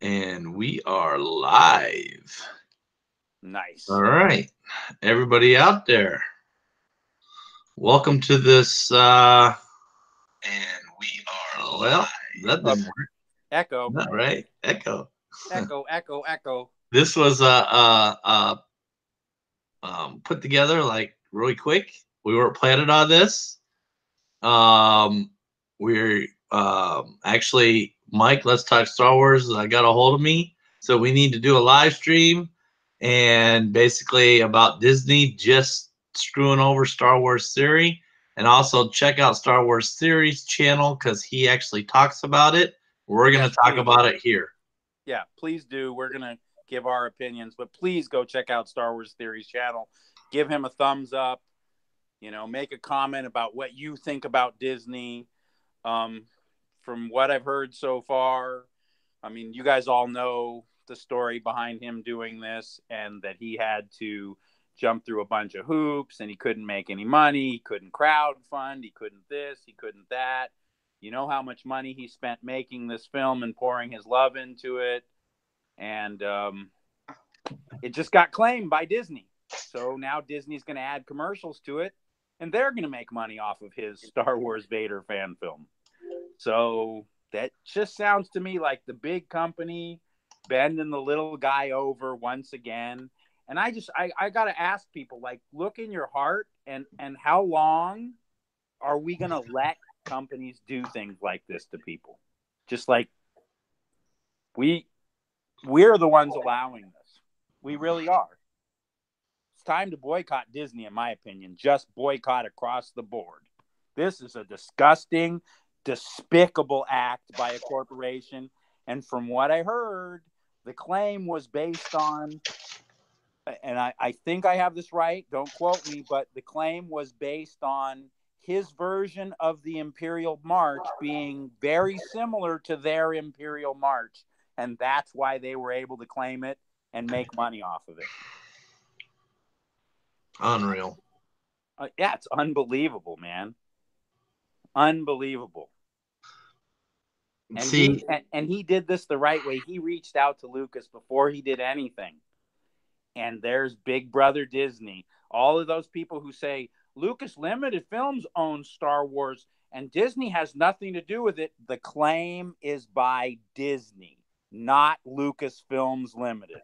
And we are live. Nice. All right. Everybody out there, welcome to this and we are well, that Uh, didn't work. echo, Not right. Echo. echo, echo, echo. This was put together like really quick. We weren't planning on this. Um we're actually Mike, let's talk Star Wars. Got a hold of me. So we need to do a live stream and basically about Disney just screwing over Star Wars theory. And also check out Star Wars Theory's channel because he actually talks about it. We're going Yes, to talk please. about it here. Yeah, please do. We're gonna give our opinions, but please go check out Star Wars Theory's channel. Give him a thumbs up. Make a comment about what you think about Disney. Um, from what I've heard so far, I mean, you guys all know the story behind him doing this, and that he had to jump through a bunch of hoops, and he couldn't make any money. He couldn't crowd fund. He couldn't this. He couldn't that. You know how much money he spent making this film and pouring his love into it, and it just got claimed by Disney. So now Disney's going to add commercials to it, and they're going to make money off of his Star Wars Vader fan film. So that just sounds to me like the big company bending the little guy over once again. And I got to ask people, like, look in your heart, and how long are we going to let companies do things like this to people? Just like we we're the ones allowing this. We really are. It's time to boycott Disney, in my opinion. Just boycott across the board. This is a disgusting, despicable act by a corporation. And from what I heard, the claim was based on, and I think I have this right, don't quote me, but the claim was based on his version of the Imperial March being very similar to their Imperial March. And that's why they were able to claim it and make money off of it. Unreal. Yeah, it's unbelievable, man. Unbelievable. And See, he did this the right way. He reached out to Lucas before he did anything. And there's Big Brother Disney. All of those people who say Lucas Limited Films owns Star Wars and Disney has nothing to do with it. The claim is by Disney, not Lucasfilms Limited.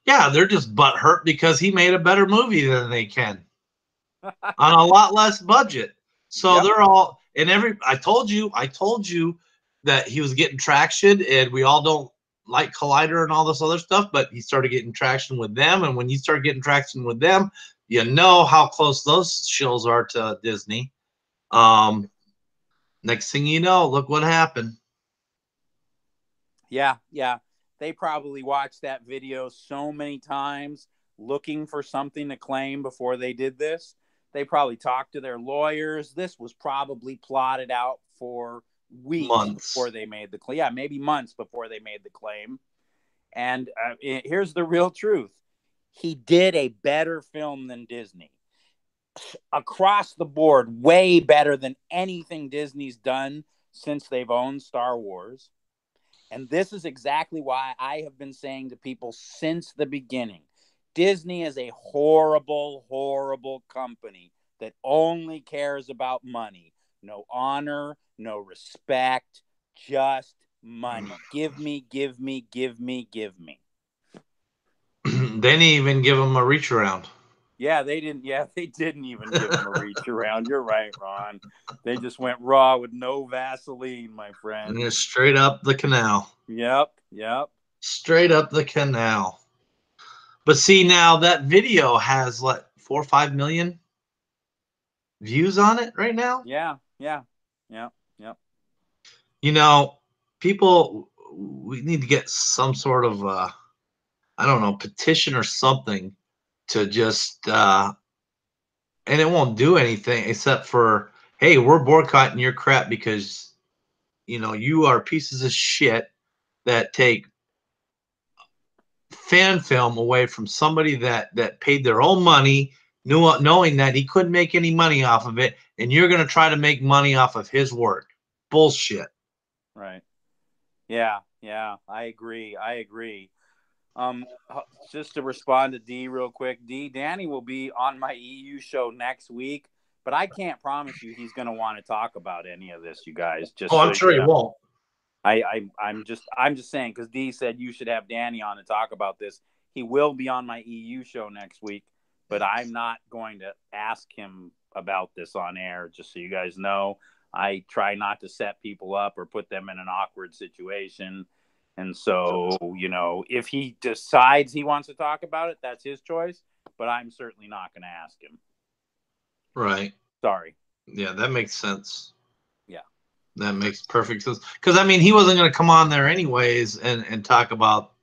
yeah, they're just butthurt because he made a better movie than they can on a lot less budget. So Yep. they're all and I told you that he was getting traction, and we all don't like Collider and all this other stuff, but he started getting traction with them, and when you start getting traction with them, you know how close those shills are to Disney. Um, Next thing you know, look what happened. Yeah, yeah. They probably watched that video so many times looking for something to claim before they did this. They probably talked to their lawyers. This was probably plotted out for weeks before Months. they made the claim. Yeah, maybe months before they made the claim. And here's the real truth. He did a better film than Disney. Across the board, way better than anything Disney's done since they've owned Star Wars. And this is exactly why I have been saying to people since the beginning, Disney is a horrible, horrible company that only cares about money. No honor, no respect, just money. Give me, give me, give me, give me. They didn't even give him a reach around. Yeah, they didn't. Yeah, they didn't even give him a reach around. You're right, Ron. They just went raw with no Vaseline, my friend. Just straight up the canal. Yep, yep. Straight up the canal. But see, now that video has what, 4 or 5 million views on it right now. Yeah, yeah, yeah, yeah. You know, people, we need to get some sort of I don't know, petition or something to just and it won't do anything except for, hey, we're boycotting your crap because you are pieces of shit that take fan film away from somebody that paid their own money, knowing that he couldn't make any money off of it, and you're going to try to make money off of his work. Bullshit. Right. Yeah. Yeah. I agree. I agree. Just to respond to D real quick, Danny will be on my EU show next week, but I can't promise you he's going to want to talk about any of this, you guys. Oh, Just so I'm you sure he know. won't. I'm just saying, because D said you should have Danny on to talk about this. He will be on my EU show next week, but I'm not going to ask him about this on air. Just so you guys know, I try not to set people up or put them in an awkward situation. And so, if he decides he wants to talk about it, that's his choice. But I'm certainly not going to ask him. Right. Sorry. Yeah, that makes sense. Yeah. That makes perfect sense. Because, I mean, he wasn't going to come on there anyways and talk about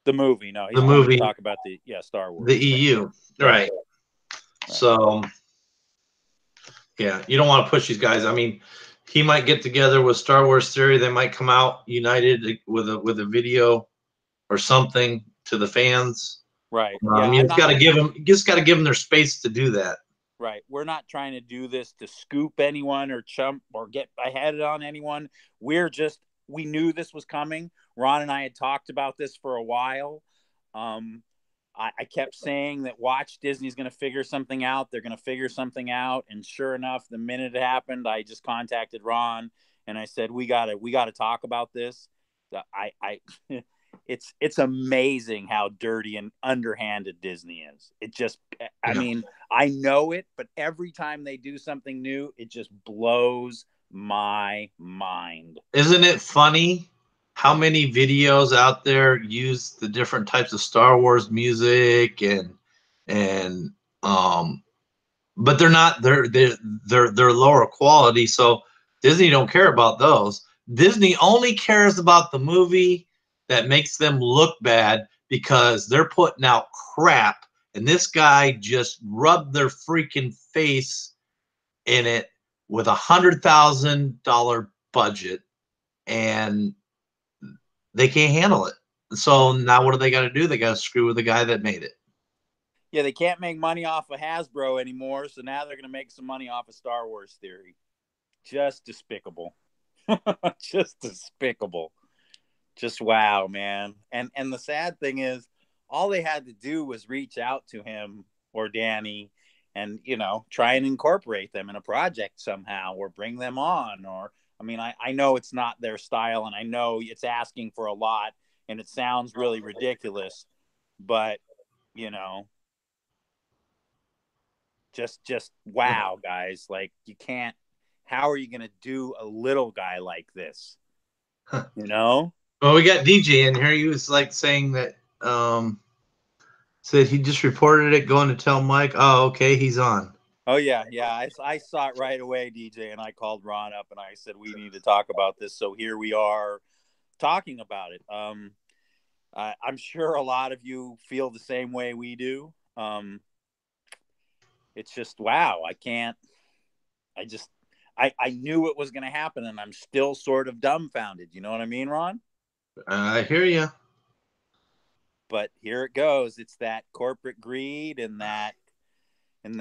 the movie. No, he's the going movie, to talk about Star Wars. the EU. Yeah. Right. So, yeah, you don't want to push these guys. I mean, he might get together with Star Wars Theory. They might come out united with a video or something to the fans. Right. You just got to give them their space to do that. Right. We're not trying to do this to scoop anyone or chump or get ahead on anyone. We knew this was coming. Ron and I had talked about this for a while. I kept saying that watch, Disney's going to figure something out. They're going to figure something out. And sure enough, the minute it happened, I just contacted Ron and I said, we got to talk about this. It's amazing how dirty and underhanded Disney is. It just, I mean, I know it, but every time they do something new, it just blows my mind. Isn't it funny how many videos out there use the different types of Star Wars music and but they're lower quality, so Disney don't care about those. Disney only cares about the movie that makes them look bad because they're putting out crap, and this guy just rubbed their freaking face in it with $100,000 budget, and they can't handle it. So now what do they got to do? They got to screw with the guy that made it. Yeah, they can't make money off of Hasbro anymore, so now they're going to make some money off of Star Wars Theory. Just despicable. Just despicable. Just wow, man. And the sad thing is, all they had to do was reach out to him or Danny and, try and incorporate them in a project somehow or bring them on. Or, I mean, I know it's not their style and I know it's asking for a lot and it sounds really ridiculous, but, just wow, guys. Like, you can't, how are you going to do a little guy like this? Well, we got DJ in here. He was like saying that said he just reported it, going to tell Mike. Oh, okay, he's on. Oh yeah. I saw it right away, DJ, and I called Ron up and I said we need to talk about this. So here we are talking about it. I'm sure a lot of you feel the same way we do. It's just wow. I knew it was going to happen, and I'm still sort of dumbfounded. You know what I mean, Ron? I hear you. But here it goes. It's that corporate greed and that, I'm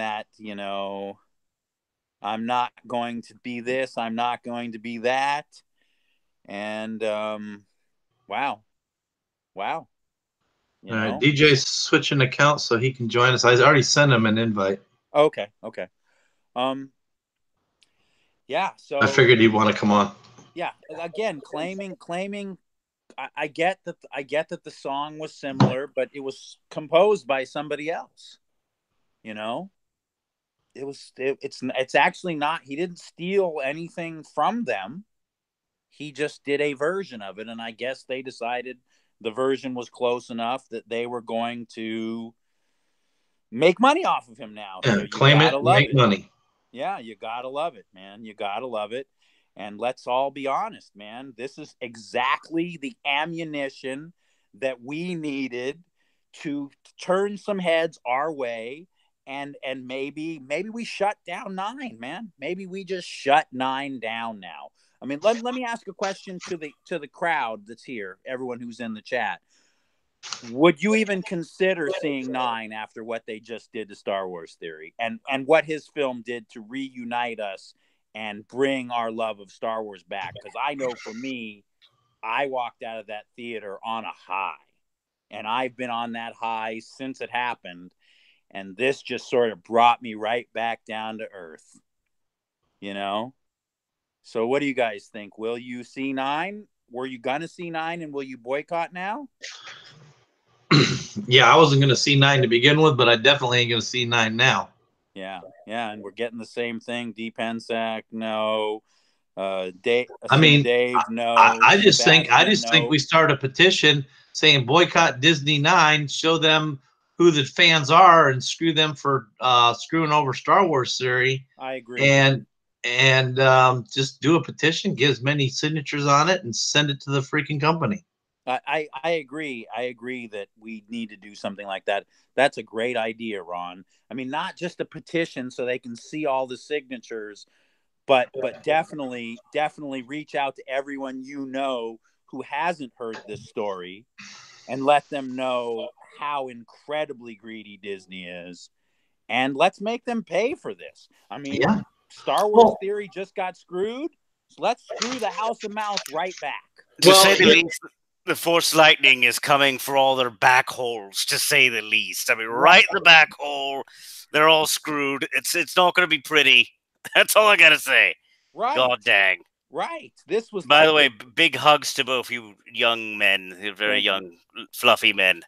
not going to be this. I'm not going to be that. And wow. All right, DJ's switching accounts so he can join us. I already sent him an invite. Okay. Yeah. So I figured he'd want to come on. Yeah. Again, claiming. I get that the song was similar, but it was composed by somebody else. It's actually not. He didn't steal anything from them. He just did a version of it, and I guess they decided the version was close enough that they were going to make money off of him now. So claim it, make money. Yeah, you gotta love it, man. You gotta love it. And let's all be honest, man. This is exactly the ammunition that we needed to turn some heads our way. And maybe we shut down 9, man. Maybe we just shut 9 down now. I mean, let me ask a question to the crowd that's here, everyone who's in the chat. Would you even consider seeing 9 after what they just did to Star Wars Theory and what his film did to reunite us and bring our love of Star Wars back. Because I know for me, I walked out of that theater on a high, and I've been on that high since it happened. And this just sort of brought me right back down to earth, you know? So what do you guys think? Will you see 9? Were you going to see 9, and will you boycott now? Yeah, I wasn't going to see 9 to begin with, but I definitely ain't going to see 9 now. Yeah, and we're getting the same thing. Deep Pensac, no. Dave, I mean, Dave, no. I just think no. we start a petition saying boycott Disney 9, show them who the fans are, and screw them for screwing over Star Wars series. I agree. And just do a petition, get as many signatures on it, and send it to the freaking company. I agree. I agree that we need to do something like that. That's a great idea, Ron. I mean, not just a petition so they can see all the signatures, but definitely reach out to everyone you know who hasn't heard this story and let them know how incredibly greedy Disney is. And let's make them pay for this. I mean, yeah. Star Wars Theory just got screwed. So let's screw the House of Mouse right back. To say the least, the Force Lightning is coming for all their back holes, to say the least. I mean, right in the back hole, they're all screwed. It's not going to be pretty. That's all I got to say. Right. God dang. Right. This was. By the way, big hugs to both you young men. You're very young, fluffy men.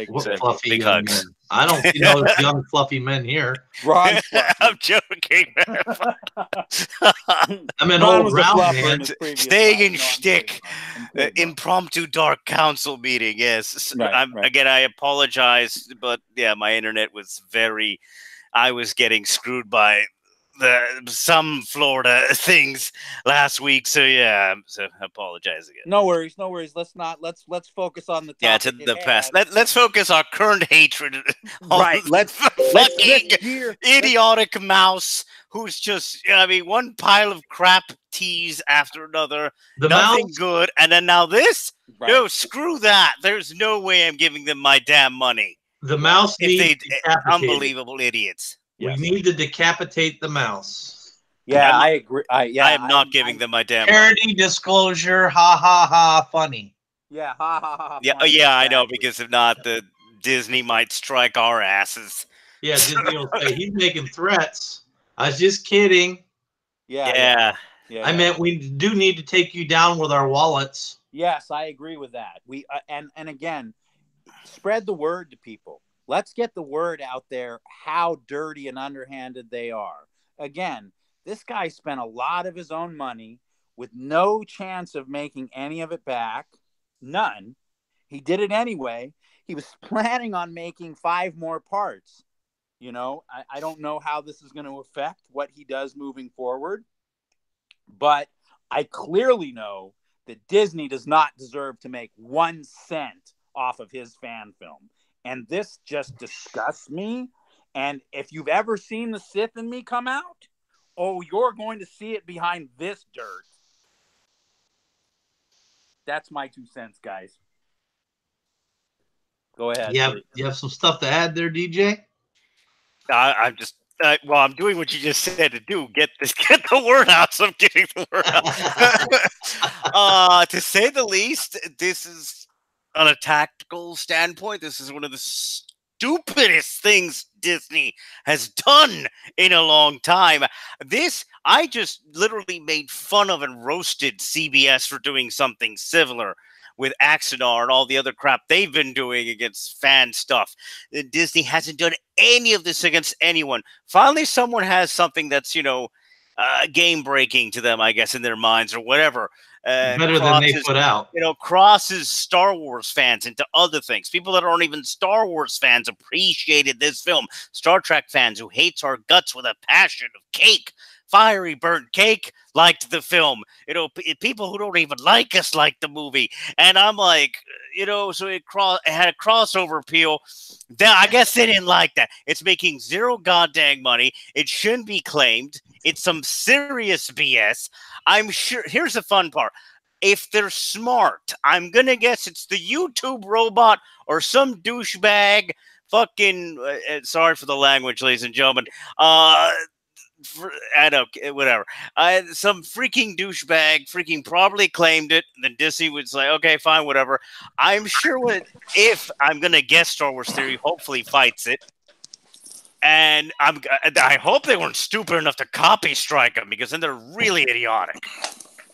What fluffy big young hugs. Men? I don't see those young fluffy men here. Ron, I'm joking. I'm an old round man. Staying in shtick. Impromptu dark council meeting. Yes. Right. Again, I apologize, but yeah, my internet was very. I was getting screwed by some Florida things last week, so yeah, so I apologize again. No worries. Let's focus on the topic. Yeah, to the past. Let's focus our current hatred. Right. Let's fucking idiotic mouse who's just, I mean, one pile of crap tease after another. Nothing good, and then now this. Right. No, screw that. There's no way I'm giving them my damn money. The mouse needs unbelievable idiots. We need to decapitate the mouse. Yeah, I agree. I am not giving them my damn parody disclosure. Ha ha ha! Funny. Yeah, ha ha ha! Yeah, funny. Yeah, I know, because if not, the Disney might strike our asses. Yeah, Disney will say he's making threats. I was just kidding. Yeah. I meant we do need to take you down with our wallets. Yes, I agree with that. We and again, spread the word to people. Let's get the word out there how dirty and underhanded they are. Again, this guy spent a lot of his own money with no chance of making any of it back. None. He did it anyway. He was planning on making 5 more parts. You know, I don't know how this is going to affect what he does moving forward. But I clearly know that Disney does not deserve to make 1 cent off of his fan film. And this just disgusts me. And if you've ever seen the Sith in me come out, you're going to see it behind this dirt. That's my 2 cents, guys. Go ahead. You have some stuff to add there, DJ? I'm just I'm doing what you just said to do. Get the word out. So I'm getting the word out. To say the least, this is. On a tactical standpoint, this is one of the stupidest things Disney has done in a long time. I just literally made fun of and roasted CBS for doing something similar with Axanar and all the other crap they've been doing against fan stuff. Disney hasn't done any of this against anyone. Finally, someone has something that's, game-breaking to them, I guess, in their minds or whatever. Better than they put out. Crosses Star Wars fans into other things. People that aren't even Star Wars fans appreciated this film. Star Trek fans who hates our guts with a passion of cake, fiery burnt cake, liked the film. People who don't even like us liked the movie. And I'm like, so it had a crossover appeal. I guess they didn't like that. It's making 0 goddamn money. It shouldn't be claimed. It's some serious BS. I'm sure. Here's the fun part. If they're smart, I'm going to guess it's the YouTube robot or some douchebag fucking, sorry for the language, ladies and gentlemen, I don't, whatever. Some freaking douchebag freaking probably claimed it. Then Disney was like, okay, fine, whatever. I'm sure if I'm going to guess Star Wars Theory, hopefully fights it. And I hope they weren't stupid enough to copy strike them, because then they're really idiotic.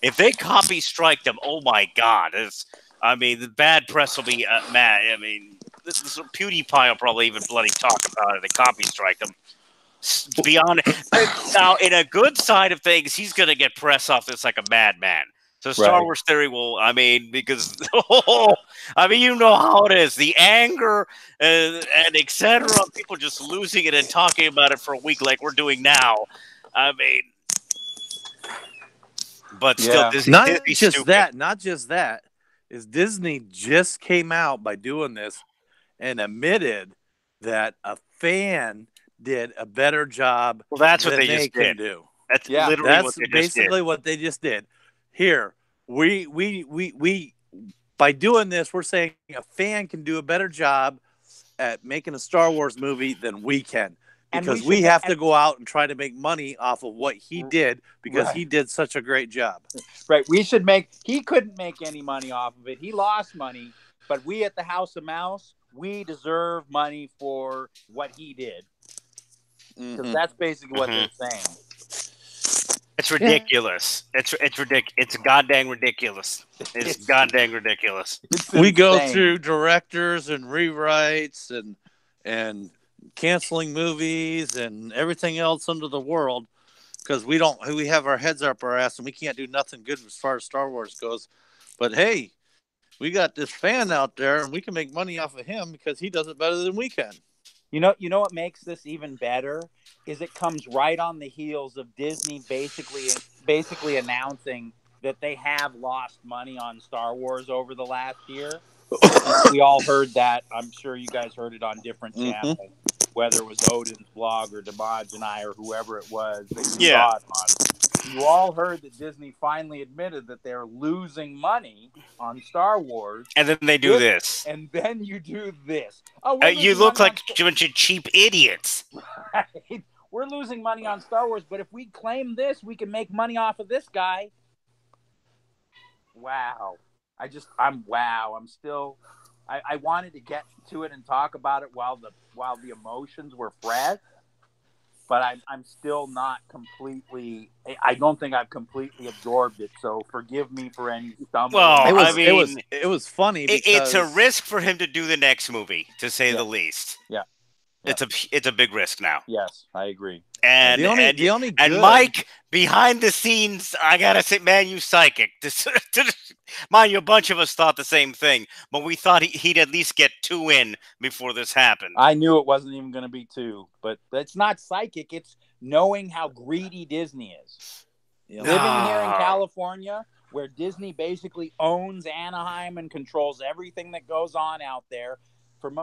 If they copy strike them, oh my God. The bad press will be mad. I mean, this PewDiePie will probably even bloody talk about it and copy strike them. Beyond now, in a good side of things, he's going to get press off this like a madman. So Star Wars Theory will, because you know how it is, the anger and etc. People just losing it and talking about it for a week like we're doing now. But still, not Disney's just stupid. that. Not just that. Is Disney just came out by doing this and admitted that a fan did a better job. Well, that's what than they just did. do. That's literally that's what they basically what they just did. Here, we by doing this, we're saying a fan can do a better job at making a Star Wars movie than we can, because we have to go out and try to make money off of what he did, because he did such a great job. Right. He couldn't make any money off of it. He lost money, but we at the House of Mouse, we deserve money for what he did. Because that's basically what they're saying. It's ridiculous. Yeah. It's ridiculous. It's goddamn ridiculous. It's goddamn ridiculous. We go through directors and rewrites and canceling movies and everything else under the world, because we have our heads up our ass and we can't do nothing good as far as Star Wars goes. But hey, we got this fan out there and we can make money off of him because he does it better than we can. You know what makes this even better is it comes right on the heels of Disney basically announcing that they have lost money on Star Wars over the last year. We all heard that. I'm sure you guys heard it on different channels, whether it was Odin's blog or Damaj and I or whoever it was that you saw it on. You all heard that Disney finally admitted that they're losing money on Star Wars. And then they do this. And then you do this. Oh, you look like a bunch of cheap idiots. Right? We're losing money on Star Wars, but if we claim this, we can make money off of this guy. Wow. I'm still... I wanted to get to it and talk about it while the emotions were fresh. But I'm still not completely. I don't think I've completely absorbed it. So forgive me for any stumbling. Well, it was funny. Because... It's a risk for him to do the next movie, to say the least. Yeah, it's a big risk now. Yes, I agree. And Mike, behind the scenes, I gotta say, man, you psychic. Mind you, a bunch of us thought the same thing, but we thought he'd at least get 2 in before this happened. I knew it wasn't even going to be 2, but it's not psychic. It's knowing how greedy Disney is. Living here in California, where Disney basically owns Anaheim and controls everything that goes on out there.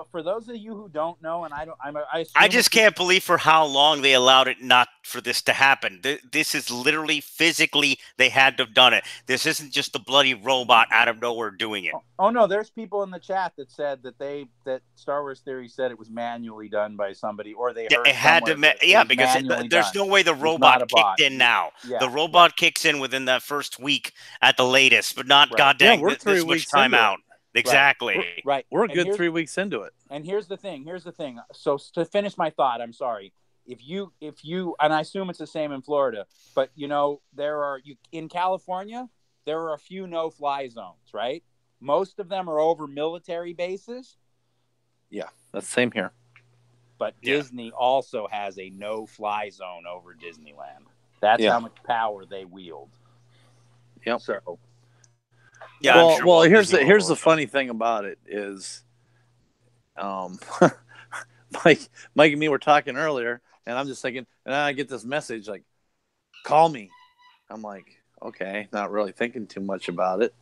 For those of you who don't know, and I just can't believe for how long they allowed it not for this to happen. This is literally physically they had to have done it. This isn't just the bloody robot out of nowhere doing it. Oh no, there's people in the chat that said that Star Wars Theory said it was manually done by somebody, or they heard it had to. Because there's no way the robot kicked in now. Yeah. The robot kicks in within that first week at the latest, but not goddamn this much time out. Exactly. Right. We're a good 3 weeks into it. And here's the thing. So to finish my thought, I'm sorry. If you, and I assume it's the same in Florida, but in California, there are a few no-fly zones, right? Most of them are over military bases. Yeah, that's the same here. But Disney also has a no-fly zone over Disneyland. That's how much power they wield. Yep. So. Yeah, well, here's the funny thing about it is, Mike and me were talking earlier, and I'm just thinking, and I get this message like, "Call me." I'm like, okay, not really thinking too much about it,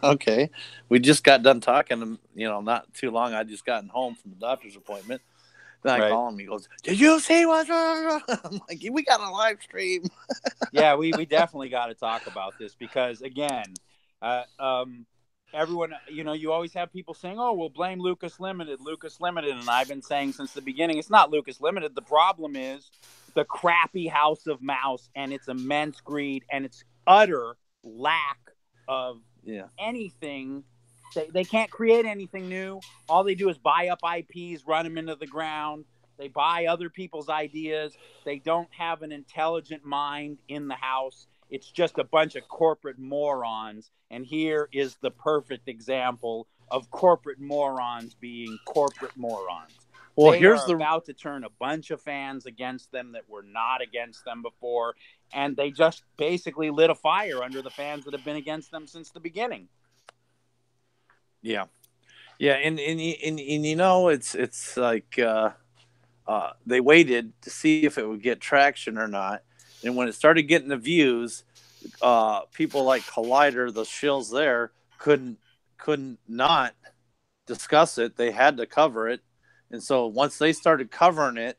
Okay, we just got done talking, not too long. I just gotten home from the doctor's appointment. Then I call him. He goes, "Did you see what's wrong?" I'm like, "We got a live stream." Yeah, we definitely got to talk about this because again. Everyone, you always have people saying, "Oh, we'll blame Lucas Limited," and I've been saying since the beginning, it's not Lucas Limited. The problem is the crappy House of Mouse and its immense greed and its utter lack of anything. They can't create anything new. All they do is buy up IPs, run them into the ground. They buy other people's ideas. They don't have an intelligent mind in the house. It's just a bunch of corporate morons. And here is the perfect example of corporate morons being corporate morons. Well, they here's are about to turn a bunch of fans against them that were not against them before, and they just basically lit a fire under the fans that have been against them since the beginning. Yeah, and you know, it's like they waited to see if it would get traction or not, and when it started getting the views, people like Collider, the shills there, couldn't not discuss it. They had to cover it. And so once they started covering it,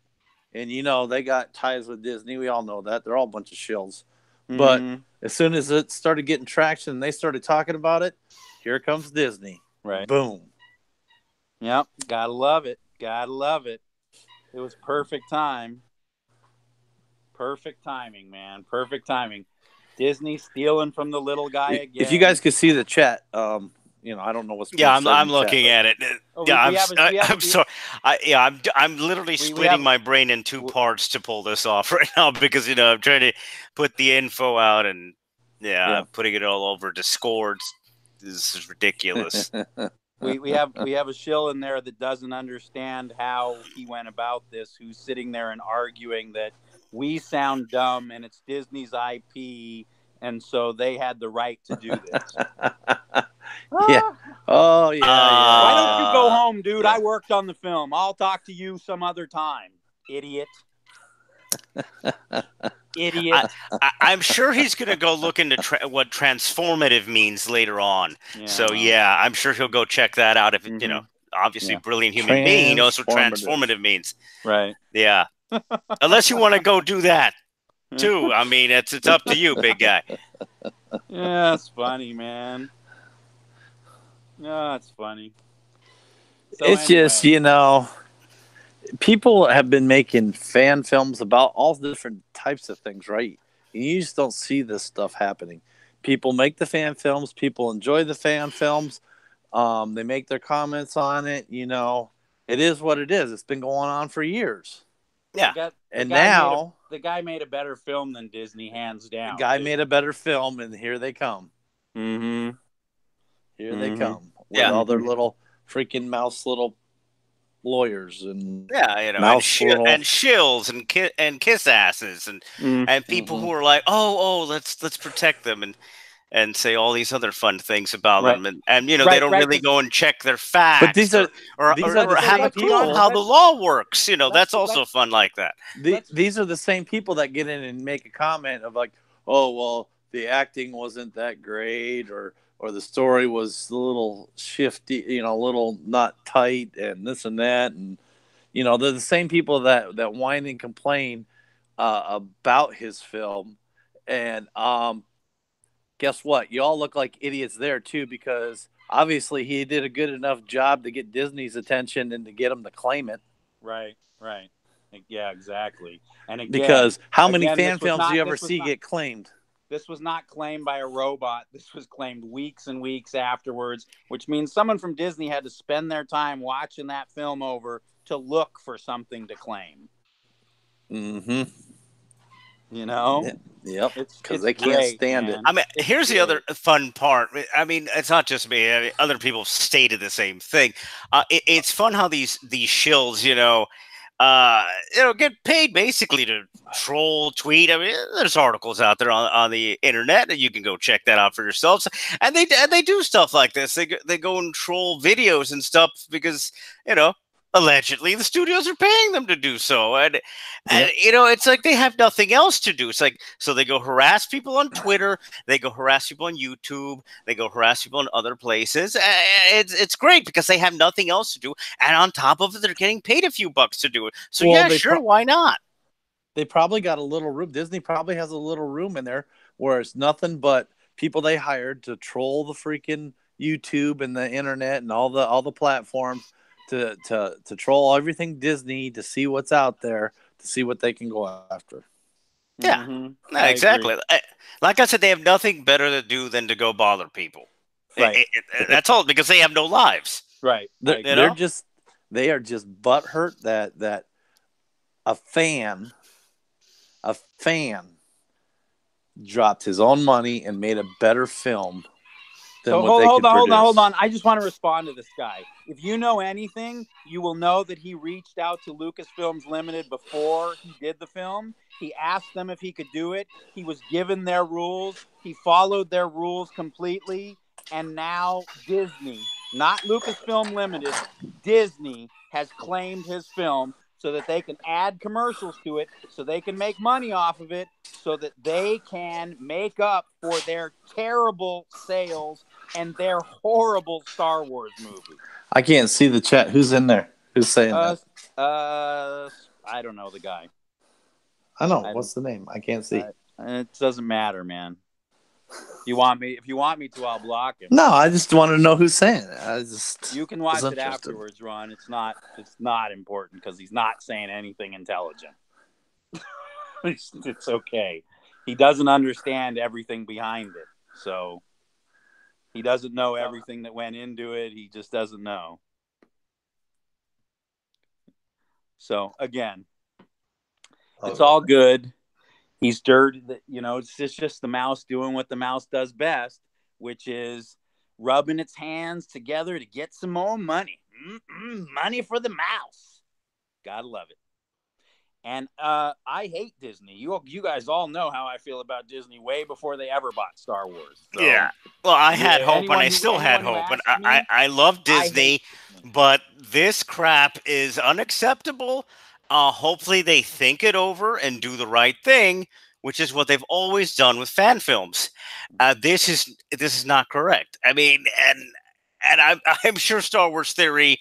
and, you know, they got ties with Disney. We all know that. They're all a bunch of shills. Mm-hmm. But as soon as it started getting traction and they started talking about it, here comes Disney. Right. Boom. Yep. Gotta love it. Gotta love it. It was perfect time. Perfect timing, man. Perfect timing. Disney stealing from the little guy again. If you guys could see the chat, you know, I don't know what's. Yeah, I'm looking at it. I'm sorry. I'm literally splitting my brain in two parts to pull this off right now because, you know, I'm trying to put the info out and I'm putting it all over Discord. This is ridiculous. we have a shill in there that doesn't understand how he went about this, who's sitting there and arguing that we sound dumb and it's Disney's IP, and so they had the right to do this. Yeah. Oh, yeah. Why don't you go home, dude? Yeah. I worked on the film. I'll talk to you some other time, idiot. Idiot. I'm sure he's going to go look into what transformative means later on. Yeah. So, yeah, I'm sure he'll go check that out. If you know, obviously, brilliant human being, he knows what transformative means. Right. Yeah. Unless you want to go do that, too. I mean, it's up to you, big guy. Yeah, it's funny, man. No, it's funny. So it's just, you know, people have been making fan films about all different types of things, right? And you just don't see this stuff happening. People make the fan films. People enjoy the fan films. They make their comments on it. You know, it is what it is. It's been going on for years. Yeah. And now the guy made a better film than Disney, hands down. The guy made a better film, and here they come. Mm-hmm. Here they come with all their little freaking mouse little lawyers and you know, and shills and kiss asses and people who are like, oh, let's protect them and say all these other fun things about them and you know they don't really go and check their facts. But these are have a clue on how the law works. You know, that's also fun like that. These are the same people that get in and make a comment of like, oh well, the acting wasn't that great or the story was a little shifty, you know, a little not tight and this and that. And, you know, they're the same people that whine and complain about his film. And guess what? You all look like idiots there, too, because obviously he did a good enough job to get Disney's attention and to get them to claim it. Right. Yeah, exactly. And again, because how many fan films do you ever see get claimed? This was not claimed by a robot. This was claimed weeks and weeks afterwards, which means someone from Disney had to spend their time watching that film over to look for something to claim. Mm-hmm. You know? Yep. Because they can't stand it. I mean, here's the other fun part. I mean, it's not just me. I mean, other people have stated the same thing. It's fun how these shills, you know, get paid basically to troll, tweet. I mean, there's articles out there on the internet, and you can go check that out for yourselves. And they do stuff like this. They go and troll videos and stuff because, you know, allegedly the studios are paying them to do so. And you know, it's like they have nothing else to do. It's like, so they go harass people on Twitter, they go harass people on YouTube, they go harass people in other places. It's great because they have nothing else to do. And on top of it, they're getting paid a few bucks to do it. So well, yeah, sure, why not? They probably got a little room. Disney probably has a little room in there where it's nothing but people they hired to troll the freaking YouTube and the internet and all the platforms to troll everything Disney, to see what's out there, to see what they can go after. Yeah, Mm-hmm. no, exactly. Like I said, they have nothing better to do than to go bother people. Right. That's all, because they have no lives. Right. They are just butthurt that a fan dropped his own money and made a better film than So what they could produce. hold on. I just want to respond to this guy. If you know anything, you will know that he reached out to Lucasfilms Limited before he did the film. He asked them if he could do it. He was given their rules. He followed their rules completely. And now Disney, not Lucasfilm Limited, Disney has claimed his film so that they can add commercials to it, so they can make money off of it, so that they can make up for their terrible sales and their horrible Star Wars movie. I can't see the chat. Who's in there? Who's saying that? I don't know the guy. I know. What's the name? I can't see. It doesn't matter, man. If you want me to, I'll block him. No, I just want to know who's saying it. You can watch it afterwards, Ron. It's not important because he's not saying anything intelligent. It's okay. He doesn't understand everything behind it, so he doesn't know everything that went into it. He just doesn't know. So again, it's all good. He's dirty. It's just the mouse doing what the mouse does best, which is rubbing its hands together to get some more money. Money for the mouse. Gotta love it. And I hate Disney. You guys all know how I feel about Disney way before they ever bought Star Wars. So, yeah. Well, I had hope, and I still had hope. And I love Disney, but this crap is unacceptable. Hopefully they think it over and do the right thing, which is what they've always done with fan films. This is not correct. I mean, and I'm sure Star Wars Theory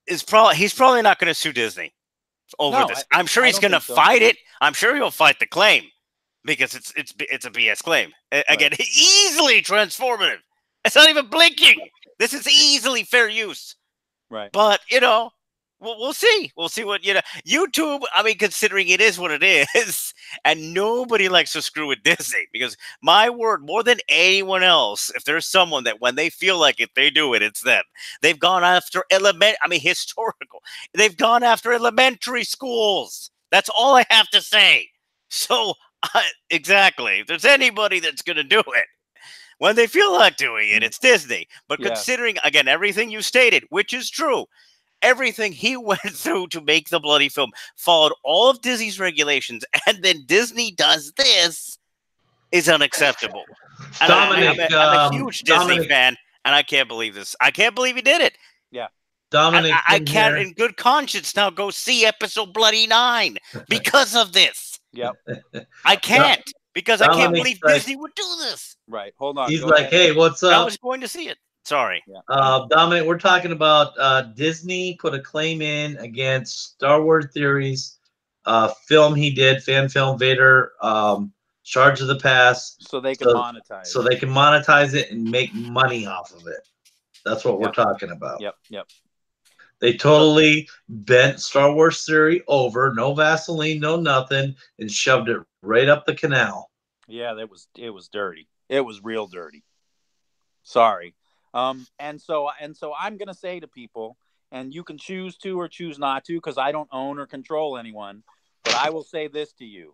he's probably not going to sue Disney over this. I'm sure he's going to fight it. I'm sure he'll fight the claim because it's a BS claim. Again, easily transformative. It's not even blinking. This is easily fair use. Right. But we'll see. We'll see what YouTube. I mean, considering it is what it is, and nobody likes to screw with Disney because my word, more than anyone else, if there's someone that when they feel like it, they do it, it's them. They've gone after historical. They've gone after elementary schools. That's all I have to say. So exactly, if there's anybody that's going to do it when they feel like doing it, it's Disney. But considering again everything you stated, which is true. Everything he went through to make the bloody film followed all of Disney's regulations, and then Disney does this is unacceptable. Dominic, I'm a huge Disney fan, and I can't believe this. I can't believe he did it. Yeah, Dominic, I can't, in good conscience, now go see episode bloody 9 because of this. Yep, I can't because I can't believe Disney would do this. Right, hold on. He's like, "Hey, what's up?" I was going to see it. Sorry. Dominic, we're talking about Disney put a claim in against Star Wars Theory's film he did, fan film Vader, Charge of the Past. So they can monetize. So they can monetize it and make money off of it. That's what we're talking about. Yep. They totally bent Star Wars Theory over, no Vaseline, no nothing, and shoved it right up the canal. Yeah, it was dirty. It was real dirty. Sorry. And so I'm going to say to people, and you can choose to or choose not to, because I don't own or control anyone, but I will say this to you.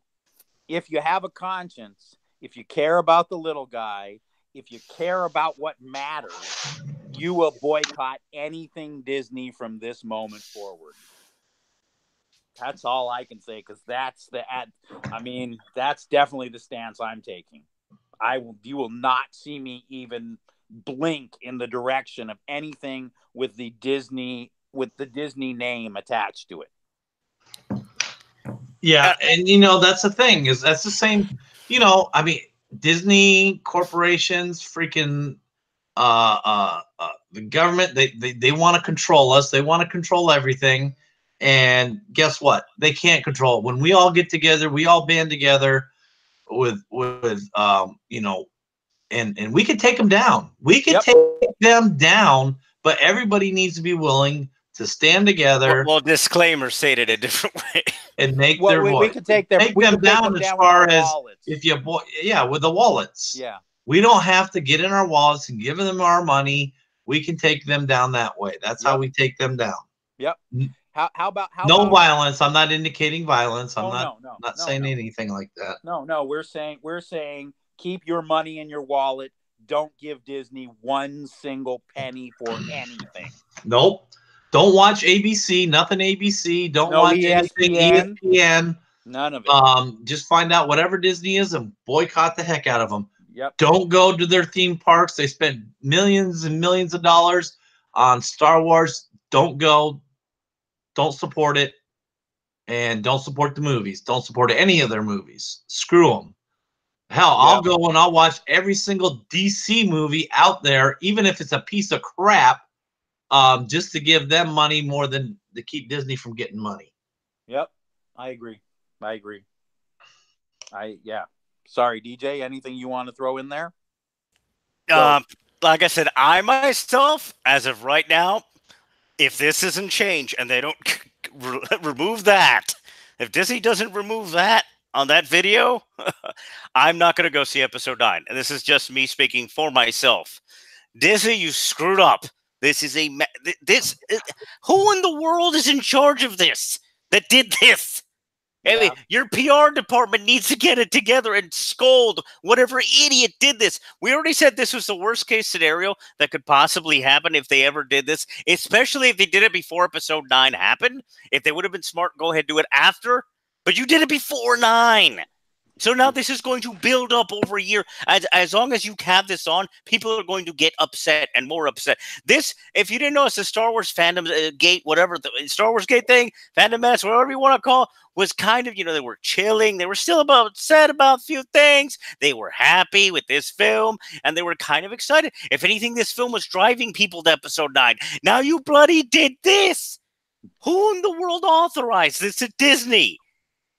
If you have a conscience, if you care about the little guy, if you care about what matters, you will boycott anything Disney from this moment forward. That's all I can say, because that's definitely the stance I'm taking. You will not see me even blink in the direction of anything with the Disney name attached to it. Yeah, and that's the thing, is that's the same, I mean, Disney corporations, freaking the government, they want to control us, they want to control everything, and guess what? They can't control it. When we all get together, we all band together with and we could take them down. We could take them down, but everybody needs to be willing to stand together Well, disclaimer stated a different way. and make Well, their we voice. could take them, we them could take down them as down far with our as wallets. if you with the wallets. Yeah. We don't have to get in our wallets and give them our money. We can take them down that way. That's how we take them down. Yep. How about no violence? I'm not indicating violence. I'm not saying no. anything like that. No, we're saying keep your money in your wallet. Don't give Disney one single penny for anything. Nope. Don't watch ABC. Nothing ABC. Don't watch anything ESPN. None of it. Just find out whatever Disney is and boycott the heck out of them. Yep. Don't go to their theme parks. They spent millions and millions of dollars on Star Wars. Don't go. Don't support it. And don't support the movies. Don't support any of their movies. Screw them. Hell, I'll go and I'll watch every single DC movie out there, even if it's a piece of crap, just to give them money more than to keep Disney from getting money. Yep. I agree. Sorry, DJ, anything you want to throw in there? Like I said, I myself, as of right now, if this doesn't change and they don't remove that, if Disney doesn't remove that on that video, I'm not going to go see episode 9. And this is just me speaking for myself. Disney, you screwed up. This is who in the world is in charge of this that did this? I mean, your PR department needs to get it together and scold whatever idiot did this. We already said this was the worst case scenario that could possibly happen if they ever did this, especially if they did it before episode 9 happened. If they would have been smart, go ahead and do it after. But you did it before 9. So now this is going to build up over a year. As long as you have this on, people are going to get upset and more upset. This, if you didn't know, it's a Star Wars fandom gate, whatever, the Star Wars gate thing, fandom mess, whatever you want to call it, was kind of, they were chilling. They were still upset about a few things. They were happy with this film, and they were kind of excited. If anything, this film was driving people to episode 9. Now you bloody did this. Who in the world authorized this at Disney?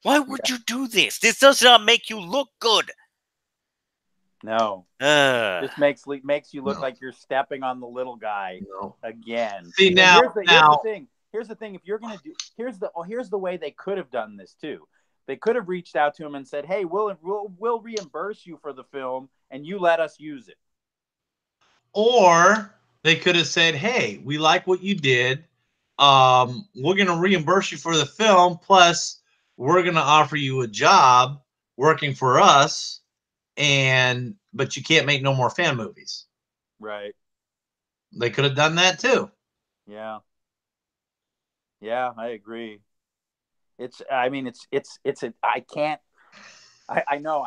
Why would you do this? This does not make you look good. No. This makes you look like you're stepping on the little guy again. See, here's the thing. If you're gonna do, here's the way they could have done this too. They could have reached out to him and said, "Hey, we'll reimburse you for the film, and you let us use it." Or they could have said, "Hey, we like what you did. We're gonna reimburse you for the film, plus we're going to offer you a job working for us, but you can't make no more fan movies." Right. They could have done that too. Yeah. Yeah, I agree. I know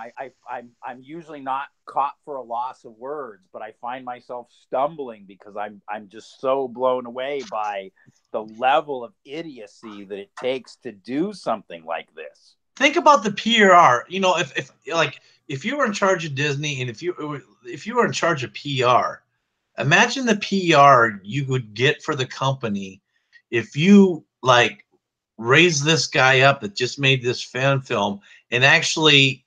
I'm usually not caught for a loss of words, but I find myself stumbling because I'm just so blown away by the level of idiocy that it takes to do something like this. Think about the PR. If you were in charge of Disney and if you were in charge of PR, imagine the PR you would get for the company if you raised this guy up that just made this fan film and actually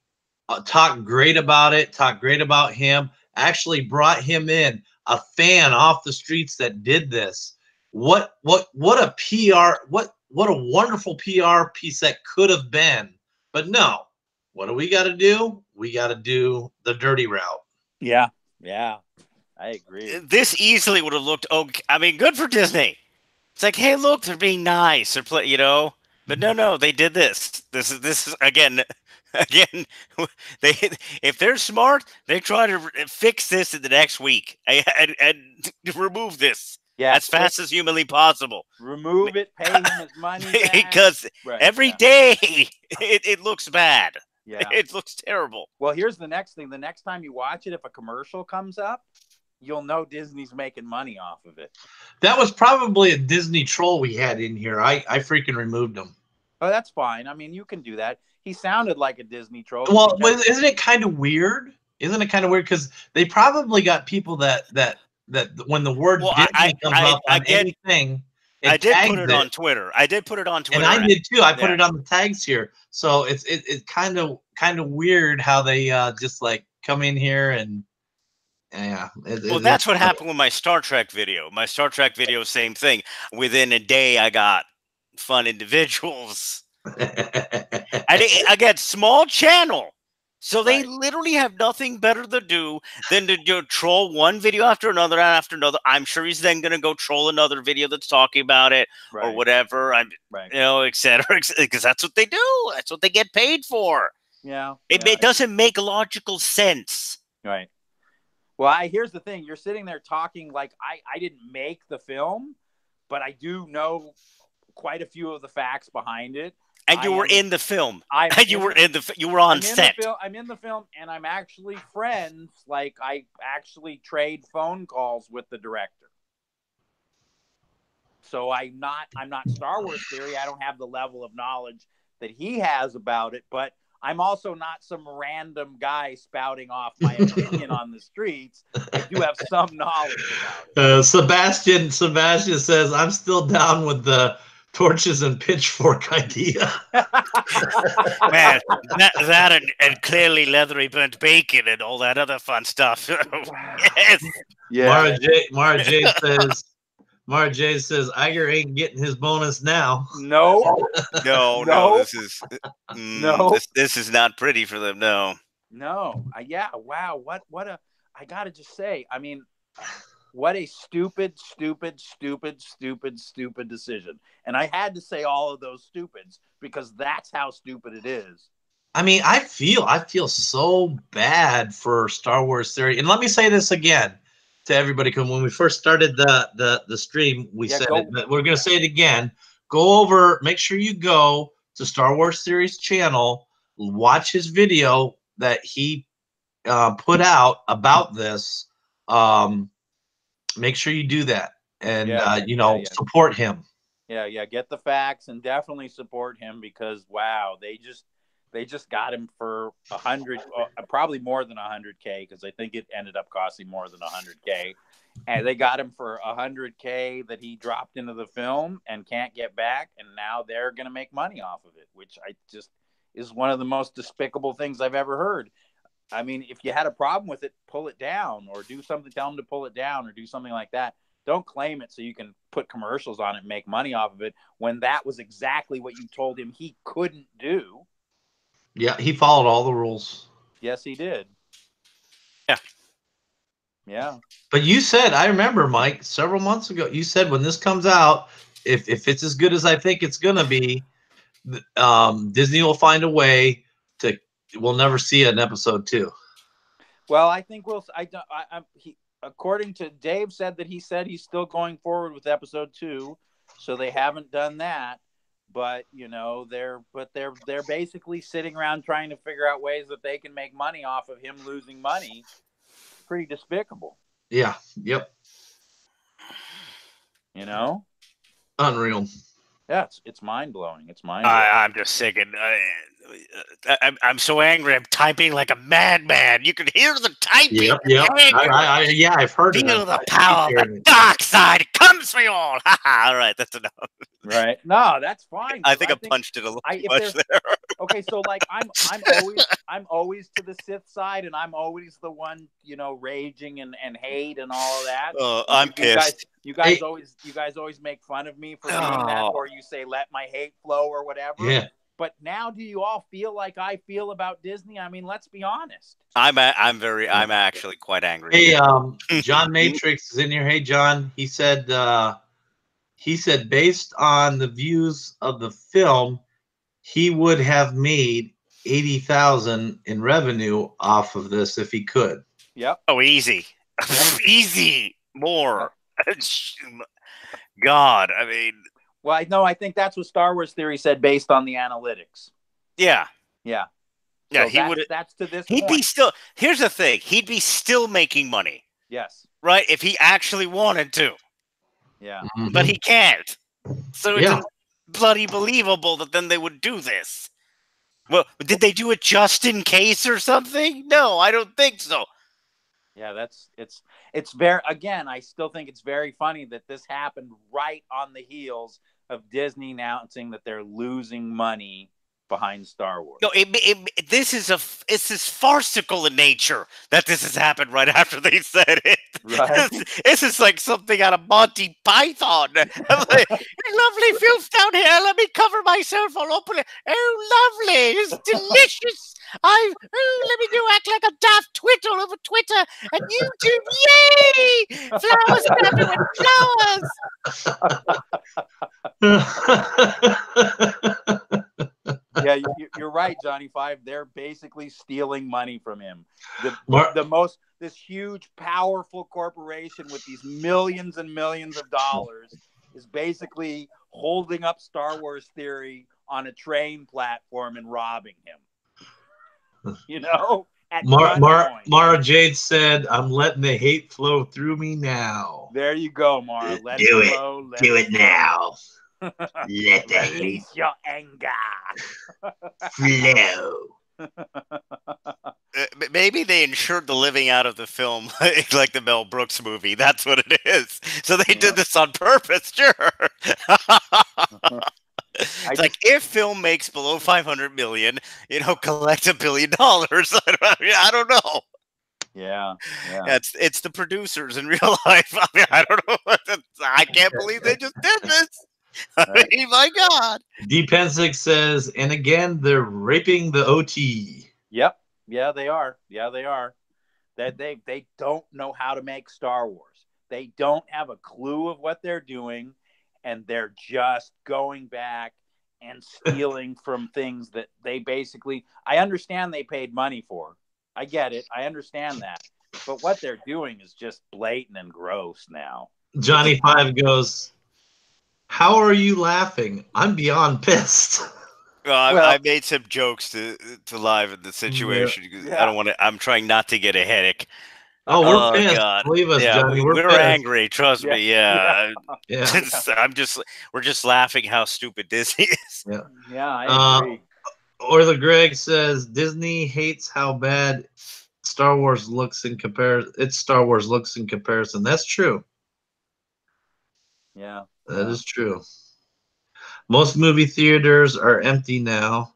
talk great about it, talk great about him, actually brought him in, a fan off the streets that did this. What a PR, what a wonderful PR piece that could have been. But no, what do we got to do? We got to do the dirty route. Yeah, I agree. This easily would have looked okay. I mean, good for Disney. It's like, hey, look, they're being nice. They're But no, they did this. This is again. If they're smart, they try to fix this in the next week and remove this as fast as humanly possible. Remove it, pay him his money back. Because every day it looks bad. Yeah, it looks terrible. Well, here's the next thing. The next time you watch it, if a commercial comes up, you'll know Disney's making money off of it. That was probably a Disney troll we had in here. I freaking removed him. Oh, that's fine. I mean, you can do that. He sounded like a Disney troll. Well, isn't it kind of weird? Because they probably got people that when the word Disney comes up on anything, I did put it on Twitter. And I did too. I put it on the tags here. So it's kind of weird how they just come in here and Yeah. Well, that's what happened with my Star Trek video. My Star Trek video, same thing. Within a day, I got fun individuals. Again, small channel. So they literally have nothing better to do than to troll one video after another. I'm sure he's then going to go troll another video that's talking about it or whatever. Et cetera, because that's what they do. That's what they get paid for. Yeah. It doesn't make logical sense. Right. Well, here's the thing. You're sitting there talking like I didn't make the film, but I do know quite a few of the facts behind it. And you were in the film. You were on set. I'm in the film, and I'm actually friends. Like, I actually trade phone calls with the director. So I'm not Star Wars Theory. I don't have the level of knowledge that he has about it, but I'm also not some random guy spouting off my opinion on the streets. I do have some knowledge about it. Sebastian says, I'm still down with the torches and pitchfork idea. Man, that and clearly leathery burnt bacon and all that other fun stuff. Yes. Yeah. Mara J says Iger ain't getting his bonus now. No. This is this is not pretty for them. No. Yeah. Wow. I gotta just say. I mean, what a stupid decision. And I had to say all of those stupids because that's how stupid it is. I mean, I feel so bad for Star Wars Theory. And let me say this again to everybody, because when we first started the stream, we said it, we're going to say it again. Go over, make sure you go to Star Wars Theory's channel, watch his video that he put out about this. Make sure you do that and, support him. Yeah. Get the facts and definitely support him because, wow, they just got him for 100, probably more than 100K, because I think it ended up costing more than 100K. And they got him for 100K that he dropped into the film and can't get back. And now they're going to make money off of it, which I just is one of the most despicable things I've ever heard. I mean, if you had a problem with it, pull it down or do something, tell them to pull it down or do something like that. Don't claim it so you can put commercials on it and make money off of it when that was exactly what you told him he couldn't do. Yeah, he followed all the rules. Yes, he did. Yeah. But you said, I remember, Mike, several months ago, you said when this comes out, if it's as good as I think it's going to be, Disney will find a way to. We'll never see an episode 2. Well, I think according to Dave, said he's still going forward with episode 2, so they haven't done that. But they're basically sitting around trying to figure out ways that they can make money off of him losing money. Pretty despicable. Yeah. Yep. Yeah, Unreal. it's mind blowing. I'm just sick. I'm so angry. I'm typing like a madman. You can hear the typing. Yep. I've heard it. Feel the power of the dark side. It comes for you all. All right, that's enough. Right? No, that's fine. I think I punched it a little much there. Okay, so like I'm always to the Sith side, and I'm always the one raging and hate and all of that. I'm pissed. You guys always make fun of me for doing that, or you say let my hate flow or whatever. Yeah. But now, do you all feel like I feel about Disney? I mean, let's be honest. I'm actually quite angry. Hey, John Matrix is in here. Hey, John. He said based on the views of the film, he would have made 80,000 in revenue off of this if he could. Yep. Oh, easy, easy more. God, I mean. Well, I think that's what Star Wars Theory said based on the analytics. Yeah. Yeah. Yeah, so that's to this he'd point. Be still. Here's the thing. He'd be still making money. Yes. Right? If he actually wanted to. Yeah. Mm-hmm. But he can't. So it's bloody believable that then they would do this. Well, did they do it just in case or something? No, I don't think so. Yeah, it's very, again, I still think it's very funny that this happened right on the heels of Disney announcing that they're losing money behind Star Wars. No, this is farcical in nature that this has happened right after they said it. Right. This is like something out of Monty Python. I'm like, lovely filth down here. Let me cover myself. I'll open it. Oh, lovely. It's delicious. Let me do act like a daft twit all over Twitter and YouTube. Yay! Flowers everywhere. Flowers. Yeah, you're right, Johnny Five. They're basically stealing money from him. This huge, powerful corporation with these millions and millions of dollars is basically holding up Star Wars Theory on a train platform and robbing him. You know, at gunpoint. Mara Jade said, "I'm letting the hate flow through me now." There you go, Mara. Let Do it it. flow. Do it now. Let the Release your anger. flow. Maybe they insured the living out of the film like the Mel Brooks movie. That's what it is. So they did this on purpose, sure. It's like, if film makes below 500 million, collect $1 billion. I don't know. Yeah. It's the producers in real life. I mean, I don't know. I can't believe they just did this. I mean, my God. D. Pensick says, and again, they're raping the OT. Yep. Yeah, they are. They don't know how to make Star Wars. They don't have a clue of what they're doing, and they're just going back and stealing from things that they basically. I understand they paid money for. I get it. I understand that. But what they're doing is just blatant and gross now. Johnny Five goes, "How are you laughing? I'm beyond pissed." I made some jokes to liven the situation. Yeah. I don't want to. I'm trying not to get a headache. Oh, we're pissed. God. Believe us, yeah, Johnny. we're pissed. angry. Trust me. Yeah. Yeah. We're just laughing how stupid Disney is. Yeah, I agree. Or the Greg says Disney hates how bad Star Wars looks in comparison. Its Star Wars looks in comparison. That's true. Yeah, that is true. Most movie theaters are empty now.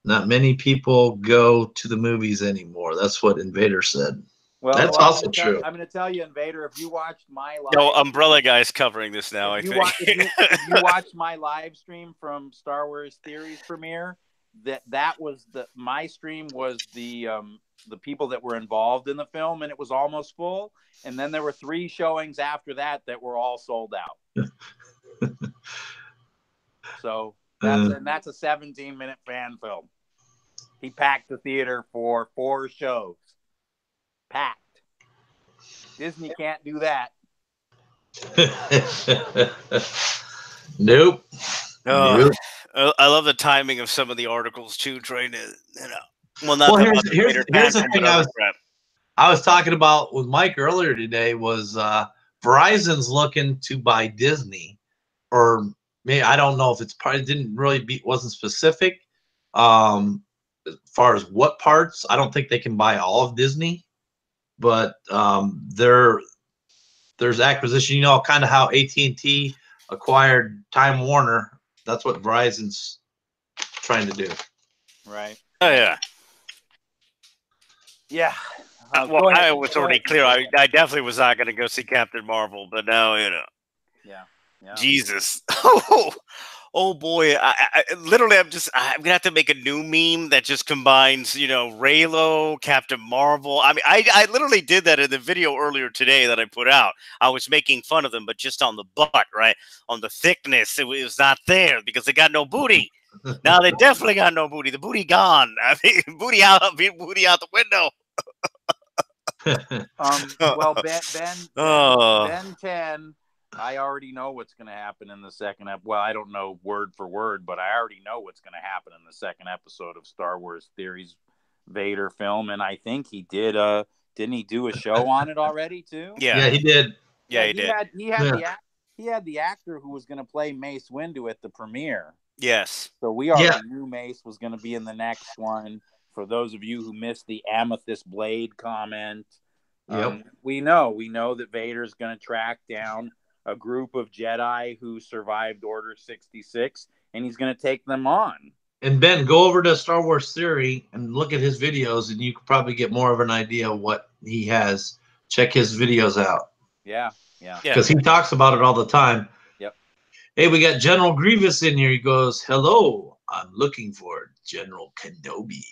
Not many people go to the movies anymore. That's what Invader said. Well, that's also true. I'm going to tell you, Invader, if you watched my live... No, Umbrella Guy's covering this now, I think. If you watched my live stream from Star Wars Theories premiere, that was my stream was the people that were involved in the film, and it was almost full. And then there were 3 showings after that were all sold out. So that's a 17-minute fan film. He packed the theater for 4 shows. Packed. Disney can't do that. Nope. Nope. I love the timing of some of the articles too, trying to, Well, here's the thing I was talking about with Mike earlier today was Verizon's looking to buy Disney, or maybe I don't know if it's probably wasn't specific. As far as what parts, I don't think they can buy all of Disney, but there's acquisition. Kind of how AT&T acquired Time Warner. That's what Verizon's trying to do. Right. Oh yeah. Yeah. Well, I was already clear. I definitely was not going to go see Captain Marvel, but now Yeah. Jesus. Oh boy. I literally, I'm gonna have to make a new meme that just combines, Raylo, Captain Marvel. I mean, I literally did that in the video earlier today that I put out. I was making fun of them, but just on the butt, right? On the thickness, it was not there because they got no booty. Now they definitely got no booty. The booty gone. I mean, booty out the window. Well, Ben 10. I already know what's going to happen in the second episode. Well, I don't know word for word, but I already know what's going to happen in the second episode of Star Wars Theories Vader film. And I think he did. Didn't he do a show on it already too? Yeah, he did. Yeah, he did. He had the actor who was going to play Mace Windu at the premiere. Yes. So we already knew Mace was going to be in the next one. For those of you who missed the Amethyst Blade comment, we know that Vader's going to track down a group of Jedi who survived Order 66, and he's going to take them on. And Ben, go over to Star Wars Theory and look at his videos, and you could probably get more of an idea of what he has. Check his videos out. Yeah. Because he talks about it all the time. Yep. Hey, we got General Grievous in here. He goes, "Hello, I'm looking for General Kenobi."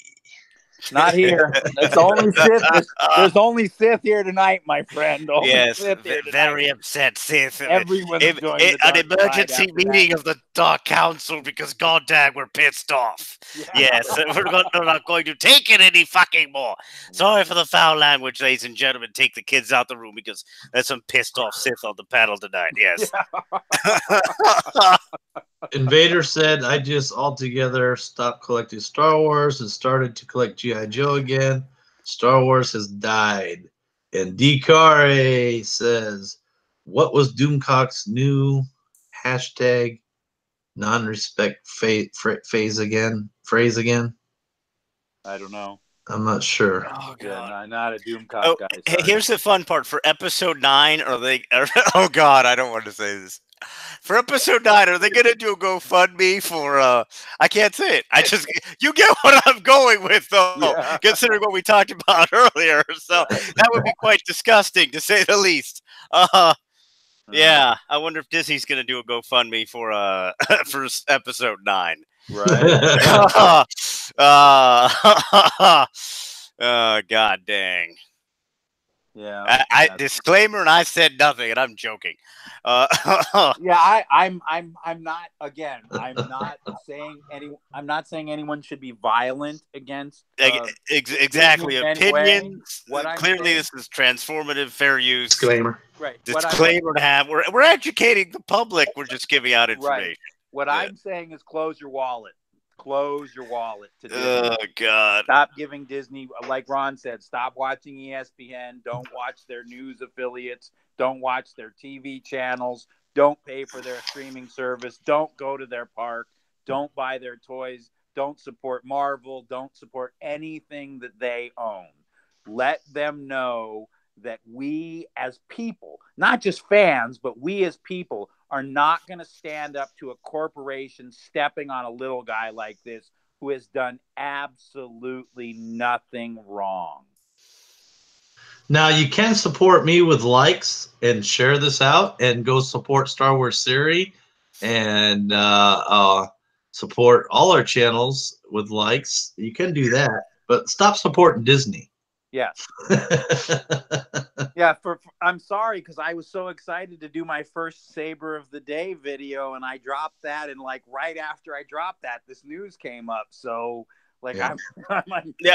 Not here. It's only Sith. There's only Sith here tonight, my friend. Only Yes, Sith here tonight. very upset Sith. Everyone's joined the an dark emergency side after meeting that. of the Dark Council because God dang, we're pissed off. Yeah. Yes, we're not going to take it any fucking more. Sorry for the foul language, ladies and gentlemen. Take the kids out the room because there's some pissed off Sith on the panel tonight. Yes. Invader said, "I just altogether stopped collecting Star Wars and started to collect G.I. Joe again. Star Wars has died." And Dcare says, "What was Doomcock's new hashtag non-respect phrase again? I don't know. I'm not sure." Oh Yeah, God. not a Doomcock Oh, guy. hey, Sorry. here's the fun part for episode 9. Are they? Oh God, I don't want to say this. For episode 9, are they gonna do a GoFundMe for? I can't say it. You get what I'm going with, though. Yeah. Considering what we talked about earlier, so that would be quite disgusting to say the least. Yeah, I wonder if Disney's gonna do a GoFundMe for for episode 9. Right. God dang. Yeah. I disclaimer, and I said nothing, and I'm joking. Yeah, I'm not. Again, I'm not saying anyone should be violent against. Exactly. in any way. Opinions. What I'm Clearly, saying- this is transformative, fair use. Disclaimer. Right. Disclaimer to have. We're educating the public. We're just giving out information. Right. What I'm saying is close your wallet. Close your wallet to Disney. Oh God. Stop giving Disney, like Ron said, stop watching ESPN. Don't watch their news affiliates. Don't watch their TV channels. Don't pay for their streaming service. Don't go to their park. Don't buy their toys. Don't support Marvel. Don't support anything that they own. Let them know that we as people, not just fans, but we as people are not going to stand up to a corporation stepping on a little guy like this who has done absolutely nothing wrong. Now, you can support me with likes and share this out and go support Star Wars Theory and support all our channels with likes. You can do that, but stop supporting Disney. Yes. Yeah, I'm sorry because I was so excited to do my first Saber of the Day video and I dropped that, and like right after I dropped that, this news came up. So like Yeah.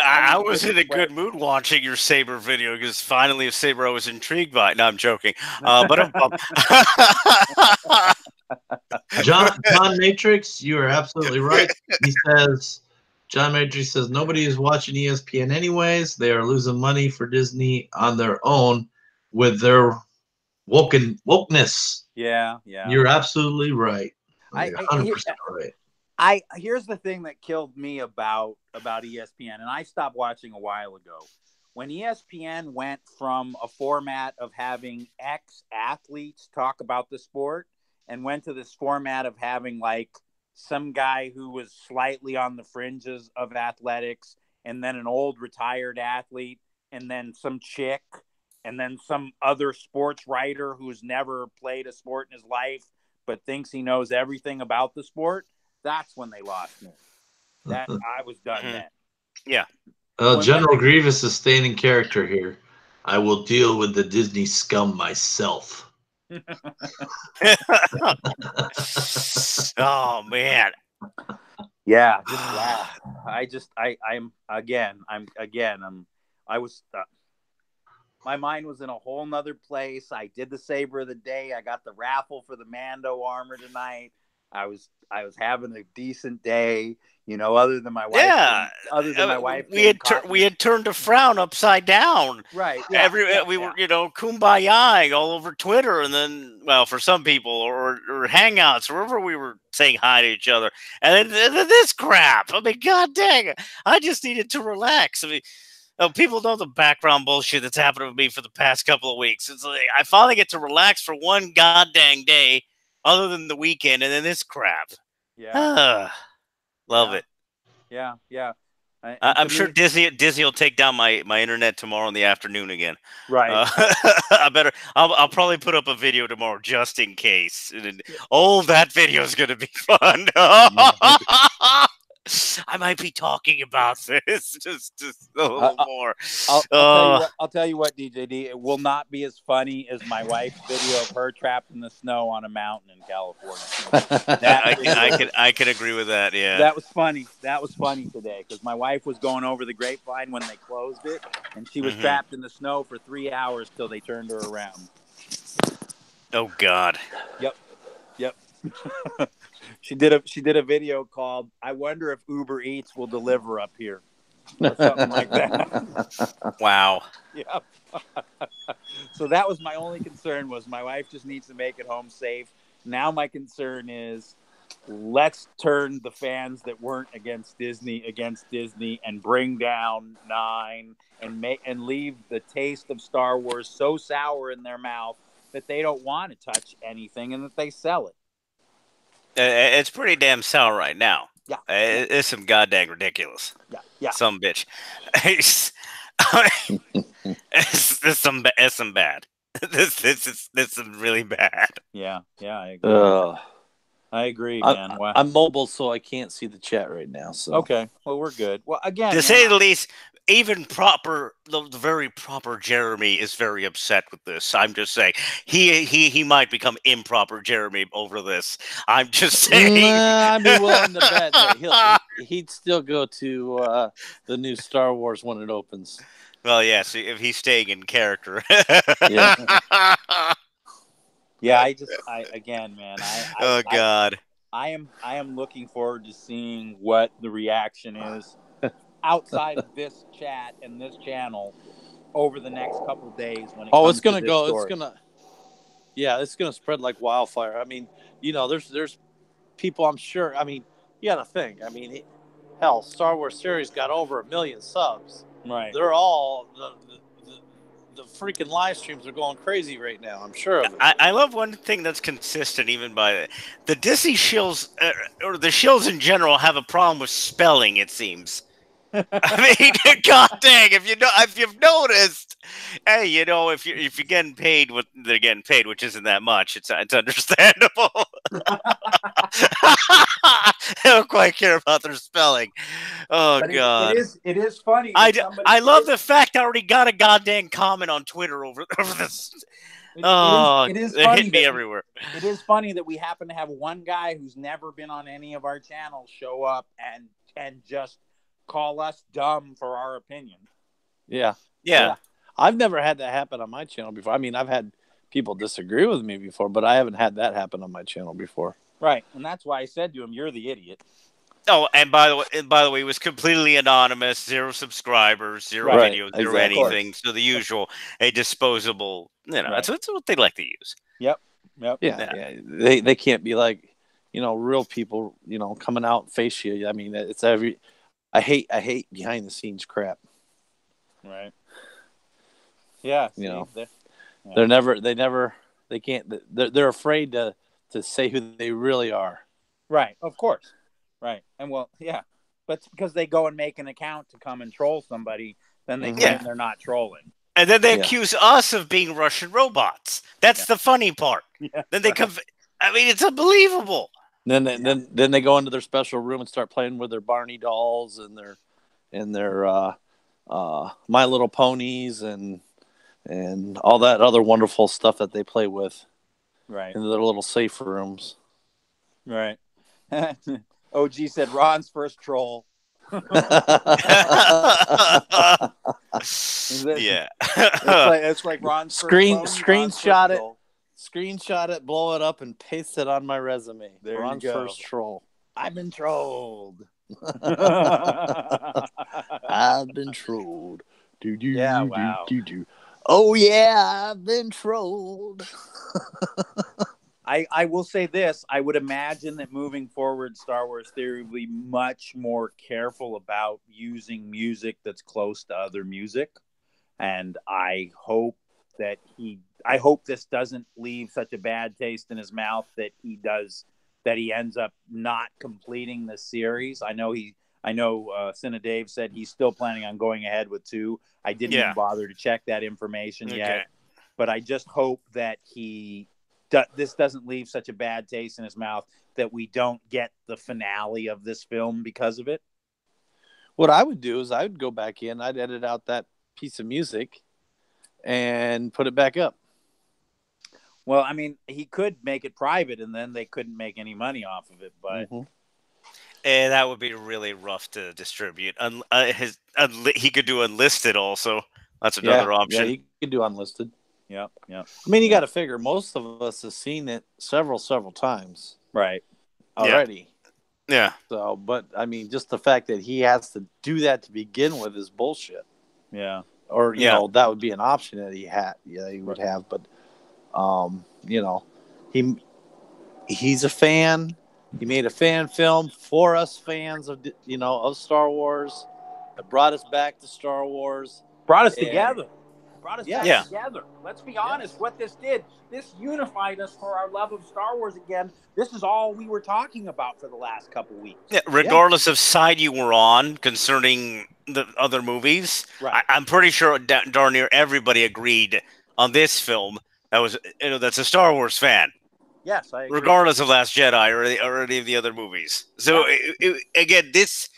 I was in a good mood watching your Saber video because finally a Saber I was intrigued by. No, I'm joking. But John Matrix, you are absolutely right. He says, John Matrix says, nobody is watching ESPN anyways. They are losing money for Disney on their own with their wokeness. Yeah. You're absolutely right. You're 100% right. Here's the thing that killed me about ESPN, and I stopped watching a while ago. When ESPN went from a format of having ex-athletes talk about the sport and went to this format of having like some guy who was slightly on the fringes of athletics, and then an old retired athlete, and then some chick, and then some other sports writer who's never played a sport in his life but thinks he knows everything about the sport, that's when they lost me. That I was done then. Yeah. General Grievous is staying in character here. I will deal with the Disney scum myself. Oh man. Yeah. My mind was in a whole nother place. I did the Saber of the Day. I got the raffle for the Mando armor tonight. I was having a decent day, you know, other than my wife. Yeah. We had turned a frown upside down. Right. We were, you know, kumbaya all over Twitter, and then, well, for some people, or Hangouts, wherever we were saying hi to each other, and then this crap. I mean, god dang it! I just needed to relax. I mean, people know the background bullshit that's happened to me for the past couple of weeks. It's like I finally get to relax for one god dang day, other than the weekend, and then this crap. Yeah. Love it. Yeah. I'm sure Disney will take down my internet tomorrow in the afternoon again. Right. I'll probably put up a video tomorrow just in case. That video is gonna be fun. I might be talking about this just a little more. I'll tell you what, DJD. It will not be as funny as my wife's video of her trapped in the snow on a mountain in California. I can agree with that. Yeah, that was funny. That was funny today because my wife was going over the grapevine when they closed it, and she was trapped in the snow for 3 hours till they turned her around. Oh God. Yep. She did a video called "I wonder if Uber Eats will deliver up here," or something like that. Wow. Yep. So that was my only concern, was my wife just needs to make it home safe. Now my concern is, let's turn the fans that weren't against Disney and bring down 9 and leave the taste of Star Wars so sour in their mouth that they don't want to touch anything and that they sell it. It's pretty damn sour right now. Yeah. It's some goddamn ridiculous. Yeah. Some bitch. It's some bad. This is some really bad. Yeah, I agree. I agree, man. Wow. I'm mobile, so I can't see the chat right now. So okay, well, we're good. Well, again, to say the least, even the very proper Jeremy is very upset with this. I'm just saying he might become improper Jeremy over this. I'm just saying. I'd be willing to bet that he'd still go to the new Star Wars when it opens. Well, yeah. So if he's staying in character. Yeah. Yeah, man. God. I am looking forward to seeing what the reaction is outside of this chat and this channel over the next couple of days when it's gonna go. Story. It's gonna spread like wildfire. I mean, there's people. I'm sure. I mean, you got to think. I mean, hell, Star Wars series got over 1 million subs. Right. They're all the freaking live streams are going crazy right now. I'm sure of it. I love one thing that's consistent even by the Disney shills, or the shills in general, have a problem with spelling, it seems. I mean, god dang, if you've noticed, hey, if you're getting paid what they're getting paid, which isn't that much, it's understandable. They don't quite care about their spelling. Oh, but God. It is funny. I love the fact I already got a goddamn comment on Twitter over this. It is funny. Hit me everywhere. It is funny that we happen to have one guy who's never been on any of our channels show up and just call us dumb for our opinion. Yeah. I've never had that happen on my channel before. I mean, I've had people disagree with me before, but I haven't had that happen on my channel before. Right, and that's why I said to him, "You're the idiot." Oh, and by the way, it was completely anonymous, 0 subscribers, 0 videos, 0 anything. So the usual, a disposable. That's what they like to use. Yep. Yeah. They can't be like, real people, coming out and face you. I mean, it's I hate behind the scenes crap. Right. Yeah. They can't. They're afraid to say who they really are. Right. Of course. Right. And but it's because they go and make an account to come and troll somebody, then they claim they're not trolling. And then they accuse us of being Russian robots. That's the funny part. Yeah. Then they come. I mean, it's unbelievable. Then they go into their special room and start playing with their Barney dolls and their My Little Ponies and all that other wonderful stuff that they play with. Right. In their little safe rooms. Right. OG said Ron's first troll. Yeah. It's like Ron's screenshot it. Screenshot it, blow it up, and paste it on my resume. There Ron's you go. First troll. I've been trolled. I've been trolled. Wow. Oh yeah, I've been trolled. I will say this. I would imagine that moving forward, Star Wars Theory will be much more careful about using music that's close to other music. And I hope this doesn't leave such a bad taste in his mouth that he ends up not completing the series. I know I know Cine Dave said he's still planning on going ahead with 2. I didn't even bother to check that information yet, but I just hope that this doesn't leave such a bad taste in his mouth that we don't get the finale of this film because of it. What I would do is I would go back in, I'd edit out that piece of music and put it back up. Well, I mean, he could make it private and then they couldn't make any money off of it, but and that would be really rough to distribute. He could do unlisted also. That's another option. Yeah, he could do unlisted. Yeah. I mean, you got to figure most of us have seen it several times. Right. Already. Yeah. So, but I mean, just the fact that he has to do that to begin with is bullshit. Yeah. Or, you know, that would be an option that he would have. But, you know, he's a fan. He made a fan film for us fans of, you know, of Star Wars. It brought us back to Star Wars. Brought us together. Brought us back together. Let's be honest. What this did, this unified us for our love of Star Wars again. This is all we were talking about for the last couple weeks. Yeah, regardless of side you were on concerning the other movies, I'm pretty sure darn near everybody agreed on this film that's a Star Wars fan. Yes, I agree. Regardless of Last Jedi or any of the other movies. So again, this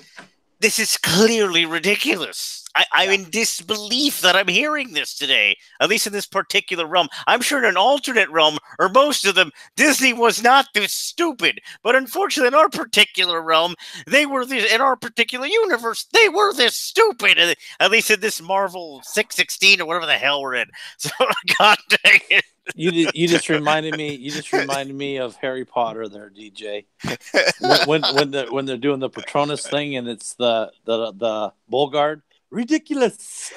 is clearly ridiculous. I'm in disbelief that I'm hearing this today, at least in this particular realm. I'm sure in an alternate realm, or most of them, Disney was not this stupid. But unfortunately, in our particular realm, in our particular universe, they were this stupid. At least in this Marvel 616 or whatever the hell we're in. So, God dang it. You just reminded me of Harry Potter there, DJ. when they're doing the Patronus thing and it's the bull guard. Ridiculous.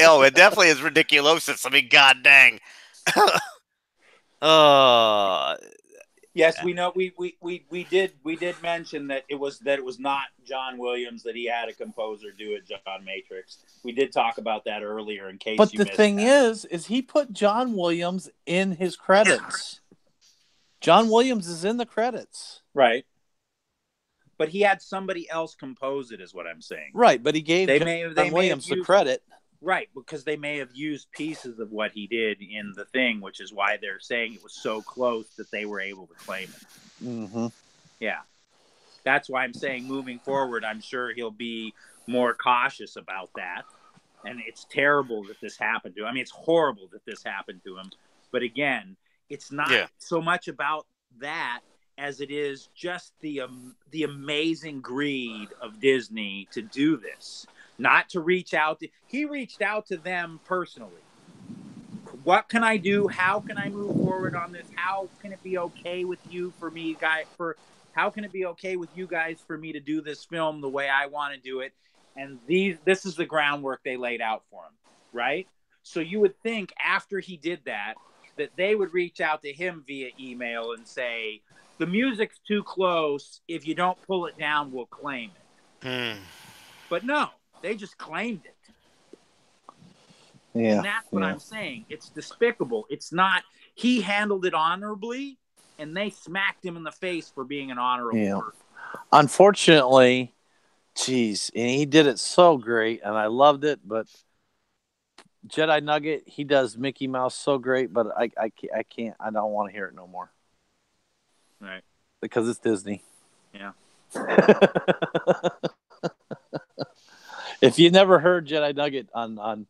Oh, it definitely is ridiculosis. I mean, god dang. Yes, we know. We did mention that it was not John Williams, that he had a composer do it, John Matrix. We did talk about that earlier. In case, but the thing is he put John Williams in his credits. John Williams is in the credits, right? But he had somebody else compose it, is what I'm saying. Right, but he gave John Williams the credit. Right, because they may have used pieces of what he did in the thing, which is why they're saying it was so close that they were able to claim it. Mm-hmm. Yeah. That's why I'm saying moving forward, I'm sure he'll be more cautious about that. And it's terrible that this happened to him. I mean, it's horrible that this happened to him. But again, it's not so much about that as it is just the amazing greed of Disney to do this. Not to reach out. He reached out to them personally. What can I do? How can I move forward on this? How can it be okay with you how can it be okay with you guys for me to do this film the way I want to do it? And this is the groundwork they laid out for him, right? So you would think after he did that they would reach out to him via email and say, the music's too close. If you don't pull it down, we'll claim it. But no. They just claimed it. Yeah. And that's what I'm saying. It's despicable. It's not, he handled it honorably, and they smacked him in the face for being an honorable person. Unfortunately, and he did it so great, and I loved it, but Jedi Nugget, he does Mickey Mouse so great, but I can't, I don't want to hear it no more. Right. Because it's Disney. Yeah. If you never heard Jedi Nugget on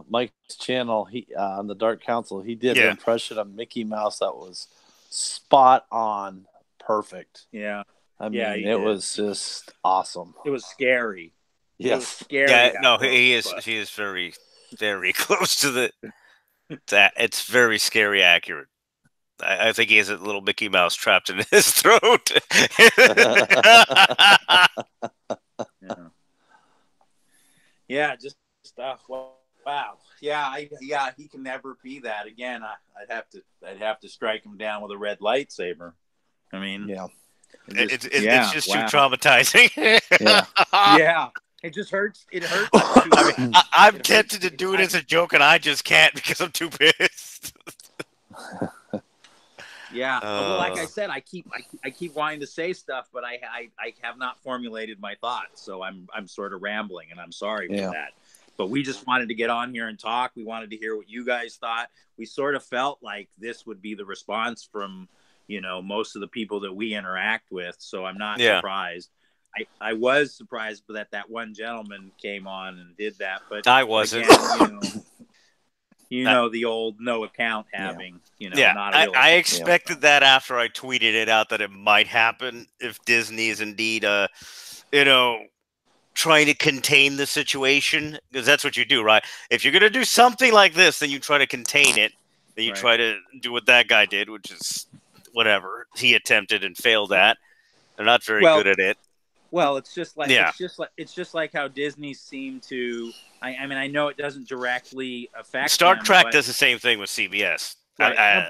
Mike's channel, he on the Dark Council, he did an impression of Mickey Mouse that was spot on, perfect. Yeah, I mean, it was just awesome. It was scary. Yes, it was scary. Yeah, no, he is very, very close to the. It's very scary accurate. I think he has a little Mickey Mouse trapped in his throat. Yeah, just stuff. Wow. Yeah, he can never be that again. I'd have to strike him down with a red lightsaber. I mean, it's just too traumatizing. Yeah, it just hurts. It hurts. I mean, I'm tempted to do it as a joke, and I just can't because I'm too pissed. Yeah. Well, like I said, I keep wanting to say stuff, but I have not formulated my thoughts, so I'm sort of rambling, and I'm sorry for that. But we just wanted to get on here and talk. We wanted to hear what you guys thought. We sort of felt like this would be the response from, most of the people that we interact with. So I'm not surprised. I was surprised that one gentleman came on and did that, but I wasn't. Again, the old no account having, not a real I expected that after I tweeted it out that it might happen if Disney is indeed, trying to contain the situation, because that's what you do, right? If you're going to do something like this, then you try to contain it. Then you try to do what that guy did, which is whatever he attempted and failed at. They're not very good at it. Well, it's just like it's just like how Disney seemed to. I mean, I know it doesn't directly affect Star them, Trek but, does the same thing with CBS. Right.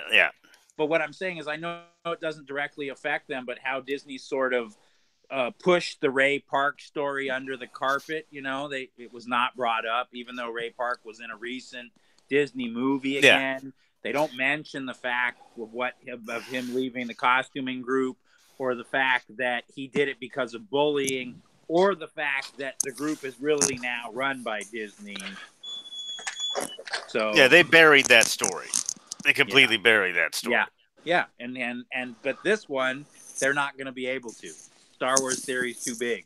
But what I'm saying is, I know it doesn't directly affect them, but how Disney sort of pushed the Ray Park story under the carpet. It was not brought up, even though Ray Park was in a recent Disney movie again. Yeah. They don't mention the fact of him leaving the costuming group, or the fact that he did it because of bullying, or the fact that the group is really now run by Disney. So yeah, they buried that story. They completely buried that story. Yeah. But this one, they're not going to be able to. Star Wars Theory's too big.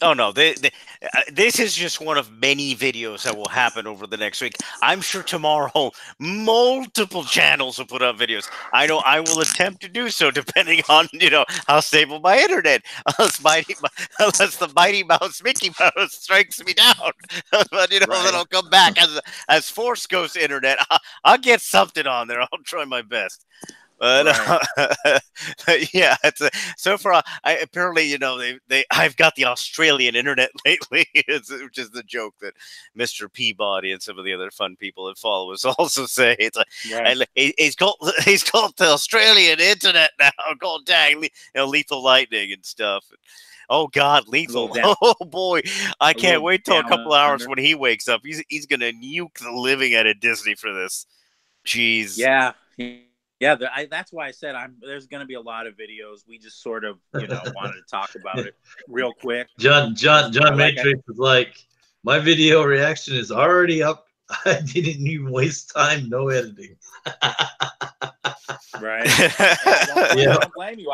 Oh no, this is just one of many videos that will happen over the next week. I'm sure tomorrow multiple channels will put up videos. I know I will attempt to do so, depending on how stable my internet. Unless the Mighty Mouse Mickey Mouse strikes me down, but then I'll come back as Force Ghost internet. I'll get something on there. I'll try my best. Yeah, so far. Apparently, I've got the Australian internet lately, which is the joke that Mr. Peabody and some of the other fun people that follow us also say. It's like he's called the Australian internet now. Called dang, Lethal Lightning and stuff. Oh God, Lethal! Oh boy, I can't wait till a couple hours when he wakes up. He's gonna nuke the living out of Disney for this. Jeez. Yeah. Yeah, that's why I said there's going to be a lot of videos. We just sort of, wanted to talk about it real quick. John Matrix is like, my video reaction is already up. I didn't even waste time. No editing. Right. I don't blame you.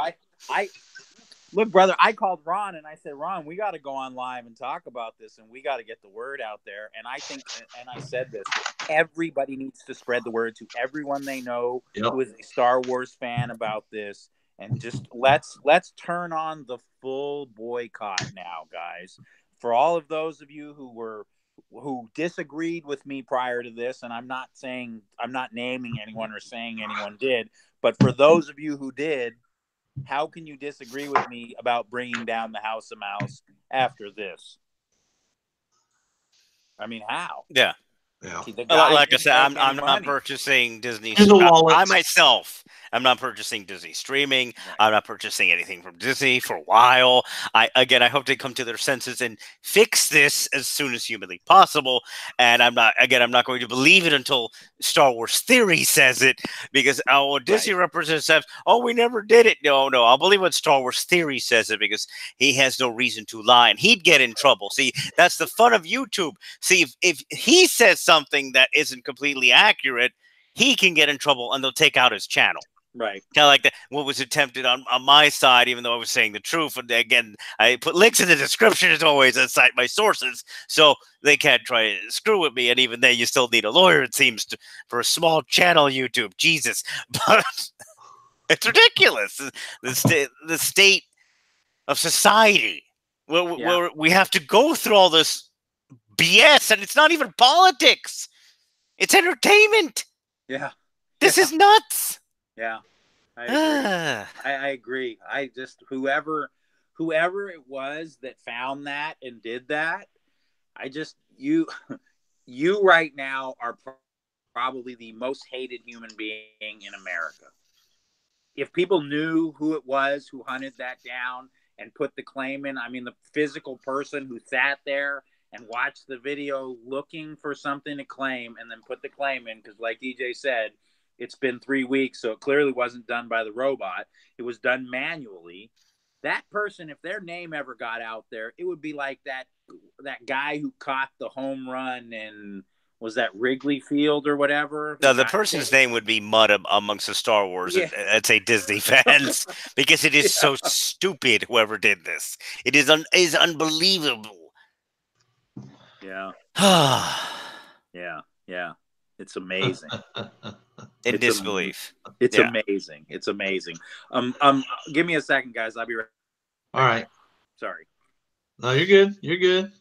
Look, brother, I called Ron and I said, Ron, we got to go on live and talk about this, and we got to get the word out there. And I think, and I said this, everybody needs to spread the word to everyone they know who is a Star Wars fan about this. And just let's turn on the full boycott now, guys. For all of those of you who disagreed with me prior to this, and I'm not naming anyone or saying anyone did, but for those of you who did, how can you disagree with me about bringing down the House of Mouse after this? I mean, how? Yeah. Like I said, I'm not purchasing Disney. I'm not purchasing Disney streaming. I'm not purchasing anything from Disney for a while. I hope they come to their senses and fix this as soon as humanly possible. And I'm not going to believe it until Star Wars Theory says it, because Disney represents that. Oh, we never did it. No. I'll believe when Star Wars Theory says it, because he has no reason to lie, and he'd get in trouble. See, that's the fun of YouTube. See, if he says something that isn't completely accurate, he can get in trouble, and they'll take out his channel. Right. Kind of like what was attempted on my side, even though I was saying the truth. And again, I put links in the description as always and cite my sources, so they can't try to screw with me. And even then, you still need a lawyer, it seems, for a small channel, YouTube. Jesus. But it's ridiculous. The state of society where we have to go through all this BS, and it's not even politics. It's entertainment. Yeah. This is nuts. Yeah, I agree. I just whoever it was that found that and did that, you right now are probably the most hated human being in America. If people knew who it was who hunted that down and put the claim in, I mean, the physical person who sat there and watched the video looking for something to claim and then put the claim in, because like EJ said, it's been 3 weeks, so it clearly wasn't done by the robot. It was done manually. That person, if their name ever got out there, it would be like that guy who caught the home run in, was that Wrigley Field or whatever? No, the person's name would be mud amongst the Star Wars, I'd say Disney fans, because it is so stupid. Whoever did this, it is unbelievable. Yeah. Yeah. It's amazing. In disbelief. It's amazing. It's amazing. Give me a second, guys. I'll be right. All right. Sorry. No, you're good. You're good.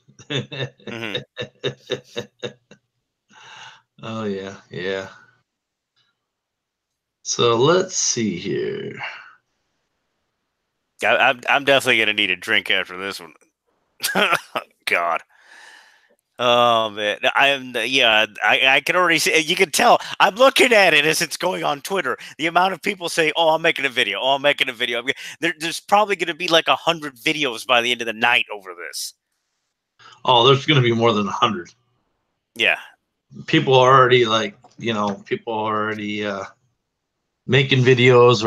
Oh yeah. So let's see here. I'm definitely gonna need a drink after this one. God. Oh man, I can already see. You can tell. I'm looking at it as it's going on Twitter. The amount of people say, "Oh, I'm making a video. Oh, I'm making a video." There's probably going to be like 100 videos by the end of the night over this. Oh, there's going to be more than 100. Yeah, people are already making videos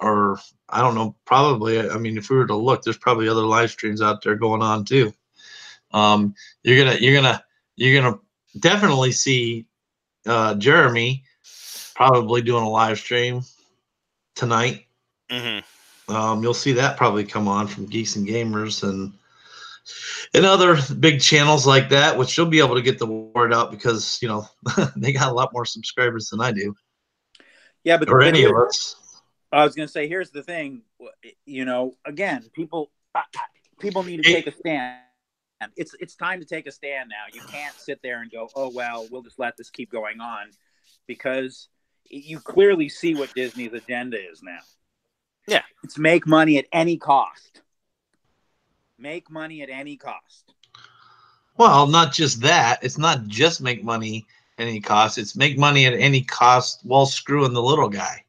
or I don't know. Probably. I mean, if we were to look, there's probably other live streams out there going on too. You're gonna definitely see Jeremy probably doing a live stream tonight. You'll see that probably come on from Geeks and Gamers and other big channels like that, which you'll be able to get the word out because they got a lot more subscribers than I do. Yeah, but or any of us. I was gonna say, here's the thing. Again, people need to take a stand. It's time to take a stand now. You can't sit there and go, oh, well, we'll just let this keep going on, because you clearly see what Disney's agenda is now. Yeah. It's make money at any cost. Make money at any cost. Well, not just that. It's not just make money at any cost. It's make money at any cost while screwing the little guy.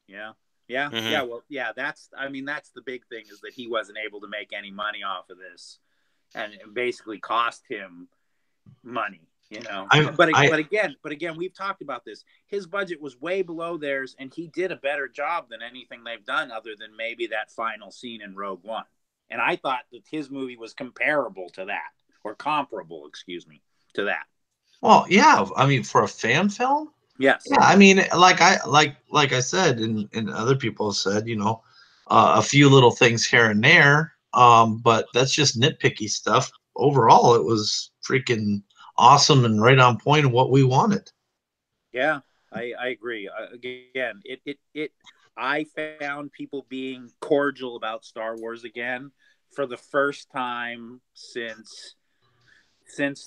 Yeah. Well, yeah, that's the big thing, is that he wasn't able to make any money off of this. And it basically cost him money, But again, we've talked about this. His budget was way below theirs, and he did a better job than anything they've done, other than maybe that final scene in Rogue One. And I thought that his movie was comparable to that, or comparable, to that. Well, yeah. I mean, for a fan film, yes. Yeah, I mean, like I said, and other people have said, a few little things here and there. But that's just nitpicky stuff. Overall, it was freaking awesome and right on point of what we wanted. Yeah, I agree. Again, I found people being cordial about Star Wars again for the first time since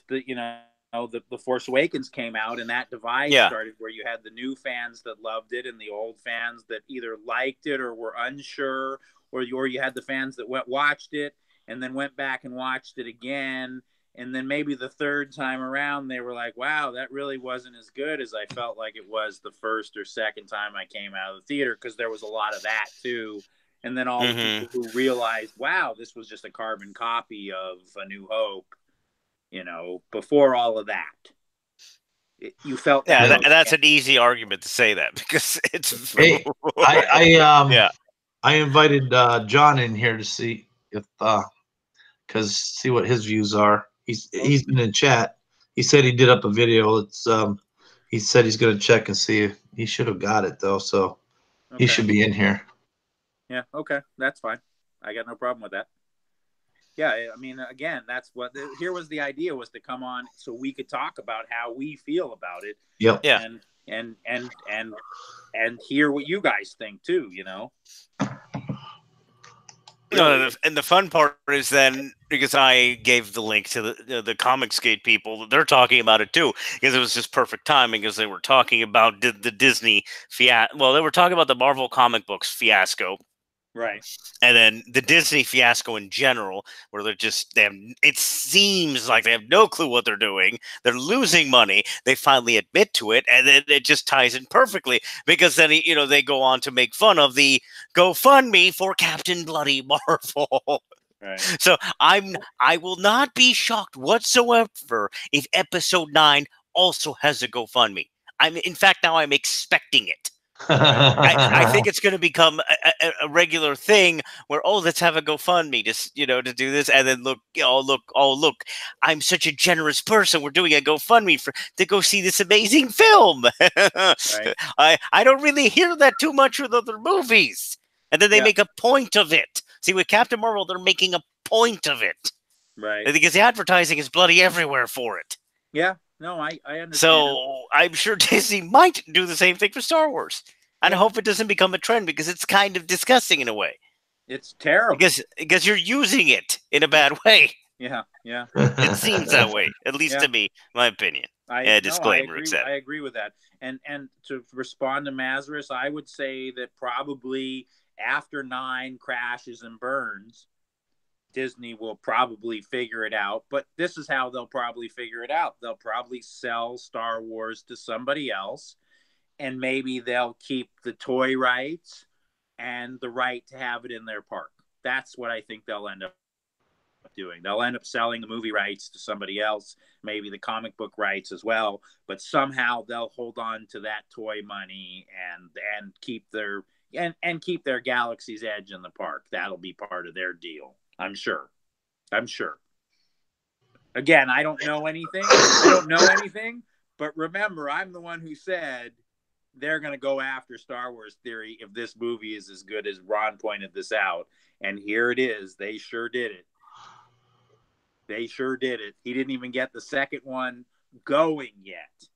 the Force Awakens came out, and that divide started, where you had the new fans that loved it and the old fans that either liked it or were unsure. Or you had the fans that watched it and then went back and watched it again. And then maybe the third time around, they were like, wow, that really wasn't as good as I felt like it was the first or second time I came out of the theater, because there was a lot of that too. And then all the people who realized, wow, this was just a carbon copy of A New Hope, before all of that. You felt that. Yeah, that's an easy argument to say that, because it's... Hey, I invited John in here to see if, see what his views are. He's been in chat. He said he did up a video. It's he said he's going to check and see if he should have got it though. So he should be in here. Yeah. Okay. That's fine. I got no problem with that. Yeah. I mean, again, that's here was the idea, was to come on so we could talk about how we feel about it. Yep. Yeah. And hear what you guys think too, No, and the fun part is then, because I gave the link to the Comicsgate people, they're talking about it too, because it was just perfect timing, because they were talking about the Disney fiasco. Well, they were talking about the Marvel comic books fiasco. Right. And then the Disney fiasco in general, where it seems like they have no clue what they're doing. They're losing money. They finally admit to it, and then it just ties in perfectly, because then they go on to make fun of the GoFundMe for Captain Bloody Marvel. Right. So I will not be shocked whatsoever if Episode 9 also has a GoFundMe. in fact, now I'm expecting it. I think it's going to become a regular thing where, oh, let's have a GoFundMe to do this, and then look, I'm such a generous person. We're doing a GoFundMe to go see this amazing film. Right. I don't really hear that too much with other movies, and then they make a point of it. See, with Captain Marvel, they're making a point of it, right? Because the advertising is bloody everywhere for it. Yeah. No, I understand. So I'm sure Disney might do the same thing for Star Wars. And I hope it doesn't become a trend, because it's kind of disgusting in a way. It's terrible. Because you're using it in a bad way. Yeah. It seems that way, at least to me, my opinion. Disclaimer, I agree with that. And to respond to Mazarus, I would say that probably after 9 crashes and burns, Disney will probably figure it out, but this is how they'll probably figure it out. They'll probably sell Star Wars to somebody else, and maybe they'll keep the toy rights and the right to have it in their park. That's what I think they'll end up doing. They'll end up selling the movie rights to somebody else, maybe the comic book rights as well, but somehow they'll hold on to that toy money and keep their keep their Galaxy's Edge in the park. That'll be part of their deal. I'm sure. Again, I don't know anything. But remember, I'm the one who said they're going to go after Star Wars Theory if this movie is as good as Ron pointed this out. And here it is. They sure did it. He didn't even get the second one going yet,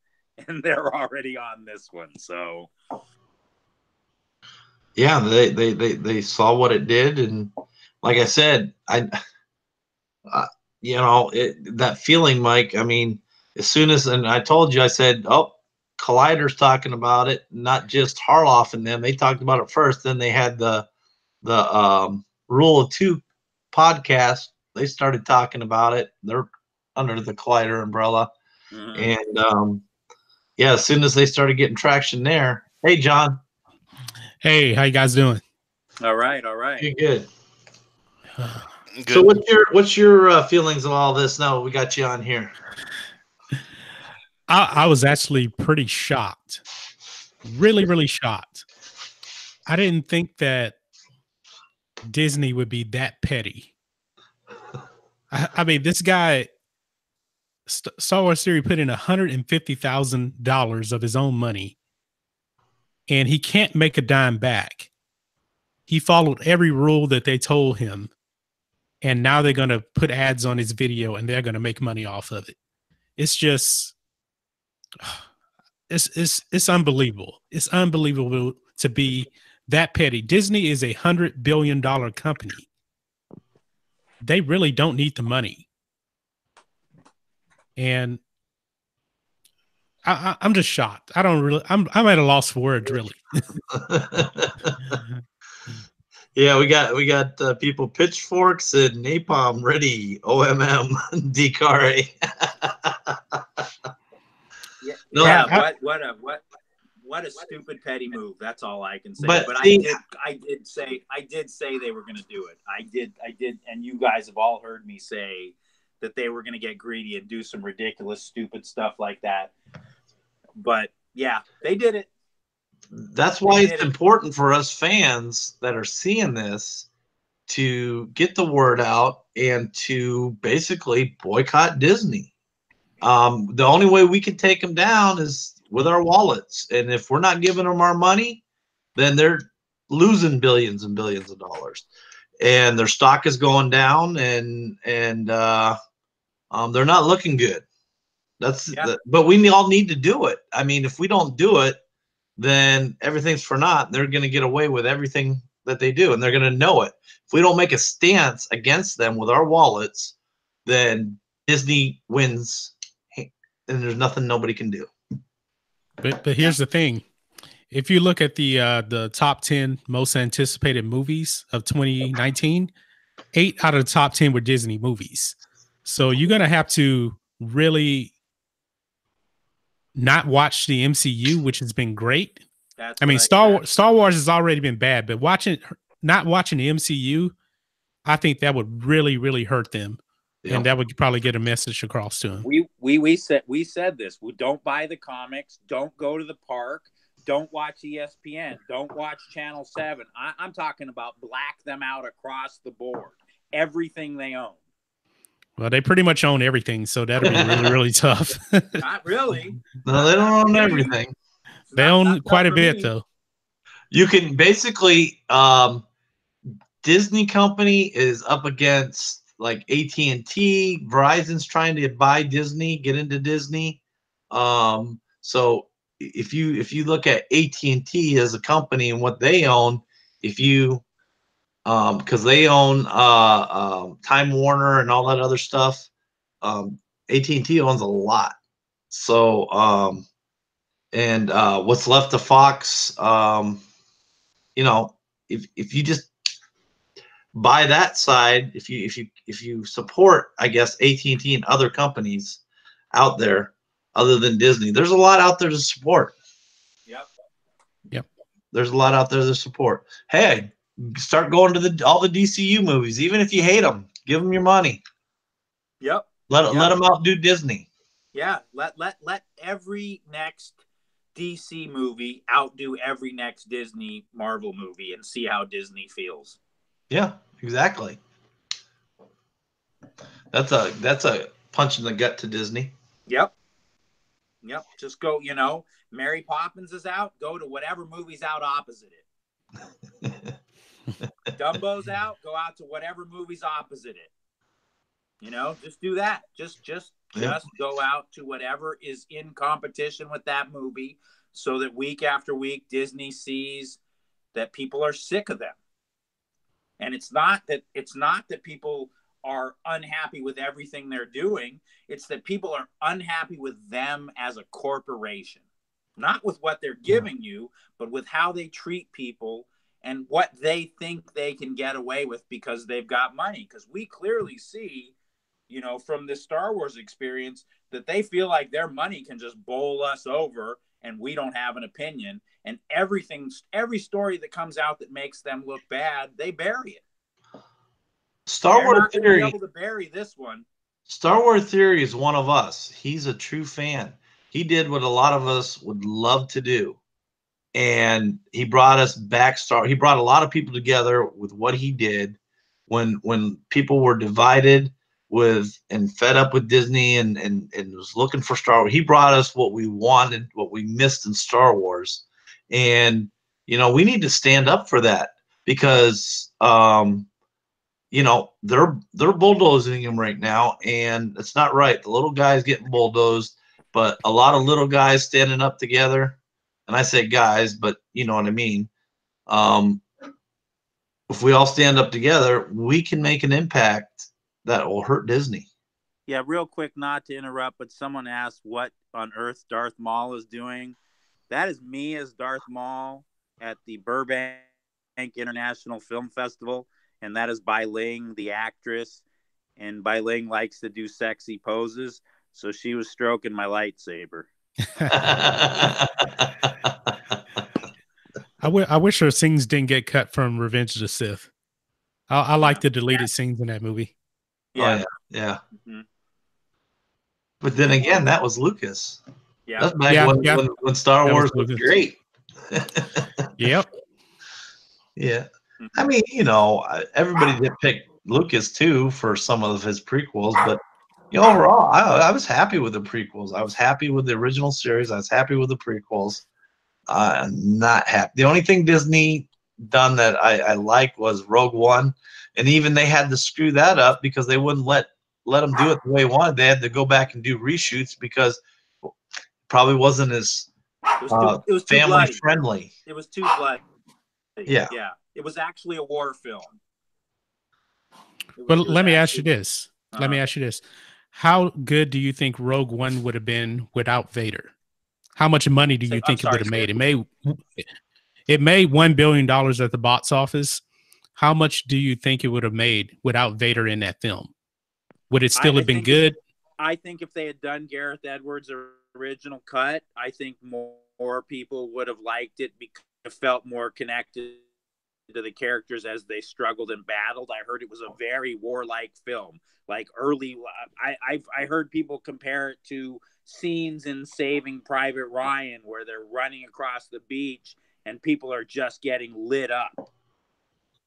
and they're already on this one. So, yeah, they saw what it did, and like I said, that feeling, Mike. I mean, as soon as, and I told you, I said, oh, Collider's talking about it, not just Harloff and them. They talked about it first. Then they had the Rule of Two podcast. They started talking about it. They're under the Collider umbrella. And as soon as they started getting traction there. Hey, John. Hey, how you guys doing? All right. You're good. Good. So what's your feelings of all this? Now we got you on here. I was actually pretty shocked. Really, really shocked. I didn't think that Disney would be that petty. I mean, this guy, Star Wars Theory, put in $150,000 of his own money, and he can't make a dime back. He followed every rule that they told him, and now they're going to put ads on his video, and they're going to make money off of it. It's just, it's unbelievable. It's unbelievable to be that petty. Disney is $100 billion company. They really don't need the money. And I'm just shocked. I'm at a loss for words, really. Yeah, we got people pitchforks and napalm ready. OMM DCARA. What a stupid petty move. That's all I can say. But I did say they were going to do it. I did, and you guys have all heard me say that they were going to get greedy and do some ridiculous, stupid stuff like that. But yeah, they did it. That's why it's important for us fans that are seeing this to get the word out and to basically boycott Disney. The only way we can take them down is with our wallets. And if we're not giving them our money, then they're losing billions and billions of dollars. And their stock is going down, and they're not looking good. But we all need to do it. I mean, if we don't do it, then everything's for naught. They're going to get away with everything that they do, and they're going to know it. If we don't make a stance against them with our wallets, then Disney wins, and there's nothing nobody can do. But here's the thing. If you look at the top 10 most anticipated movies of 2019, 8 out of the top 10 were Disney movies. So you're going to have to really not watch the MCU, which has been great. I mean, Star Wars has already been bad, but not watching the MCU, I think that would really, really hurt them. And that would probably get a message across to him. We said this. We don't buy the comics. Don't go to the park. Don't watch ESPN. Don't watch Channel 7. I'm talking about black them out across the board. Everything they own. Well, they pretty much own everything, so that'll be really, really tough. Not really. No, they don't own everything. They own quite a bit, though. You can basically, Disney company is up against like AT&T. Verizon's trying to buy Disney, get into Disney. So if you look at AT&T as a company and what they own, if you because they own Time Warner and all that other stuff, AT&T owns a lot. So and what's left of Fox, you know, if you just buy that side, if you support, I guess, AT&T and other companies out there other than Disney, there's a lot out there to support. Yep. There's a lot out there to support. Hey, start going to all the DCU movies, even if you hate them. Give them your money. Yep. Let them outdo Disney. Yeah. Let every next DC movie outdo every next Disney Marvel movie and see how Disney feels. Yeah, exactly. That's a punch in the gut to Disney. Yep. Just go, Mary Poppins is out, go to whatever movie's out opposite it. Dumbo's out, go out to whatever movie's opposite it. Just do that. Just go out to whatever is in competition with that movie, so that week after week Disney sees that people are sick of them. And it's not that people are unhappy with everything they're doing. It's that people are unhappy with them as a corporation, not with what they're giving you, but with how they treat people and what they think they can get away with because they've got money. Because we clearly see, from the Star Wars experience, that they feel like their money can just bowl us over and we don't have an opinion. And every story that comes out that makes them look bad, they bury it. Star Wars Theory. Be able to bury this one. Star Wars Theory is one of us. He's a true fan. He did what a lot of us would love to do, and he brought us back. He brought a lot of people together with what he did when people were divided and fed up with Disney and was looking for Star Wars. He brought us what we wanted, what we missed in Star Wars, and we need to stand up for that because they're bulldozing him right now, and it's not right. The little guy's getting bulldozed, but a lot of little guys standing up together, and I say guys, but you know what I mean. If we all stand up together, we can make an impact that will hurt Disney. Yeah, real quick, not to interrupt, but someone asked what on earth Darth Maul is doing. That is me as Darth Maul at the Burbank International Film Festival. And that is Bai Ling, the actress. And Bai Ling likes to do sexy poses. So she was stroking my lightsaber. I wish her scenes didn't get cut from Revenge of the Sith. I like the deleted scenes in that movie. Yeah. Yeah. Mm-hmm. But then again, that was Lucas. Yeah. That's back when Star Wars was great. Yep. Yeah. I mean, everybody did pick Lucas too for some of his prequels, but overall, I was happy with the prequels. I was happy with the original series. I was happy with the prequels. I'm not happy. The only thing Disney done that I liked was Rogue One, and even they had to screw that up because they wouldn't let them do it the way they wanted. They had to go back and do reshoots because it probably wasn't as it was too family bloody. friendly. It was too bloody. Yeah. It was actually a war film. But let me ask you this. How good do you think Rogue One would have been without Vader? How much money do you think it would have made? It made $1 billion at the box office. How much do you think it would have made without Vader in that film? Would it still have been good? I think if they had done Gareth Edwards' original cut, I think more people would have liked it because it felt more connected to the characters as they struggled and battled. I heard it was a very warlike film. Like early, I heard people compare it to scenes in Saving Private Ryan where they're running across the beach and people are just getting lit up.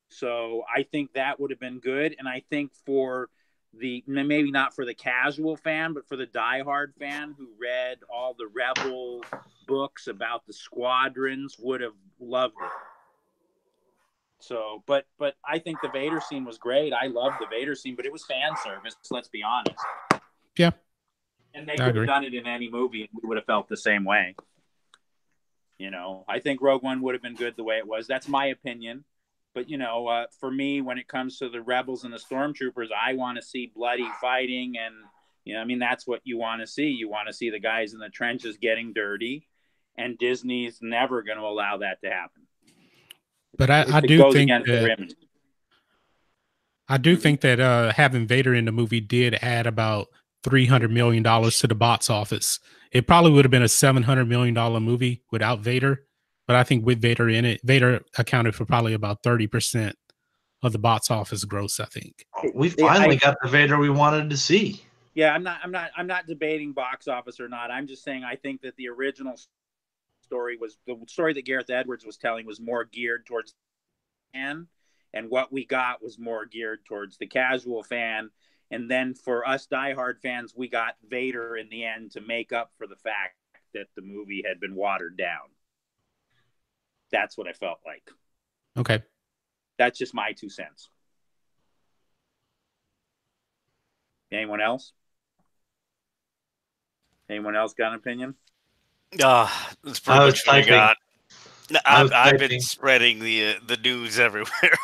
So I think that would have been good. And I think for the, maybe not for the casual fan, but for the diehard fan who read all the Rebel books about the squadrons, would have loved it. So, but I think the Vader scene was great. I loved the Vader scene, but it was fan service. Let's be honest. Yeah. And they could have done it in any movie and we would have felt the same way. You know, I think Rogue One would have been good the way it was. That's my opinion. But, you know, for me, when it comes to the Rebels and the Stormtroopers, I want to see bloody fighting. And, you know, I mean, that's what you want to see. You want to see the guys in the trenches getting dirty. And Disney's never going to allow that to happen. But I do think that having Vader in the movie did add about $300 million to the box office. It probably would have been a $700 million movie without Vader. But I think with Vader in it, Vader accounted for probably about 30% of the box office gross, I think. We finally got the Vader we wanted to see. Yeah, I'm not debating box office or not. I'm just saying I think that the original story was the story that Gareth Edwards was telling was more geared towards the fan, and what we got was more geared towards the casual fan. And then for us diehard fans, we got Vader in the end to make up for the fact that the movie had been watered down. That's what I felt like. Okay. That's just my 2 cents. Anyone else? Anyone else got an opinion? That's pretty much what I got. I've been spreading the news everywhere.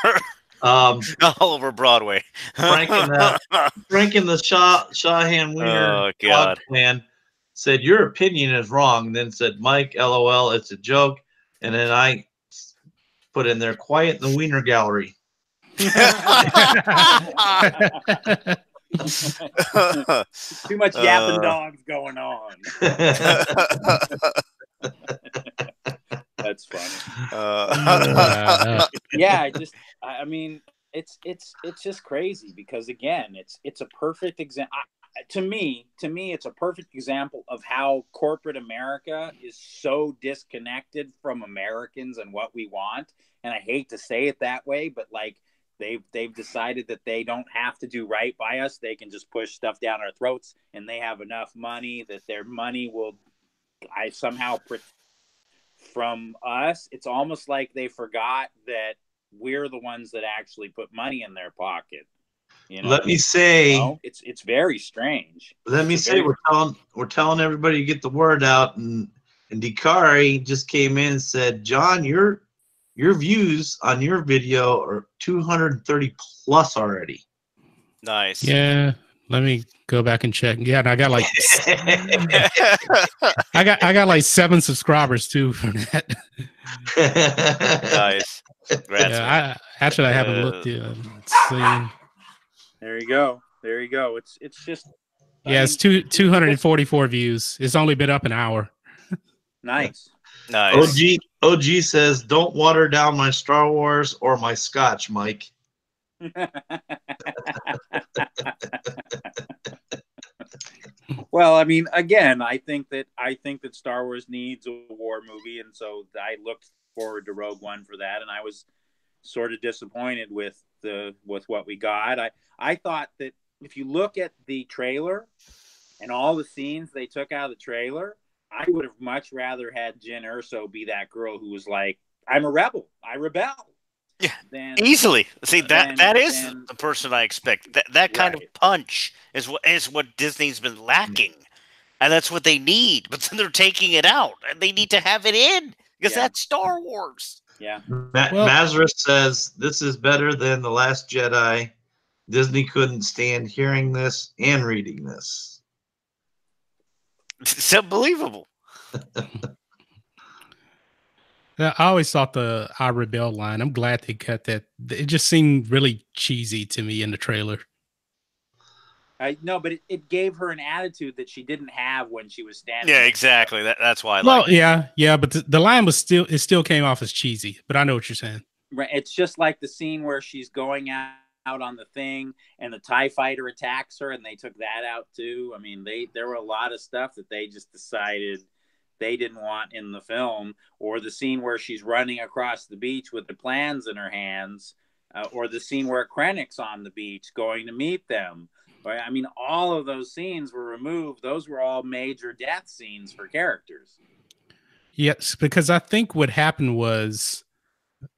All over Broadway. Frank and the Shawhan Wiener man said, your opinion is wrong. And then said, Mike, LOL, it's a joke. And then I put in there, quiet in the Wiener Gallery. Too much yapping dogs going on. That's funny. Yeah, I mean, it's just crazy because again, it's a perfect example. To me, it's a perfect example of how corporate America is so disconnected from Americans and what we want. And I hate to say it that way, but like they've decided that they don't have to do right by us. They can just push stuff down our throats, and they have enough money that their money will somehow from us. It's almost like they forgot that we're the ones that actually put money in their pocket. You know, let me say, you know, it's very strange. We're telling everybody to get the word out, and Dikari just came in and said, John, your views on your video are 230 plus already. Nice. Yeah, let me go back and check. Yeah, and I got like I got like 7 subscribers too for that. Nice. Congrats, yeah, I haven't looked yet. Let's see. There you go. It's just it's 244 views. It's only been up an hour. Nice. OG says, don't water down my Star Wars or my Scotch, Mike. Well, I mean, again, I think that Star Wars needs a war movie, and so I looked forward to Rogue One for that, and I was sort of disappointed with what we got. I thought that if you look at the trailer and all the scenes they took out of the trailer, I would have much rather had Jyn Erso be that girl who was like, I'm a rebel. I rebel. Yeah, easily. See, that is the person I expect. That kind of punch is what Disney's been lacking. And that's what they need. But then they're taking it out. And they need to have it in because that's Star Wars. Yeah. Mazarus says, this is better than The Last Jedi. Disney couldn't stand hearing this and reading this. It's unbelievable. I always thought the I Rebel line, I'm glad they cut that. It just seemed really cheesy to me in the trailer. I know, but it gave her an attitude that she didn't have when she was standing. Yeah, exactly. That's why I like it. Yeah, but the line was still came off as cheesy, but I know what you're saying. Right. It's just like the scene where she's going out on the thing and the TIE fighter attacks her, and they took that out too. I mean, there were a lot of stuff that they just decided they didn't want in the film, or the scene where she's running across the beach with the plans in her hands, or the scene where Krennic's on the beach going to meet them. Right? I mean, all of those scenes were removed. Those were all major death scenes for characters. Yes, because I think what happened was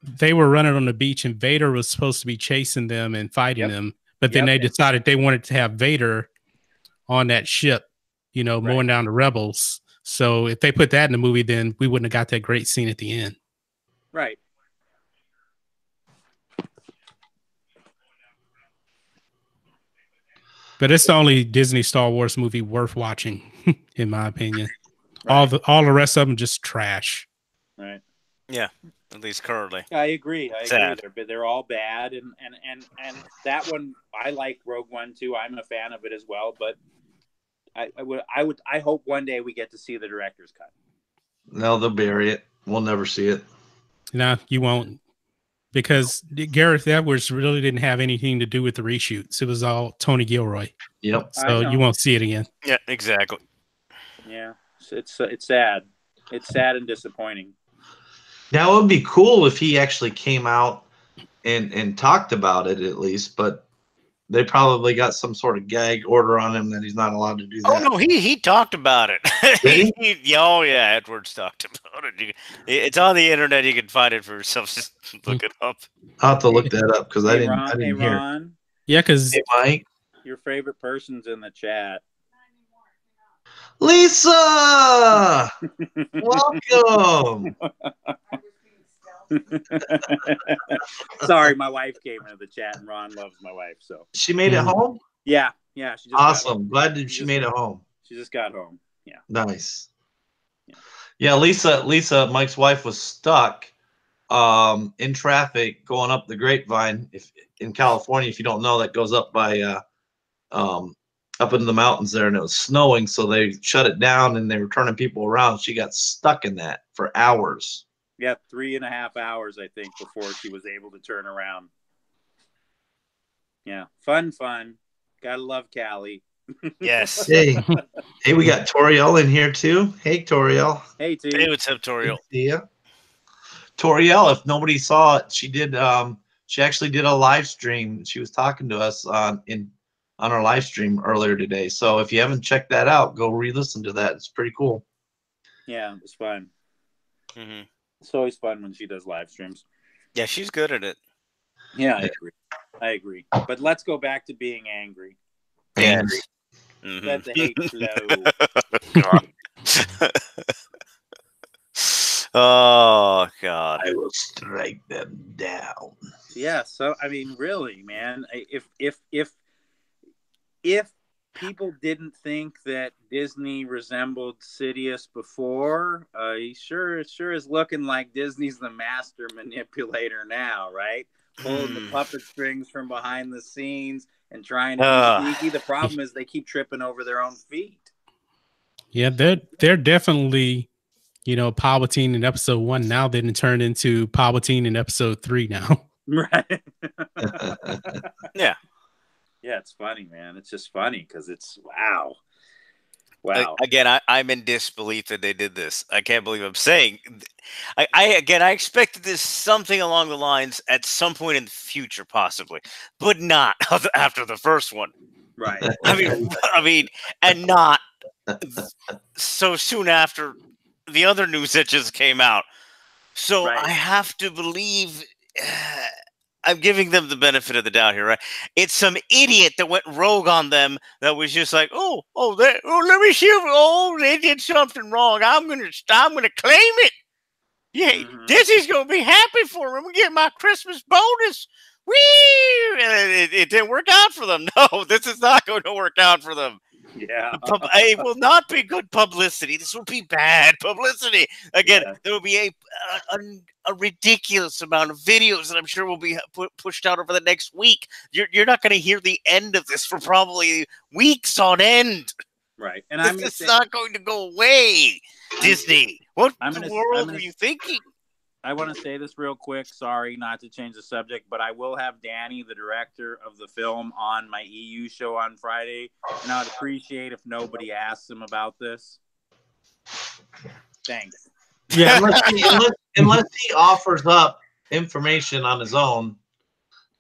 they were running on the beach and Vader was supposed to be chasing them and fighting them. But then they decided they wanted to have Vader on that ship, you know, mowing down the rebels. So if they put that in the movie, then we wouldn't have got that great scene at the end. Right. But it's the only Disney Star Wars movie worth watching, in my opinion. Right. All the rest of them just trash. Right. Yeah, at least currently. I agree. They're all bad, and that one, I like Rogue One too. I'm a fan of it as well. But I hope one day we get to see the director's cut. No, they'll bury it. We'll never see it. No, you won't. Because Gareth Edwards really didn't have anything to do with the reshoots. It was all Tony Gilroy. Yep. So you won't see it again. Yeah, exactly. Yeah, it's sad. It's sad and disappointing. Now, it would be cool if he actually came out and talked about it at least, but they probably got some sort of gag order on him that he's not allowed to do that. Oh, no, he talked about it. Did he? Oh, yeah, Edwards talked about it. It's on the internet. You can find it for yourself. Just look it up. I'll have to look that up because I didn't hear. Ron, yeah, because Mike, your favorite person's in the chat. Lisa, welcome. Sorry, my wife came into the chat, and Ron loves my wife. So she made it home. Yeah. She just awesome. Glad that she made it home. She just got home. Yeah. Nice. Yeah, Lisa, Mike's wife was stuck in traffic going up the Grapevine. If in California, if you don't know, that goes up by up in the mountains there, and it was snowing, so they shut it down and they were turning people around. She got stuck in that for hours. Yeah, 3.5 hours, I think, before she was able to turn around. Yeah, fun. Gotta love Callie. Yes. Hey, we got Toriel in here too. Hey, Toriel. Hey, T. Hey, what's up, Toriel? Yeah. Toriel, if nobody saw it, she did. She actually did a live stream. She was talking to us on our live stream earlier today. So if you haven't checked that out, go re-listen to that. It's pretty cool. Yeah, it was fun. Mm-hmm. It's always fun when she does live streams. Yeah, she's good at it. Yeah, I agree. But let's go back to being angry. Angry. Mm-hmm. Let the hate flow. Oh, God. I will strike them down. Yeah, so I mean, really, man, if people didn't think that Disney resembled Sidious before, he sure is looking like Disney's the master manipulator now, right? Pulling the puppet strings from behind the scenes and trying to be sneaky. The problem is they keep tripping over their own feet. Yeah, they're definitely, Palpatine in episode 1. Now they didn't turn into Palpatine in episode 3 now. Right. Yeah. Yeah, it's funny, man. It's just funny because it's wow. Again, I'm in disbelief that they did this. I can't believe I'm saying. I expected this something along the lines at some point in the future, possibly, but not after the first one. Right. I mean, and not so soon after the other news that just came out. So right. I have to believe. I'm giving them the benefit of the doubt here, right? It's some idiot that went rogue on them that was just like, let me see. They did something wrong. I'm gonna claim it. Yeah, Disney's gonna be happy for them. I'm gonna get my Christmas bonus. Whee! And it didn't work out for them. No, this is not going to work out for them. Yeah, it will not be good publicity. This will be bad publicity. Again, there will be a ridiculous amount of videos that I'm sure will be pushed out over the next week. You're not going to hear the end of this for probably weeks on end. Right, and it's not going to go away. Disney, what in the world were you thinking? I want to say this real quick. Sorry, not to change the subject, but I will have Danny, the director of the film, on my EU show on Friday, and I'd appreciate if nobody asks him about this. Thanks. Yeah, unless he offers up information on his own,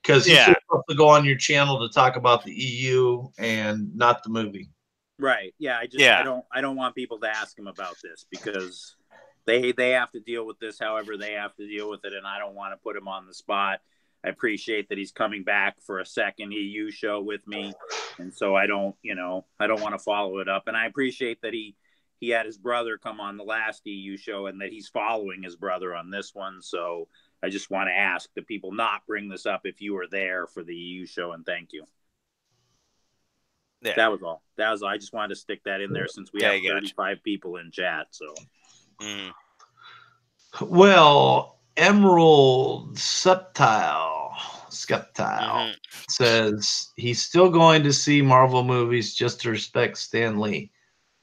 because he's supposed to go on your channel to talk about the EU and not the movie. Right. Yeah. I don't want people to ask him about this because they have to deal with this however they have to deal with it, and I don't want to put him on the spot. I appreciate that he's coming back for a second EU show with me, and so I don't want to follow it up. And I appreciate that he had his brother come on the last EU show and that he's following his brother on this one. So I just want to ask the people not bring this up if you were there for the EU show, and thank you. Yeah. That was all. I just wanted to stick that in there since we have 35 people in chat. So. Well, Emerald Skeptile says he's still going to see Marvel movies just to respect Stan Lee.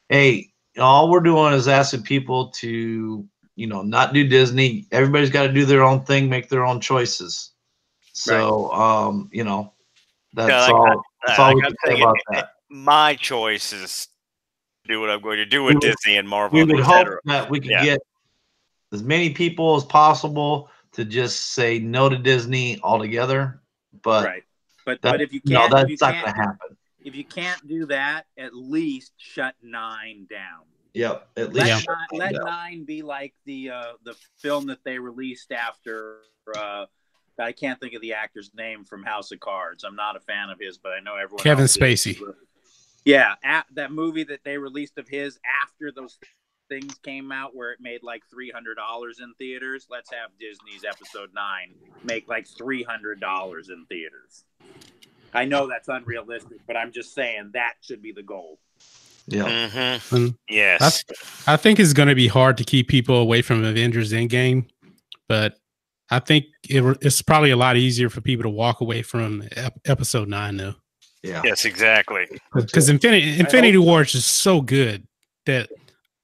Hey, all we're doing is asking people to, not do Disney. Everybody's got to do their own thing, make their own choices. So, that's all. That's all we can say about that. My choice is do what I'm going to do with Disney and Marvel. We would hope that we could get as many people as possible to just say no to Disney altogether. But but if you can't, that's not going to happen. If you can't do that, at least shut 9 down. Yep, at least let 9 be like the film that they released after. I can't think of the actor's name from House of Cards. I'm not a fan of his, but I know everyone. Kevin Spacey. Yeah, that movie that they released of his after those things came out, where it made like $300 in theaters. Let's have Disney's Episode 9 make like $300 in theaters. I know that's unrealistic, but I'm just saying that should be the goal. Yeah. Mm-hmm. Yes. I think it's going to be hard to keep people away from Avengers Endgame, but I think it's probably a lot easier for people to walk away from Episode 9, though. Yeah. Yes, exactly. Because Infinity War is just so good that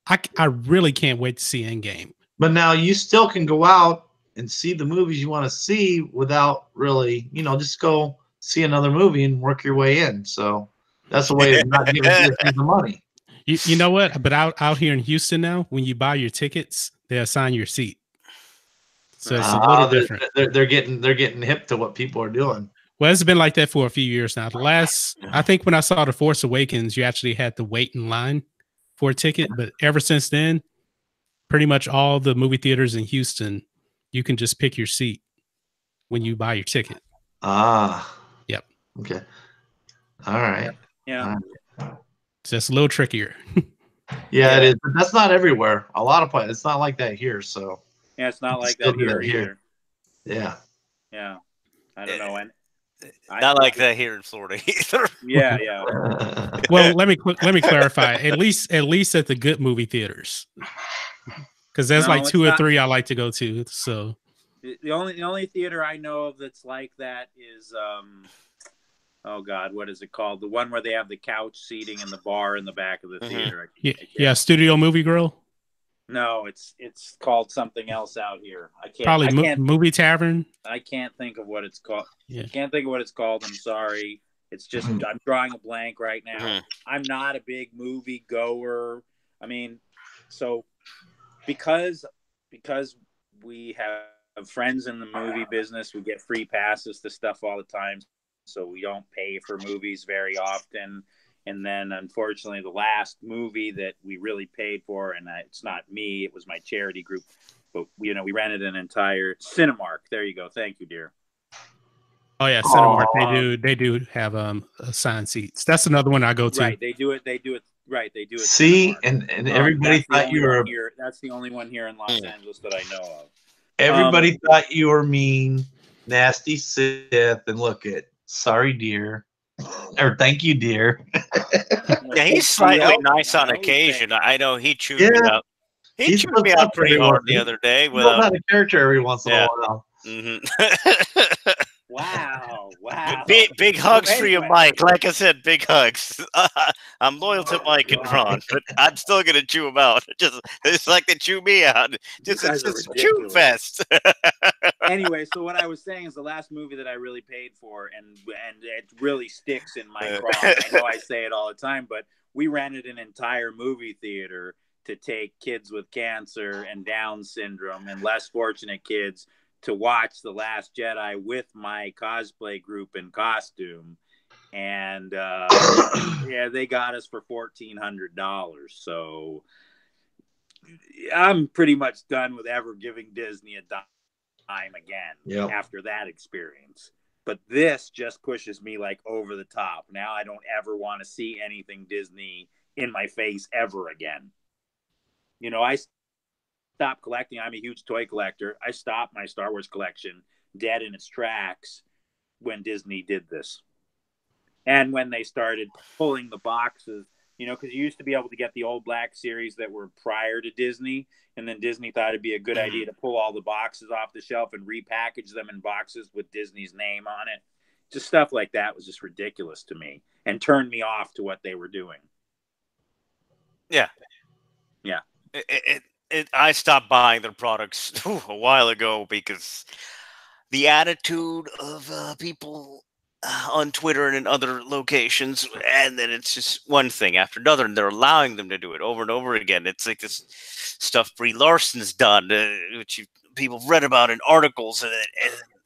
I really can't wait to see Endgame. But now you still can go out and see the movies you want to see without really, just go see another movie and work your way in. So that's a way of not giving Disney the money. You know what? But out here in Houston now, when you buy your tickets, they assign your seat. So it's a little different. They're getting hip to what people are doing. Well, it's been like that for a few years now. I think when I saw The Force Awakens, you actually had to wait in line for a ticket. But ever since then, pretty much all the movie theaters in Houston, you can just pick your seat when you buy your ticket. Yep. Okay. All right. Yeah. All right. So it's a little trickier. Yeah, it is. But that's not everywhere. A lot of places, it's not like that here. So. Yeah, it's not like that here either. Yeah. Yeah. I don't know. Not like that here in Florida either. Yeah. Well, let me clarify. At least at the good movie theaters, because there's like 2 or 3 I like to go to. So the only theater I know of that's like that is oh God, what is it called? The one where they have the couch seating and the bar in the back of the theater. Yeah, Studio Movie Grill. No, it's called something else out here. Movie Tavern. I can't think of what it's called. Yeah. I can't think of what it's called. I'm sorry. It's just I'm drawing a blank right now. I'm not a big movie goer. I mean, so because we have friends in the movie business, we get free passes to stuff all the time. So we don't pay for movies very often. And then, unfortunately, the last movie that we really paid for, and it's not me, it was my charity group, but we rented an entire Cinemark. There you go. Thank you, dear. Oh yeah, Cinemark. They do have assigned seats. That's another one I go to. Right, they do it. Right, they do it. See, and everybody thought you were here. That's the only one here in Los Angeles that I know of. Everybody thought you were mean, nasty Sith, and look at sorry, dear. Or thank you, dear. Yeah, he's slightly nice on occasion. I know he chewed me out. He chewed me out pretty hard the other day. Without a character every once in a while. Mm-hmm. Wow. Wow. Big hugs So for you, anyway. Mike. Like I said, big hugs. I'm loyal to Oh, Mike and God. Ron, but I'm still gonna chew them out. It's like they chew me out. It's guys are just a chew ridiculous. fest. Anyway, so what I was saying is the last movie that I really paid for, and it really sticks in my craw. I know I say it all the time, but we rented an entire movie theater to take kids with cancer and Down syndrome and less fortunate kids to watch The Last Jedi with my cosplay group in costume. And yeah, they got us for $1,400. So I'm pretty much done with ever giving Disney a dime again after that experience. But this just pushes me like over the top. Now I don't ever want to see anything Disney in my face ever again. You know, I stopped collecting. I'm a huge toy collector. I stopped my Star Wars collection dead in its tracks when Disney did this. And when they started pulling the boxes, you know, because you used to be able to get the old black series that were prior to Disney. And then Disney thought it'd be a good idea to pull all the boxes off the shelf and repackage them in boxes with Disney's name on it. Just stuff like that was just ridiculous to me and turned me off to what they were doing. Yeah. Yeah. I stopped buying their products a while ago because the attitude of people on Twitter and in other locations, and then it's just one thing after another, and they're allowing them to do it over and over again. It's like this stuff Brie Larson's done, which people have read about in articles, and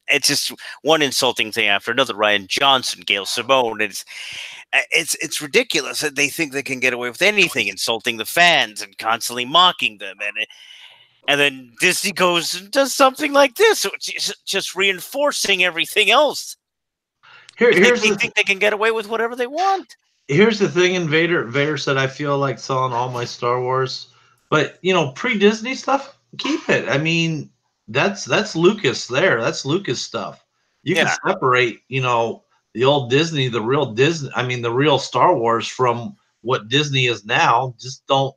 it's just one insulting thing after another. Ryan Johnson, Gail Simone, it's ridiculous that they think they can get away with anything, insulting the fans and constantly mocking them, and then Disney goes and does something like this, so it's just reinforcing everything else. They think they can get away with whatever they want. Here's the thing, and Vader said, I feel like selling all my Star Wars, but you know, pre-Disney stuff, keep it. I mean, that's Lucas there. That's Lucas stuff. You can separate, you know, the old Disney, the real Disney. I mean, the real Star Wars from what Disney is now. Just don't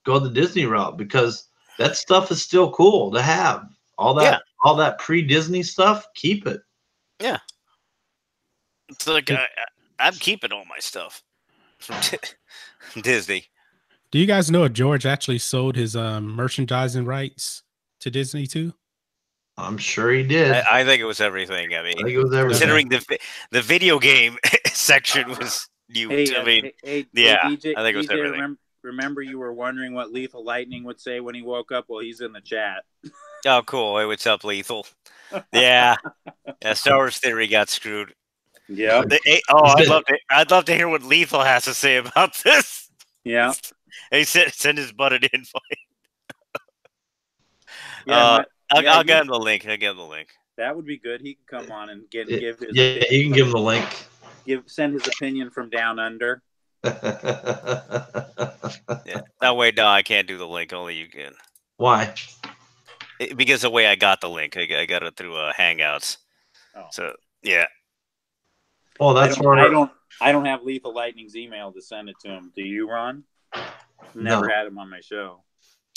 go the Disney route, because that stuff is still cool to have. All that pre-Disney stuff, keep it. Yeah. It's like I'm keeping all my stuff from Disney. Do you guys know George actually sold his merchandising rights to Disney too? I'm sure he did. I think it was everything. I mean, I think it was everything. Considering the video game section was new. Hey, I mean, DJ, I think it was everything. Remember, you were wondering what Lethal Lightning would say when he woke up? Well, he's in the chat. Oh, cool. Hey, what's up, Lethal? Yeah. Star Wars Theory got screwed. Yeah. I'd love to hear what Lethal has to say about this. Yeah. He send his butt an invite. Yeah, I'll get him the link. That would be good. He can come on and give his you can give him the link. Send his opinion from down under. Yeah. That way, no, I can't do the link. Only you can. Why? Because the way I got the link, I got it through Hangouts. Oh. So yeah. Oh, that's right. I don't have Lethal Lightning's email to send it to him. Do you, Ron? Never had him on my show.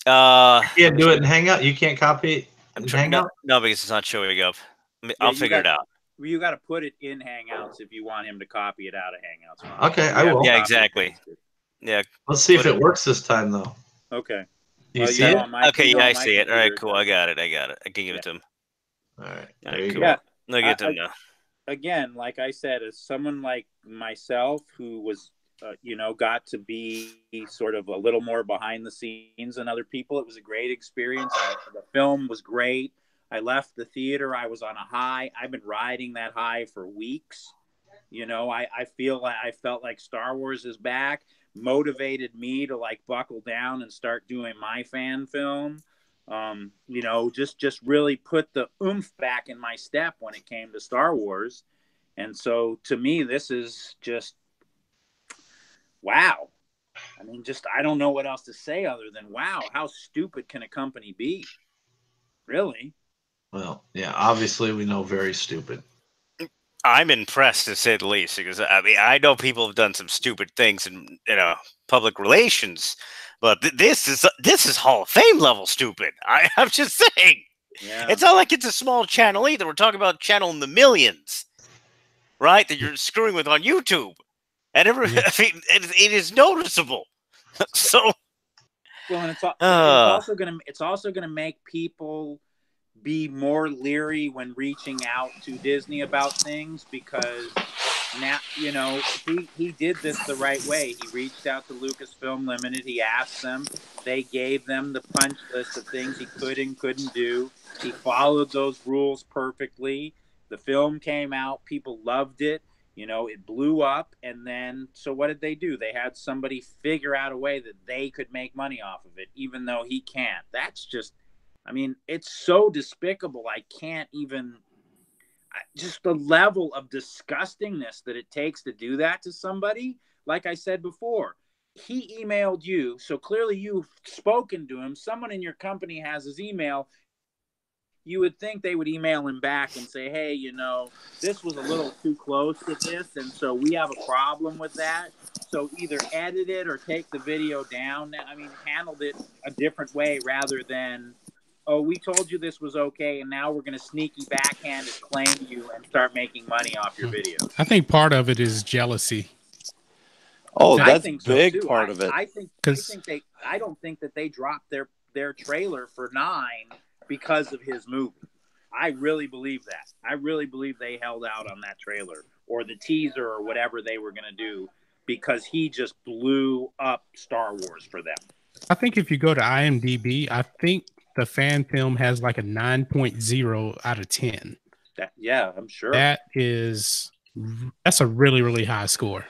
You can't do it in Hangout. You can't copy it in Hangout. No, because it's not showing up. I'll figure it out. You got to put it in Hangouts if you want him to copy it out of Hangouts. Ron. Okay, I will. Yeah, exactly. Yeah. Let's see if it works this time, though. Okay. Do you see it? Okay, yeah, I see it. All right, cool. I got it. I can give it to him. All right. There you go. Yeah. I'll get to him now. Again, like I said, as someone like myself who was, got to be sort of a little more behind the scenes than other people, it was a great experience. The film was great. I left the theater. I was on a high. I've been riding that high for weeks. You know, I felt like Star Wars is back, motivated me to like buckle down and start doing my fan film. Just really put the oomph back in my step when it came to Star Wars. And so to me, this is just, wow. I mean, I don't know what else to say other than, wow, how stupid can a company be? Really? Well, yeah, obviously we know very stupid. I'm impressed, to say the least, because I mean, I know people have done some stupid things in public relations, but this is Hall of Fame level stupid. I'm just saying. Yeah. It's not like it's a small channel either. We're talking about a channel in the millions, right? That you're screwing with on YouTube, and I mean, it is noticeable. So, Well, and it's also gonna make people be more leery when reaching out to Disney about things, because now, you know, he did this the right way. He reached out to Lucasfilm Limited. He asked them. They gave them the punch list of things he could and couldn't do. He followed those rules perfectly. The film came out. People loved it. You know, it blew up. And then, so what did they do? They had somebody figure out a way that they could make money off of it, even though he can't. That's just, I mean, it's so despicable. I can't even, just the level of disgustingness that it takes to do that to somebody. Like I said before, he emailed you, so clearly you've spoken to him. Someone in your company has his email. You would think they would email him back and say, hey, you know, this was a little too close to this, and so we have a problem with that. So either edit it or take the video down. I mean, handled it a different way rather than, oh, we told you this was okay, and now we're going to sneaky backhanded claim you and start making money off your video. I think part of it is jealousy. Oh, I that's think so big too. part of it. I don't think that they dropped their trailer for 9 because of his movie. I really believe that. I really believe they held out on that trailer or the teaser or whatever they were going to do because he just blew up Star Wars for them. I think if you go to IMDb, I think the fan film has like a 9.0 out of 10. Yeah, I'm sure. That's a really, really high score.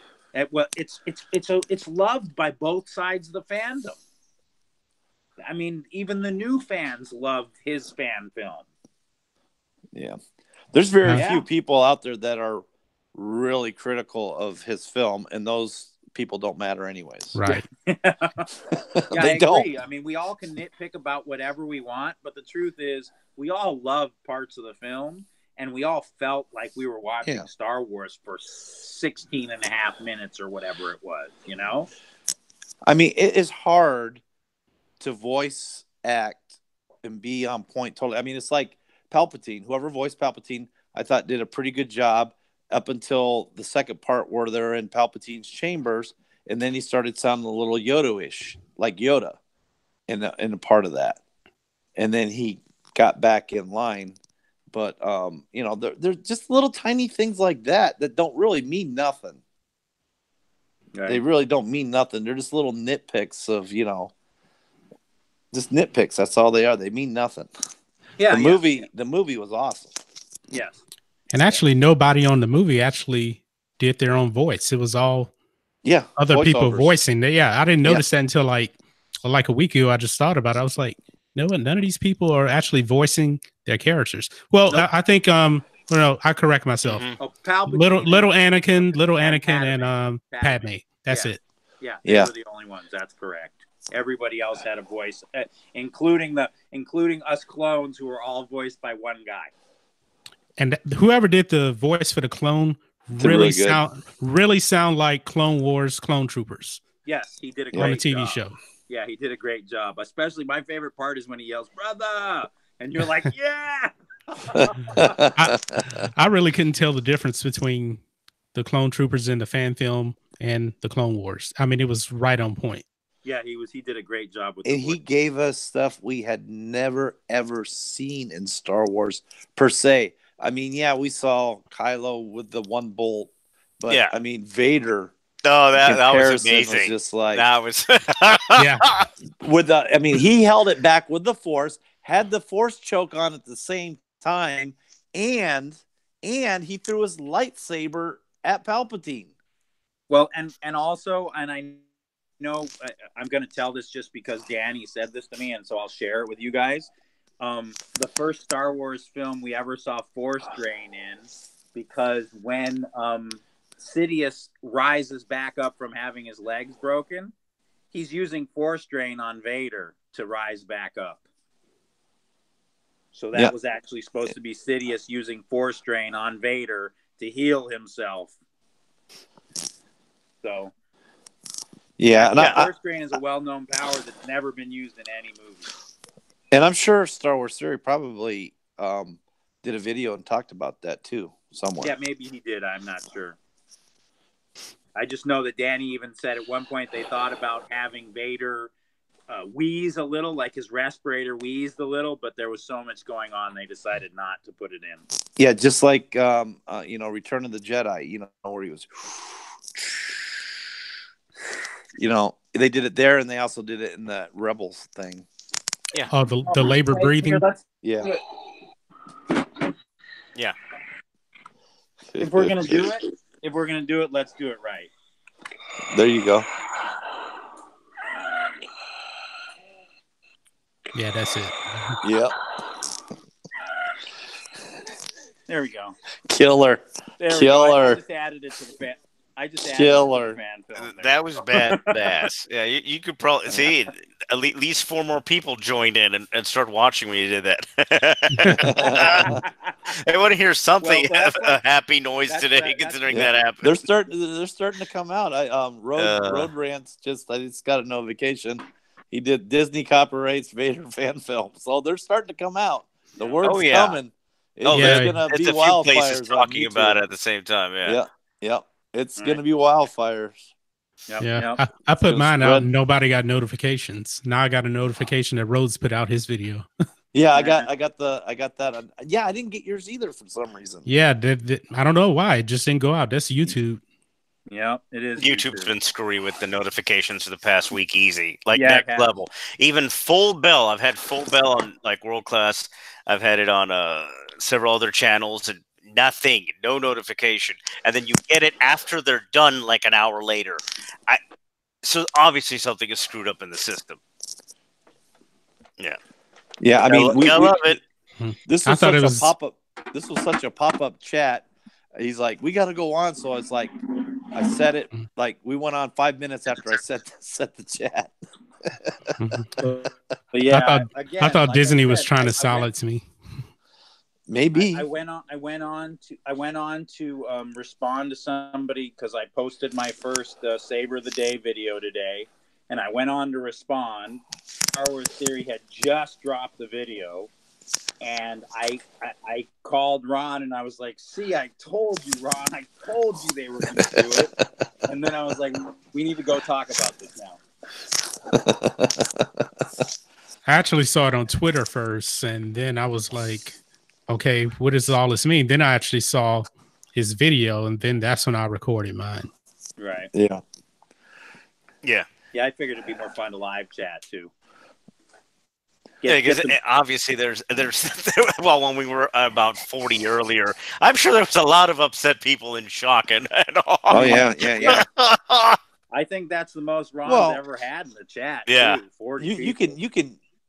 Well, it's loved by both sides of the fandom. I mean, even the new fans loved his fan film. Yeah. There's very few people out there that are really critical of his film, and those people don't matter anyways. Right. Yeah, They I don't. agree. I mean, we all can nitpick about whatever we want, but the truth is we all loved parts of the film, and we all felt like we were watching Star Wars for 16 and a half minutes or whatever it was, you know? I mean, it is hard to voice act and be on point totally. I mean, it's like Palpatine. Whoever voiced Palpatine, I thought did a pretty good job up until the second part where they're in Palpatine's chambers, and then he started sounding a little Yoda-ish, like Yoda in a part of that. And then he got back in line. But, you know, they're just little tiny things like that don't really mean nothing. Right. They really don't mean nothing. They're just little nitpicks of, you know, just nitpicks. That's all they are. They mean nothing. Yeah. The movie was awesome. Yes. And actually, nobody on the movie actually did their own voice. It was all other people voicing. I didn't notice that until like a week ago. I just thought about it. I was like, no, none of these people are actually voicing their characters. Well, I think I correct myself. Mm-hmm. Little Anakin, and Padme. That's it. Yeah, they were the only ones. That's correct. Everybody else had a voice, including us clones, who were all voiced by one guy. And whoever did the voice for the clone really sound like Clone Wars clone troopers. Yes, he did a great on the TV job. show. Yeah, he did a great job. Especially my favorite part is when he yells, "Brother!" and you're like, "Yeah." I really couldn't tell the difference between the clone troopers in the fan film and the Clone Wars. I mean, it was right on point. Yeah, he did a great job with it. And he gave us stuff we had never ever seen in Star Wars per se. I mean, we saw Kylo with the one bolt, but I mean, Vader. Oh, that was amazing. Was just like that was he held it back with the Force, had the Force choke on at the same time, and he threw his lightsaber at Palpatine. Well, and also, and I know I'm going to tell this just because Danny said this to me, and so I'll share it with you guys. The first Star Wars film we ever saw Force drain in, because when Sidious rises back up from having his legs broken, he's using Force drain on Vader to rise back up. So that was actually supposed to be Sidious using Force drain on Vader to heal himself. So Force drain is a well-known power that's never been used in any movie. And I'm sure Star Wars Theory probably did a video and talked about that too somewhere. Yeah, maybe he did. I'm not sure. I just know that Danny even said at one point they thought about having Vader wheeze a little, like his respirator wheezed a little, but there was so much going on they decided not to put it in. Yeah, just like Return of the Jedi, where he was, they did it there, and they also did it in the Rebels thing. Yeah. Oh, the labor breathing. Yeah. Yeah. If we're gonna do it, let's do it right. There you go. Yeah, that's it. Yep. There we go. Killer. There we Killer. go. I just added it to the fan. Killer. Fan film there. That was badass. Yeah, you could probably see at least 4 more people joined in and started watching when you did that. I want to hear something a happy noise today, considering that happened. They're starting to come out. Road Rants I just got a notification. He did Disney copyrights Vader fan film, so they're starting to come out. The word's coming. It's gonna be wildfires. Talking about it at the same time. Yeah. It's gonna be wildfires. Yep, yeah, yep. I put mine out and nobody got notifications. Now I got a notification that Rhodes put out his video. Yeah, I got that. Yeah, I didn't get yours either for some reason. Yeah, I don't know why it just didn't go out. That's YouTube. Yeah, it is. YouTube's been screwy with the notifications for the past week. Easy, next level. Even full bell. I've had full bell on World Class. I've had it on several other channels and nothing, no notification. And then you get it after they're done, like an hour later. So obviously something is screwed up in the system. Yeah. Yeah, I mean, I love it. This was such a pop-up. This was such a pop-up chat. He's like, we got to go on. So it's like, I said it. Like we went on 5 minutes after I set the chat. But yeah, I thought Disney was trying to silence me. Maybe I went on to respond to somebody because I posted my first Saber of the Day video today, and I went on to respond. Star Wars Theory had just dropped the video, and I called Ron and I was like, "See, I told you, Ron. I told you they were going to do it." And then I was like, "We need to go talk about this now." I actually saw it on Twitter first, and then I was like, okay, what does all this mean? Then I actually saw his video, and then that's when I recorded mine. Right. Yeah. Yeah. Yeah, I figured it'd be more fun to live chat too. Because obviously there's well, when we were about 40 earlier, I'm sure there was a lot of upset people in shock and all. Oh yeah. I think that's the most Ron's ever had in the chat. Yeah. Too, 40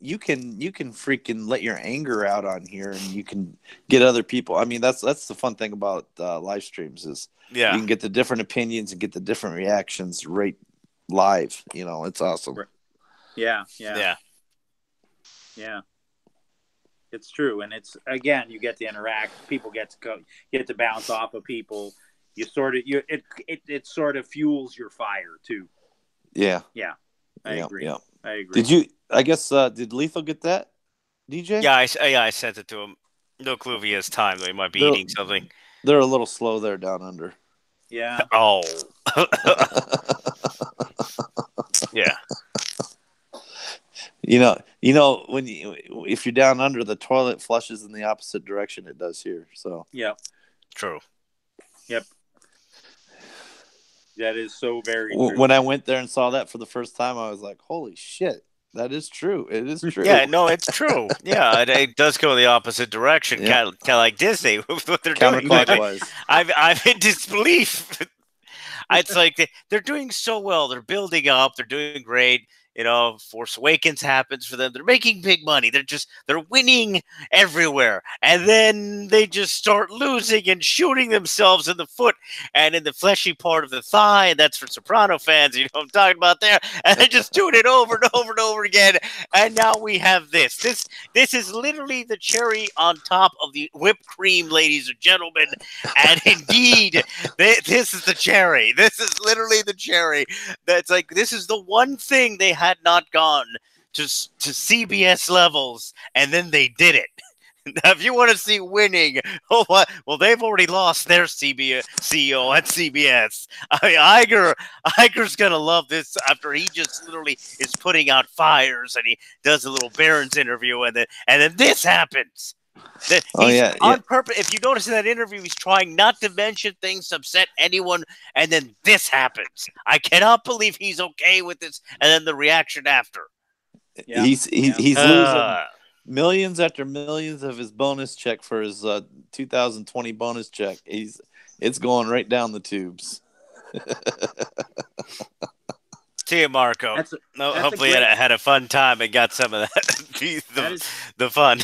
you can freaking let your anger out on here, and you can get other people. I mean, that's the fun thing about live streams is you can get the different opinions and get the different reactions right live. It's awesome. Yeah. It's true, and it's again, you get to interact. People get to bounce off of people. It sort of fuels your fire too. Yeah. I agree. Yeah. I agree. Did Lethal get that, DJ? Yeah, I sent it to him. No clue if he has time, though. He might be eating something. They're a little slow there down under. Yeah. Oh. Yeah. If you're down under, the toilet flushes in the opposite direction it does here. So. Yep. True. Yep. That is so very true. When I went there and saw that for the first time, I was like, holy shit, that is true. It is true. Yeah, no, it's true. Yeah, it does go the opposite direction, kind of like Disney, what they're doing. Counterclockwise. I'm in disbelief. It's like they're doing so well. They're building up. They're doing great. Force Awakens happens for them. They're making big money. They're winning everywhere. And then they just start losing and shooting themselves in the foot and in the fleshy part of the thigh. And that's for Soprano fans. You know what I'm talking about there. And they're just doing it over and over and over again. And now we have this. This is literally the cherry on top of the whipped cream, ladies and gentlemen. And indeed, this is the cherry. This is literally the cherry. That's like, this is the one thing they had not gone to CBS levels, and then they did it. Now, if you want to see winning, oh, what? Well, they've already lost their CBS CEO at CBS. I mean, Iger's gonna love this after he just literally is putting out fires, and he does a little Barron's interview, and then this happens. On purpose. If you notice in that interview, he's trying not to mention things to upset anyone, and then this happens. I cannot believe he's okay with this, and then the reaction after. Yeah. He's losing millions after millions of his bonus check for his 2020 bonus check. It's going right down the tubes. See you, Marco. Hopefully had a fun time and got some of that. the fun.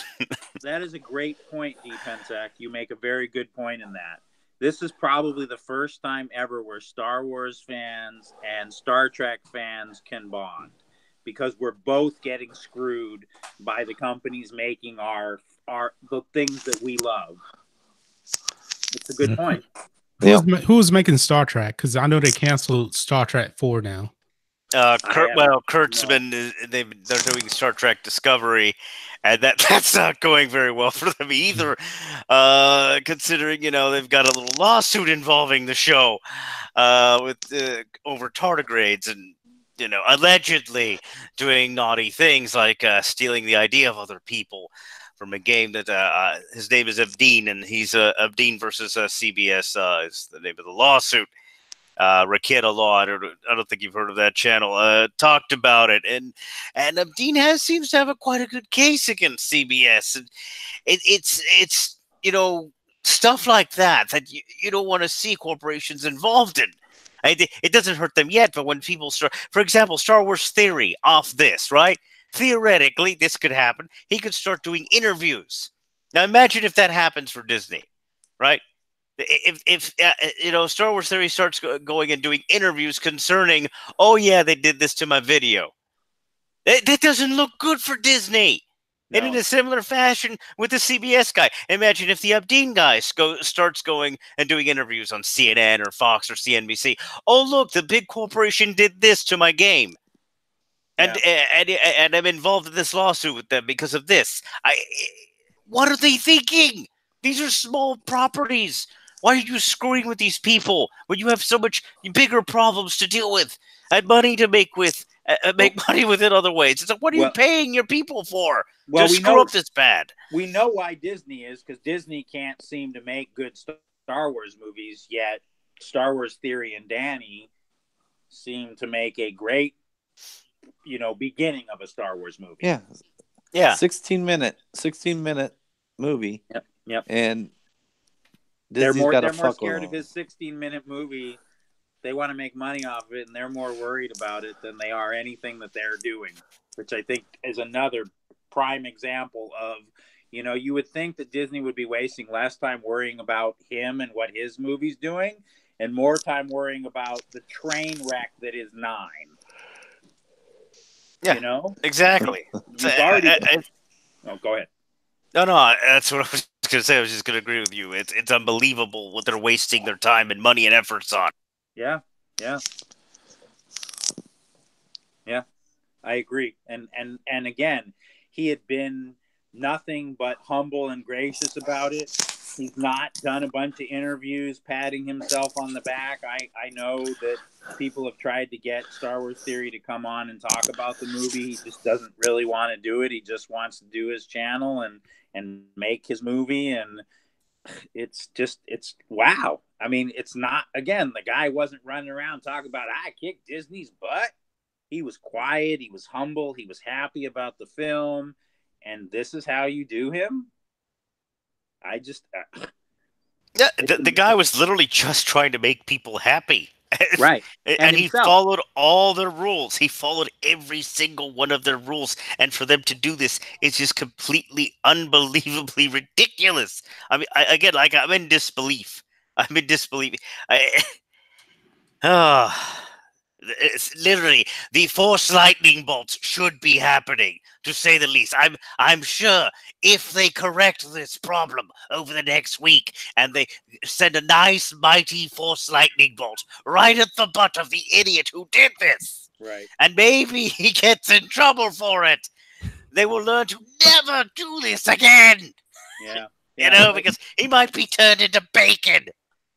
That is a great point, D-Pensac. You make a very good point in that. This is probably the first time ever where Star Wars fans and Star Trek fans can bond, because we're both getting screwed by the companies making the things that we love. It's a good point. Who's making Star Trek? Because I know they canceled Star Trek 4 now. Kurtzman, they're doing Star Trek Discovery, and that's not going very well for them either. Considering they've got a little lawsuit involving the show with over tardigrades and allegedly doing naughty things like stealing the idea of other people from a game that his name is Abdeen, and he's Abdeen versus CBS is the name of the lawsuit. Raketa Law, I don't think you've heard of that channel, talked about it, and Abdeen seems to have quite a good case against CBS, and it's stuff like that you don't want to see corporations involved in. It doesn't hurt them yet, but when people start, for example, Star Wars Theory off this, right? Theoretically, this could happen. He could start doing interviews. Now, imagine if that happens for Disney, right? If Star Wars Theory starts going and doing interviews concerning, oh yeah, they did this to my video. That doesn't look good for Disney. No. And in a similar fashion with the CBS guy. Imagine if the Abdeen guy starts going and doing interviews on CNN or Fox or CNBC. Oh, look, the big corporation did this to my game. And I'm involved in this lawsuit with them because of this. What are they thinking? These are small properties. Why are you screwing with these people when you have so much bigger problems to deal with and money to make money with in other ways? It's like, what are you paying your people for? Well, to screw up this bad. We know why Disney is, because Disney can't seem to make good Star Wars movies, yet Star Wars Theory and Danny seem to make a great, beginning of a Star Wars movie. Yeah. 16 minute movie. Yep. And they're more scared of his 16-minute movie. They want to make money off of it, and they're more worried about it than they are anything that they're doing, which I think is another prime example of, you would think that Disney would be wasting less time worrying about him and what his movie's doing and more time worrying about the train wreck that is 9. Yeah, exactly. Oh, go ahead. No, that's what I was going to say. I was just going to agree with you. It's unbelievable what they're wasting their time and money and efforts on. Yeah. I agree. And again, he had been nothing but humble and gracious about it. He's not done a bunch of interviews patting himself on the back. I know that people have tried to get Star Wars Theory to come on and talk about the movie. He just doesn't really want to do it. He just wants to do his channel and make his movie. And it's wow. I mean, it's not, again, the guy wasn't running around talking about, I kicked Disney's butt. He was quiet. He was humble. He was happy about the film. And this is how you do him? I just... yeah, the guy was literally just trying to make people happy. Right. And he followed all their rules. He followed every single one of their rules. And for them to do this, it's just completely, unbelievably ridiculous. I mean, I'm in disbelief. It's literally, the Force lightning bolts should be happening, to say the least. I'm sure if they correct this problem over the next week and they send a nice mighty Force lightning bolt right at the butt of the idiot who did this, Right. And maybe he gets in trouble for it. They will learn to never do this again. Yeah. You know, because he might be turned into bacon.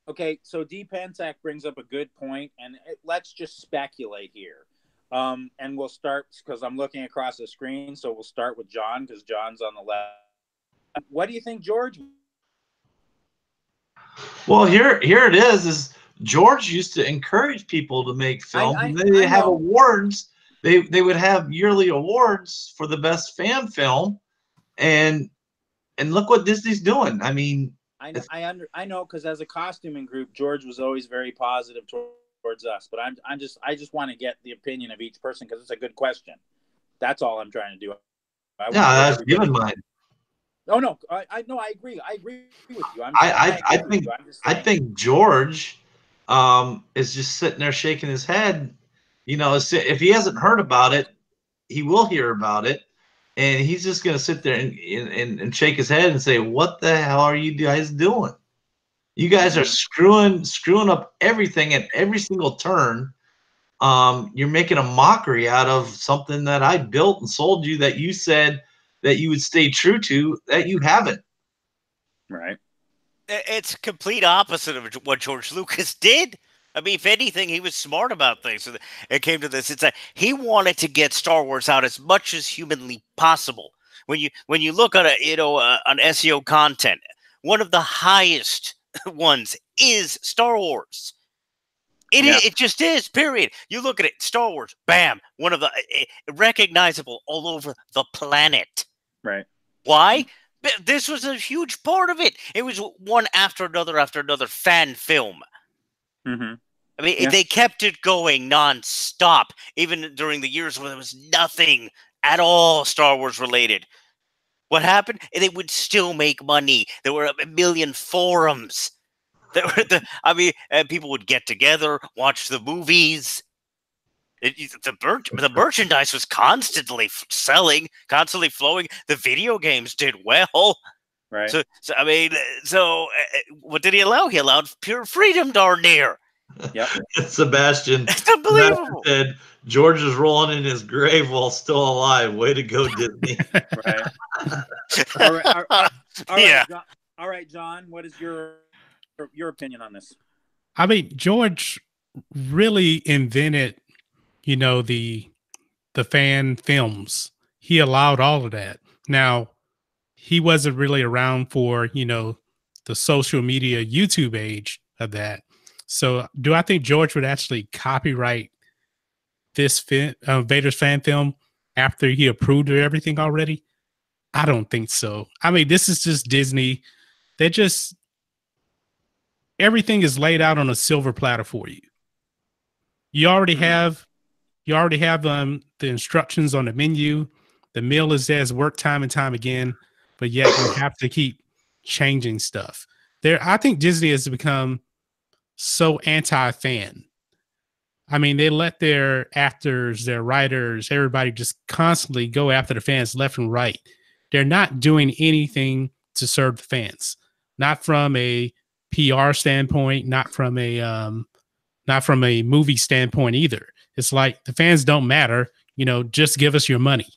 Okay, so D. Pensac brings up a good point, and let's just speculate here. And we'll start, because I'm looking across the screen, so we'll start with John, because John's on the left. What do you think, George? Well, here it is George used to encourage people to make films. And they have awards. They would have yearly awards for the best fan film, and look what Disney's doing. I mean, I know, because as a costuming group, George was always very positive towards us. But I just want to get the opinion of each person, because it's a good question. That's all I'm trying to do. I've given mine. Oh no, I agree. I agree with you. I think George is just sitting there shaking his head. You know, if he hasn't heard about it, he will hear about it. And he's just going to sit there and shake his head and say, "What the hell are you guys doing? You guys are screwing up everything at every single turn. You're making a mockery out of something that I built and sold you that you said that you would stay true to, that you haven't." Right. It's complete opposite of what George Lucas did. I mean, if anything, he was smart about things. So it came to this. It's that he wanted to get Star Wars out as much as humanly possible. When you look at on SEO content, one of the highest ones is Star Wars. It just is. Period. You look at it, Star Wars, bam, one of the recognizable all over the planet. Right. Why? This was a huge part of it. It was one after another fan film. Mm-hmm. I mean, they kept it going nonstop, even during the years when there was nothing at all Star Wars related. What happened? They would still make money. There were a million forums. And people would get together, watch the movies. The merchandise was constantly selling, constantly flowing. The video games did well. Right. So what did he allow? He allowed pure freedom, darn near. Yep. Sebastian. It's unbelievable. Said George is rolling in his grave while still alive. Way to go, Disney. Right. All right. Yeah. All right, John. What is your opinion on this? I mean, George really invented, the fan films. He allowed all of that. Now, he wasn't really around for, the social media YouTube age of that. So do I think George would actually copyright this Vader's fan film after he approved of everything already? I don't think so. I mean, this is just Disney. Everything is laid out on a silver platter for you. You already have the instructions on the menu. The meal is there as work time and time again, but yet you have to keep changing stuff. I think Disney has become so anti-fan. I mean, they let their actors, their writers, everybody just constantly go after the fans left and right. They're not doing anything to serve the fans. Not from a PR standpoint, not from a movie standpoint either. It's like the fans don't matter, just give us your money.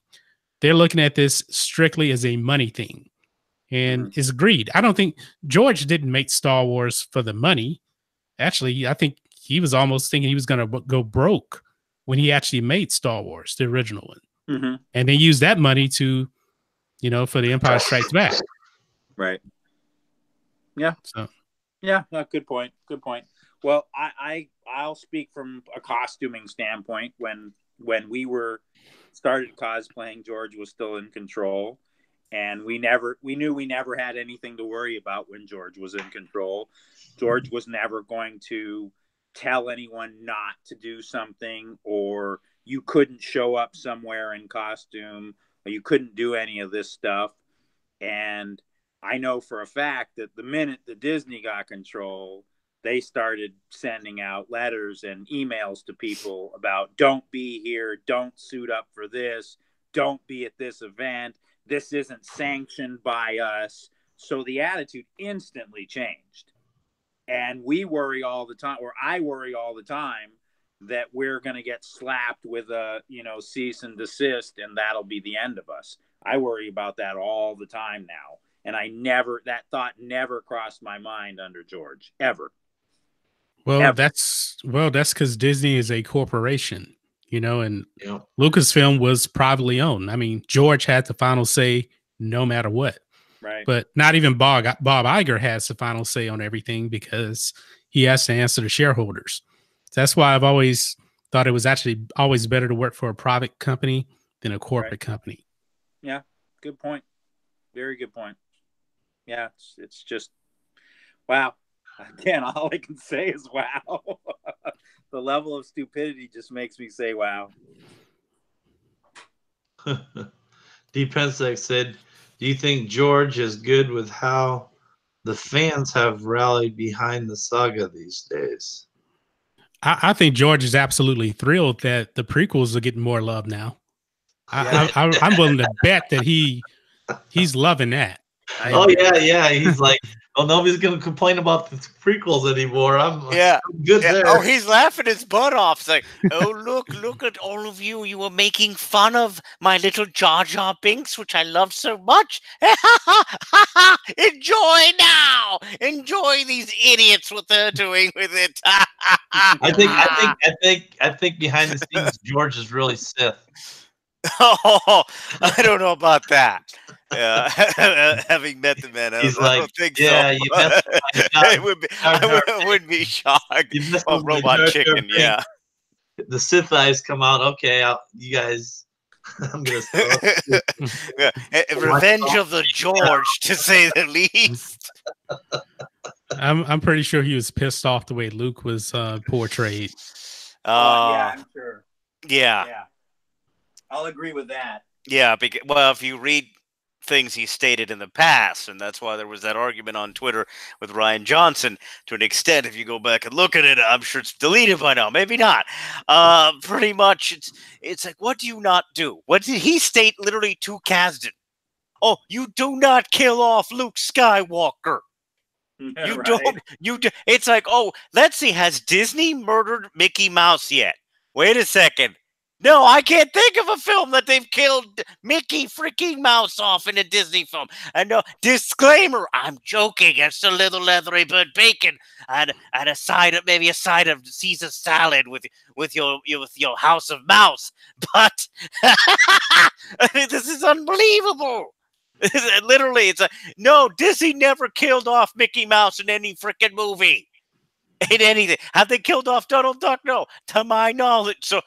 They're looking at this strictly as a money thing. And it's greed. I don't think George didn't make Star Wars for the money. Actually, I think he was almost thinking he was going to go broke when he actually made Star Wars, the original one. Mm-hmm. And they used that money to, for The Empire Strikes Back. Right. Yeah. So. Yeah. No, good point. Good point. Well, I'll speak from a costuming standpoint. When we started cosplaying, George was still in control. And we knew we never had anything to worry about when George was in control. George was never going to tell anyone not to do something, or you couldn't show up somewhere in costume, or you couldn't do any of this stuff. And I know for a fact that the minute that Disney got control, they started sending out letters and emails to people about, don't be here, don't suit up for this, don't be at this event. This isn't sanctioned by us. So the attitude instantly changed. And we worry all the time, or I worry all the time, that we're going to get slapped with a, cease and desist, and that'll be the end of us. I worry about that all the time now. And that thought never crossed my mind under George, ever. Well, Ever. that's because Disney is a corporation, and Lucasfilm was privately owned. I mean, George had the final say no matter what. Right. But not even Bob Iger has the final say on everything because he has to answer to shareholders. That's why I've always thought it was actually always better to work for a private company than a corporate company. Yeah, good point. Very good point. Yeah, it's just, wow. Again, all I can say is wow. The level of stupidity just makes me say wow. Deep Pensec said, do you think George is good with how the fans have rallied behind the saga these days? I think George is absolutely thrilled that the prequels are getting more love now. I'm willing to bet that he's loving that. Yeah. He's like, oh, nobody's gonna complain about the prequels anymore. I'm good there. Oh, he's laughing his butt off. It's like, oh, look at all of you. You were making fun of my little Jar Jar Binks, which I love so much. Enjoy now. Enjoy these idiots what they're doing with it. I think behind the scenes, George is really Sith. Oh, I don't know about that. Having met the man, I don't think so. I wouldn't be shocked. Oh, Robot Chicken, yeah. The Sith eyes come out. Okay, you guys. I'm gonna. Revenge of the George, to say the least. I'm pretty sure he was pissed off the way Luke was portrayed. Yeah, I'm sure. Yeah. I'll agree with that. Yeah, because, well, if you read things he stated in the past, and that's why there was that argument on Twitter with Ryan Johnson, to an extent, if you go back and look at it, I'm sure it's deleted by now, maybe not. Pretty much, it's like, what do you not do? What did he state literally to Kasdan? Oh, you do not kill off Luke Skywalker. You don't. It's like, oh, let's see, has Disney murdered Mickey Mouse yet? Wait a second. No, I can't think of a film that they've killed Mickey freaking Mouse off in a Disney film. And no, disclaimer, I'm joking. It's a little leathery bird bacon and a side of Caesar salad with your House of Mouse. But I mean, this is unbelievable. Literally, it's no, Disney never killed off Mickey Mouse in any freaking movie. In anything. Have they killed off Donald Duck? No, to my knowledge. So,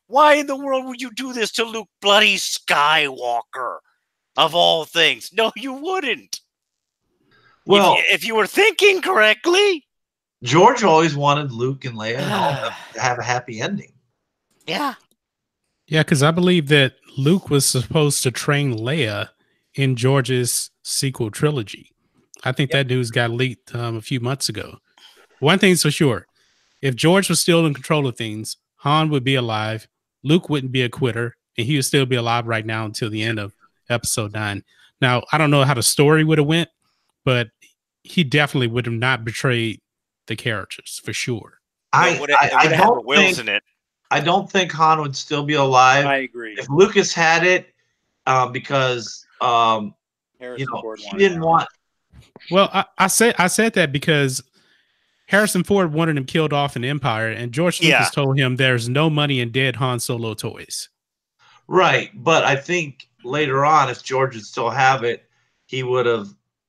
why in the world would you do this to Luke bloody Skywalker, of all things? No, you wouldn't. Well, if you were thinking correctly. George always wanted Luke and Leia to have a happy ending. Yeah. Yeah, because I believe that Luke was supposed to train Leia in George's sequel trilogy. I think that news got leaked a few months ago. One thing's for sure. If George was still in control of things, Han would be alive, Luke wouldn't be a quitter, and he would still be alive right now until the end of episode 9. Now, I don't know how the story would have went, but he definitely would have not betrayed the characters, for sure. I don't think Han would still be alive. I agree. If Lucas had it, because he didn't want. Well, I said that because Harrison Ford wanted him killed off in Empire, and George Lucas told him there's no money in dead Han Solo toys. Right, but I think later on, if George would still have it, he would have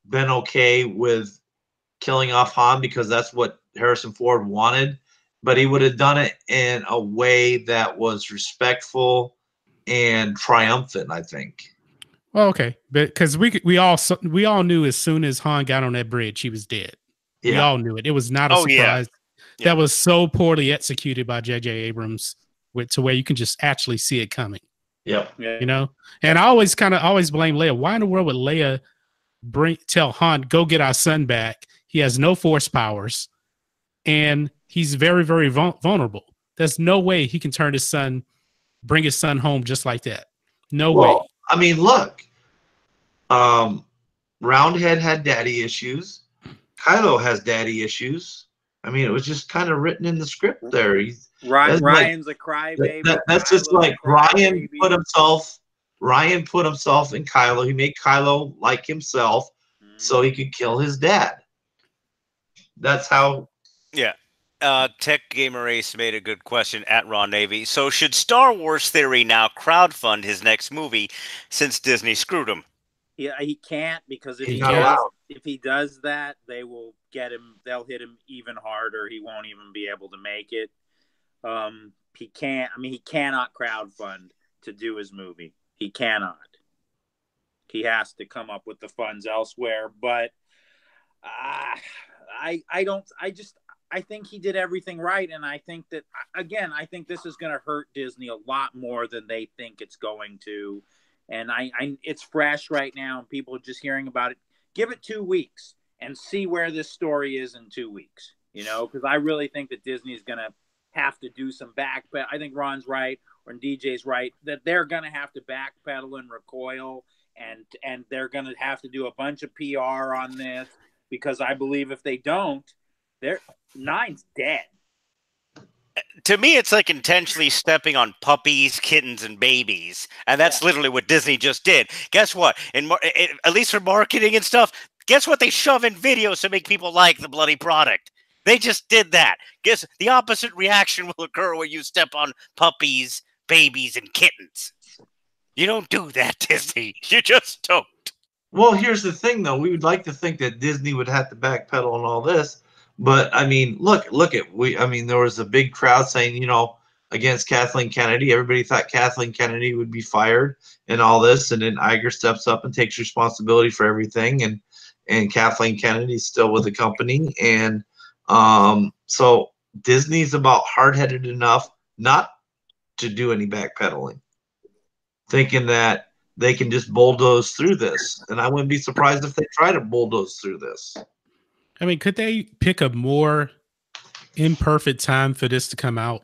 been okay with killing off Han because that's what Harrison Ford wanted. But he would have done it in a way that was respectful and triumphant, I think. Well, okay, because we all knew as soon as Han got on that bridge, he was dead. Yeah. We all knew it. It was not a surprise. Yeah. That was so poorly executed by J.J. Abrams, to where you can just actually see it coming. Yep. Yeah. And I always blame Leia. Why in the world would Leia tell Han, go get our son back? He has no force powers, and he's very, very vulnerable. There's no way he can bring his son home just like that. No way. I mean, look, Roundhead had daddy issues. Kylo has daddy issues. I mean, it was just kind of written in the script there. That's Ryan's a crybaby. That's just Kylo's a like Ryan crybaby. put himself in Kylo. He made Kylo like himself so he could kill his dad. That's how. Yeah. Tech Gamer Ace made a good question at Raw Navy. So should Star Wars Theory now crowdfund his next movie since Disney screwed him? Yeah, he can't, because if He's he not does, allowed. if he does that, they will get him. They'll hit him even harder. He won't even be able to make it. He can't. I mean, he cannot crowdfund to do his movie. He cannot. He has to come up with the funds elsewhere. But I don't. I think he did everything right, and I think that, again, I think this is going to hurt Disney a lot more than they think it's going to. And it's fresh right now, and people are just hearing about it. Give it 2 weeks and see where this story is in 2 weeks. Because I really think that Disney is going to have to do some but I think Ron's right, or DJ's right, that they're going to have to backpedal and recoil, and they're going to have to do a bunch of PR on this, because I believe if they don't, 9's dead. To me, it's like intentionally stepping on puppies, kittens, and babies. And that's literally what Disney just did. Guess what? At least for marketing and stuff, guess what they shove in videos to make people like the bloody product? They just did that. Guess the opposite reaction will occur when you step on puppies, babies, and kittens. You don't do that, Disney. You just don't. Well, here's the thing, though. We would like to think that Disney would have to backpedal on all this. But I mean, look at there was a big crowd saying, against Kathleen Kennedy. Everybody thought Kathleen Kennedy would be fired and all this, and then Iger steps up and takes responsibility for everything, and Kathleen Kennedy's still with the company, and so Disney's about hard-headed enough not to do any backpedaling, thinking that they can just bulldoze through this, and I wouldn't be surprised if they try to bulldoze through this. I mean, could they pick a more imperfect time for this to come out?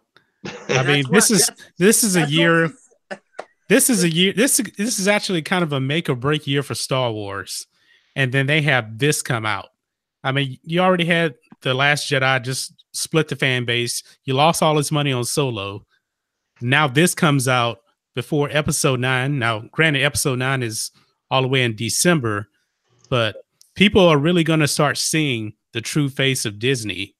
I mean, this is a year. This is actually kind of a make or break year for Star Wars, and then they have this come out. I mean, you already had The Last Jedi just split the fan base. You lost all this money on Solo. Now this comes out before Episode 9. Now, granted, Episode 9 is all the way in December, but people are really going to start seeing the true face of Disney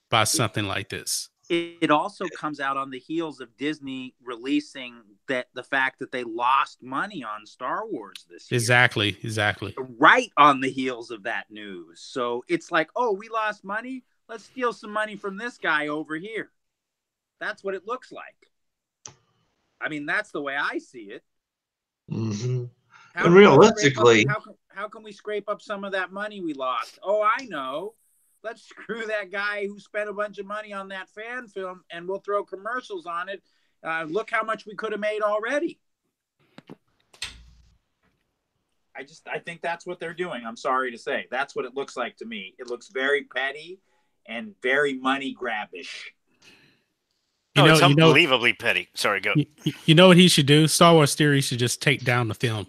by something like this. It also comes out on the heels of Disney releasing the fact that they lost money on Star Wars this year. Exactly. Right on the heels of that news. So it's like, oh, we lost money? Let's steal some money from this guy over here. That's what it looks like. I mean, that's the way I see it. Mm-hmm. And realistically, how can we scrape up some of that money we lost? Oh, I know. Let's screw that guy who spent a bunch of money on that fan film, and we'll throw commercials on it. Look how much we could have made already. I think that's what they're doing. I'm sorry to say. That's what it looks like to me. It looks very petty and very money grabbish. It's unbelievably petty. Sorry, go. You know what he should do? Star Wars Theory should just take down the film.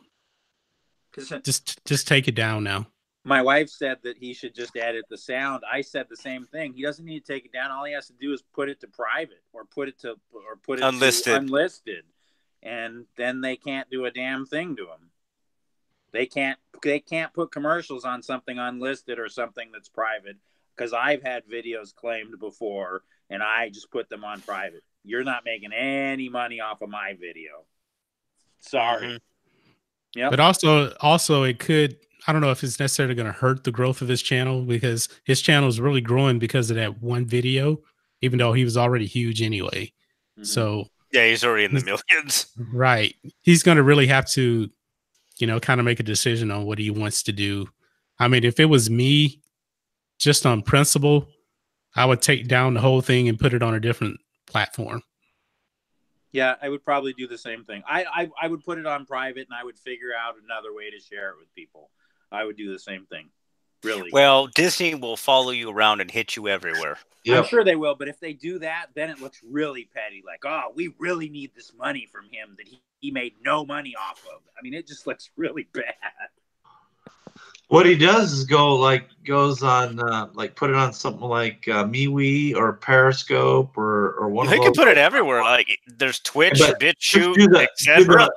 Just take it down now. My wife said that he should just edit the sound. I said the same thing. He doesn't need to take it down. All he has to do is put it to private or put it to unlisted, and then they can't do a damn thing to him. They can't put commercials on something unlisted or something that's private, because I've had videos claimed before and I just put them on private. You're not making any money off of my video. Sorry. Mm-hmm. Yep. But also it could, I don't know if it's necessarily going to hurt the growth of his channel, because his channel is really growing because of that one video, even though he was already huge anyway. Mm-hmm. So yeah, he's already in the millions. Right. He's going to really have to, kind of make a decision on what he wants to do. I mean, if it was me, just on principle, I would take down the whole thing and put it on a different platform. Yeah, I would probably do the same thing. I would put it on private, and I would figure out another way to share it with people. I would do the same thing. Really. Well, Disney will follow you around and hit you everywhere. Yep. I'm sure they will, but if they do that, then it looks really petty. Like, oh, we really need this money from him that he made no money off of. I mean, it just looks really bad. What he does is go goes on, like put it on something like MeWe or Periscope or one of They those. can put it everywhere. Like there's Twitch, But BitChute, do etc.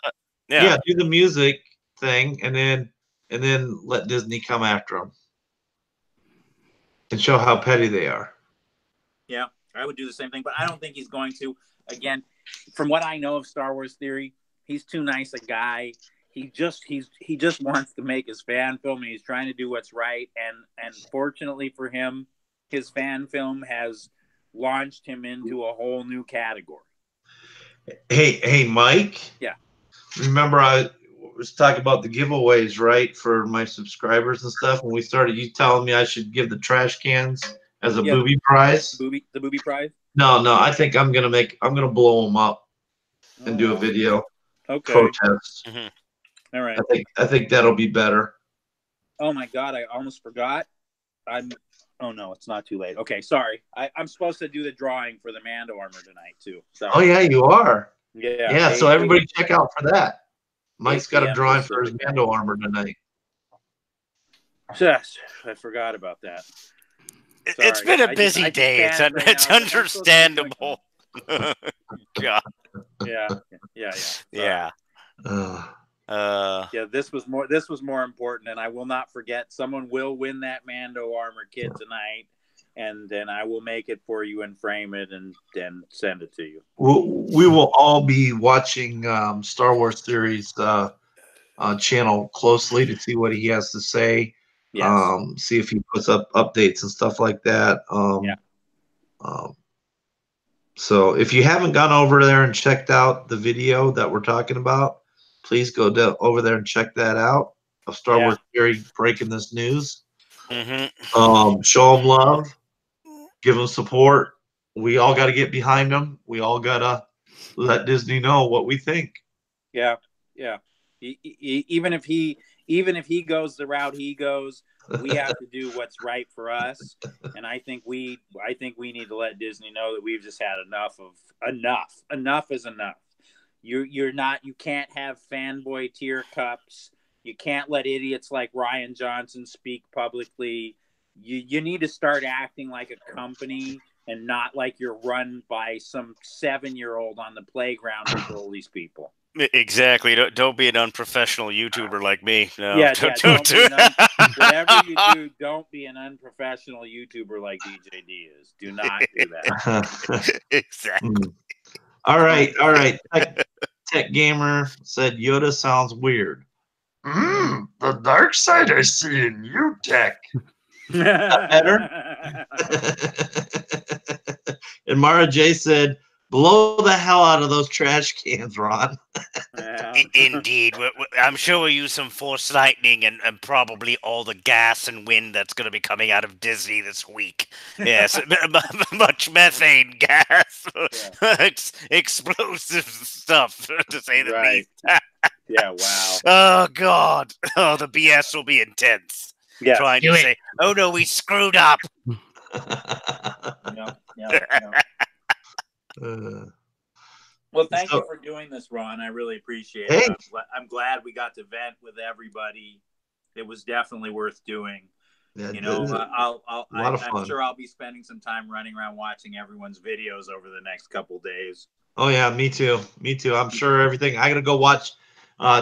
yeah, do the music thing, and then let Disney come after them and show how petty they are. Yeah, I would do the same thing, but I don't think he's going to. Again, from what I know of Star Wars Theory, he's too nice a guy. He just wants to make his fan film, and he's trying to do what's right. And fortunately for him, his fan film has launched him into a whole new category. Hey, Mike. Yeah. Remember I was talking about the giveaways, right, for my subscribers and stuff. When we started, you telling me I should give the trash cans as a booby prize. The booby prize. No, I think I'm gonna blow them up and do a video protest. Mm-hmm. All right. I think that'll be better. Oh my God, I almost forgot. Oh no, it's not too late. Okay, sorry. I'm supposed to do the drawing for the Mando armor tonight too. Sorry. Oh yeah, you are. Yeah. So everybody check out for that. Mike's got a drawing for his Pacific. Mando armor tonight. Yes, I forgot about that. Sorry. It's been a busy day. It's understandable. God. Yeah. This was more important, and I will not forget. Someone will win that Mando armor kit tonight, and then I will make it for you and frame it and send it to you. We will all be watching Star Wars Theory's channel closely to see what he has to say. Yes. See if he puts up updates and stuff like that. So if you haven't gone over there and checked out the video that we're talking about, please go over there and check that out of Star Wars Theory breaking this news. Mm-hmm. Show them love, give them support. We all got to get behind them. We all got to let Disney know what we think. Yeah. Even if he goes the route he goes, we have to do what's right for us. And I think we need to let Disney know that we've just had enough. Enough is enough. You can't have fanboy tear cups. You can't let idiots like Ryan Johnson speak publicly. You need to start acting like a company and not like you're run by some 7-year-old on the playground to troll these people. Exactly. Don't be an unprofessional YouTuber like me. No. Whatever you do, don't be an unprofessional YouTuber like DJD is. Do not do that. Exactly. All right. Tech Gamer said Yoda sounds weird. The dark side I see in you, Tech. Better. And Mara J said, blow the hell out of those trash cans, Ron. Indeed. I'm sure we'll use some force lightning and probably all the gas and wind that's going to be coming out of Disney this week. Yes, much methane gas. Explosive stuff, to say the least. Yeah, wow. Oh, God. Oh, the BS will be intense. Yeah. Trying to say, oh, no, we screwed up. Well, thank you for doing this, Ron. I really appreciate it. I'm glad we got to vent with everybody. It was definitely worth doing. Yeah, I'm sure I'll be spending some time running around watching everyone's videos over the next couple days. Oh yeah, me too. I'm sure everything. I gotta go watch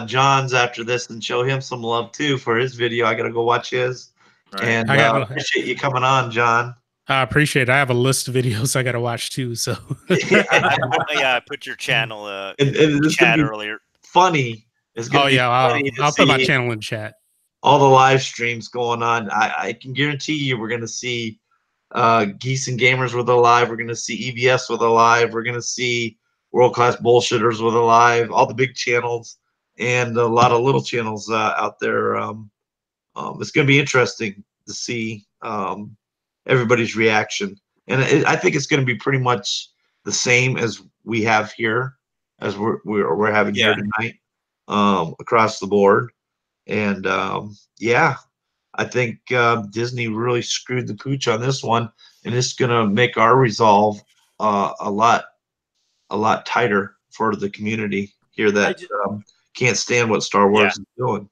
John's after this and show him some love too for his video. I gotta go watch his. Right. And I appreciate you coming on, John. I appreciate it. I have a list of videos I got to watch too. So I put your channel in chat earlier. Funny. I'll put my channel in chat. All the live streams going on. I can guarantee you we're going to see Geese and Gamers with a live. We're going to see EBS with a live. We're going to see World Class Bullshitters with a live. All the big channels and a lot of little channels out there. It's going to be interesting to see everybody's reaction, and I think it's going to be pretty much the same as we have here, as we're having here tonight, across the board. And I think Disney really screwed the pooch on this one, and it's going to make our resolve a lot tighter for the community here that can't stand what Star Wars is doing.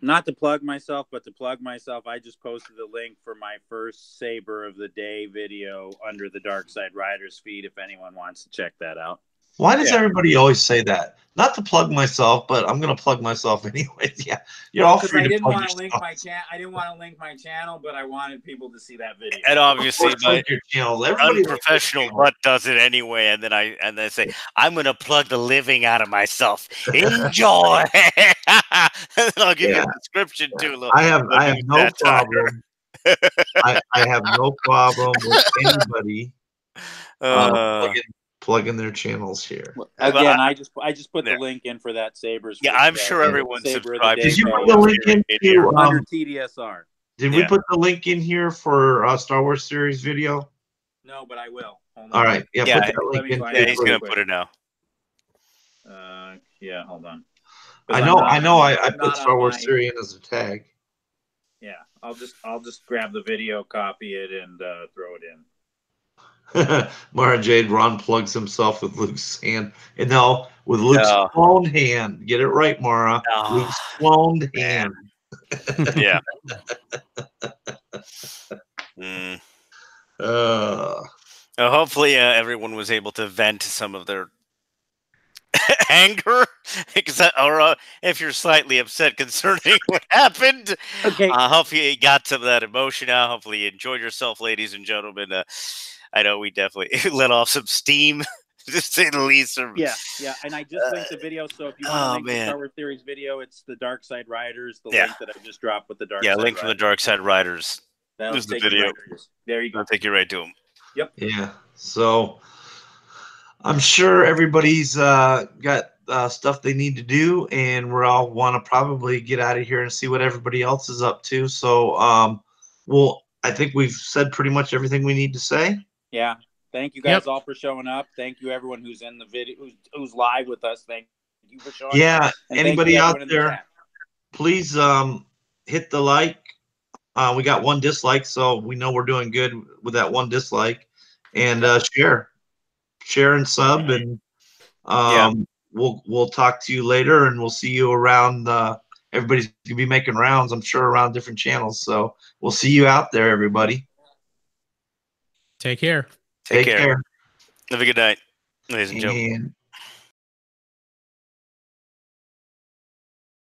Not to plug myself, but to plug myself, I just posted the link for my first Saber of the Day video under the Dark Side Riders feed if anyone wants to check that out. Why does everybody always say that? Not to plug myself, but I'm gonna plug myself anyways. Yeah, you're all free I to didn't plug want to link yourself. my channel. I didn't want to link my channel, but I wanted people to see that video. And obviously, Of course, my plug your channels. Everybody unprofessional butt does it anyway, and then I say I'm gonna plug the living out of myself. Enjoy. And then I'll give you a description too. I have no problem. I have no problem with anybody plugging their channels here. Again, I just put the link in for that Sabres. Yeah, I'm sure everyone's subscribed. Did you put the link in under TDSR? Did we put the link in here for Star Wars series video? No, but I will. Hold on. All right. Yeah, put that link in. Yeah, he's gonna put it now. Yeah, hold on. I know. I put Star Wars series in as a tag. Yeah, I'll just grab the video, copy it, and throw it in. Mara Jade, Ron plugs himself with Luke's hand. And no, with Luke's cloned hand. Get it right, Mara. Luke's cloned hand. Yeah. Hopefully everyone was able to vent some of their anger, or if you're slightly upset concerning what happened. Okay. Hopefully you got some of that emotion out. Hopefully you enjoyed yourself, ladies and gentlemen. I know we definitely let off some steam, to say the least. Yeah, and I just linked the video, so if you want to link the Star Wars Series video, it's the Dark Side Riders, the link that I just dropped with the Dark Side Riders. Yeah, link from the Dark Side Riders. There's the video. There you go. I'll take you right to them. Yep. Yeah, so I'm sure everybody's got stuff they need to do, and we all want to probably get out of here and see what everybody else is up to. So, I think we've said pretty much everything we need to say. Yeah. Thank you guys all for showing up. Thank you everyone who's in the video, who's live with us. Thank you for showing up. Yeah. Anybody out there, please hit the like. We got 1 dislike, so we know we're doing good with that 1 dislike. And share and sub, and we'll talk to you later, and we'll see you around. Everybody's gonna be making rounds, I'm sure, around different channels. So we'll see you out there, everybody. Take care. Take care. Have a good night, ladies and gentlemen.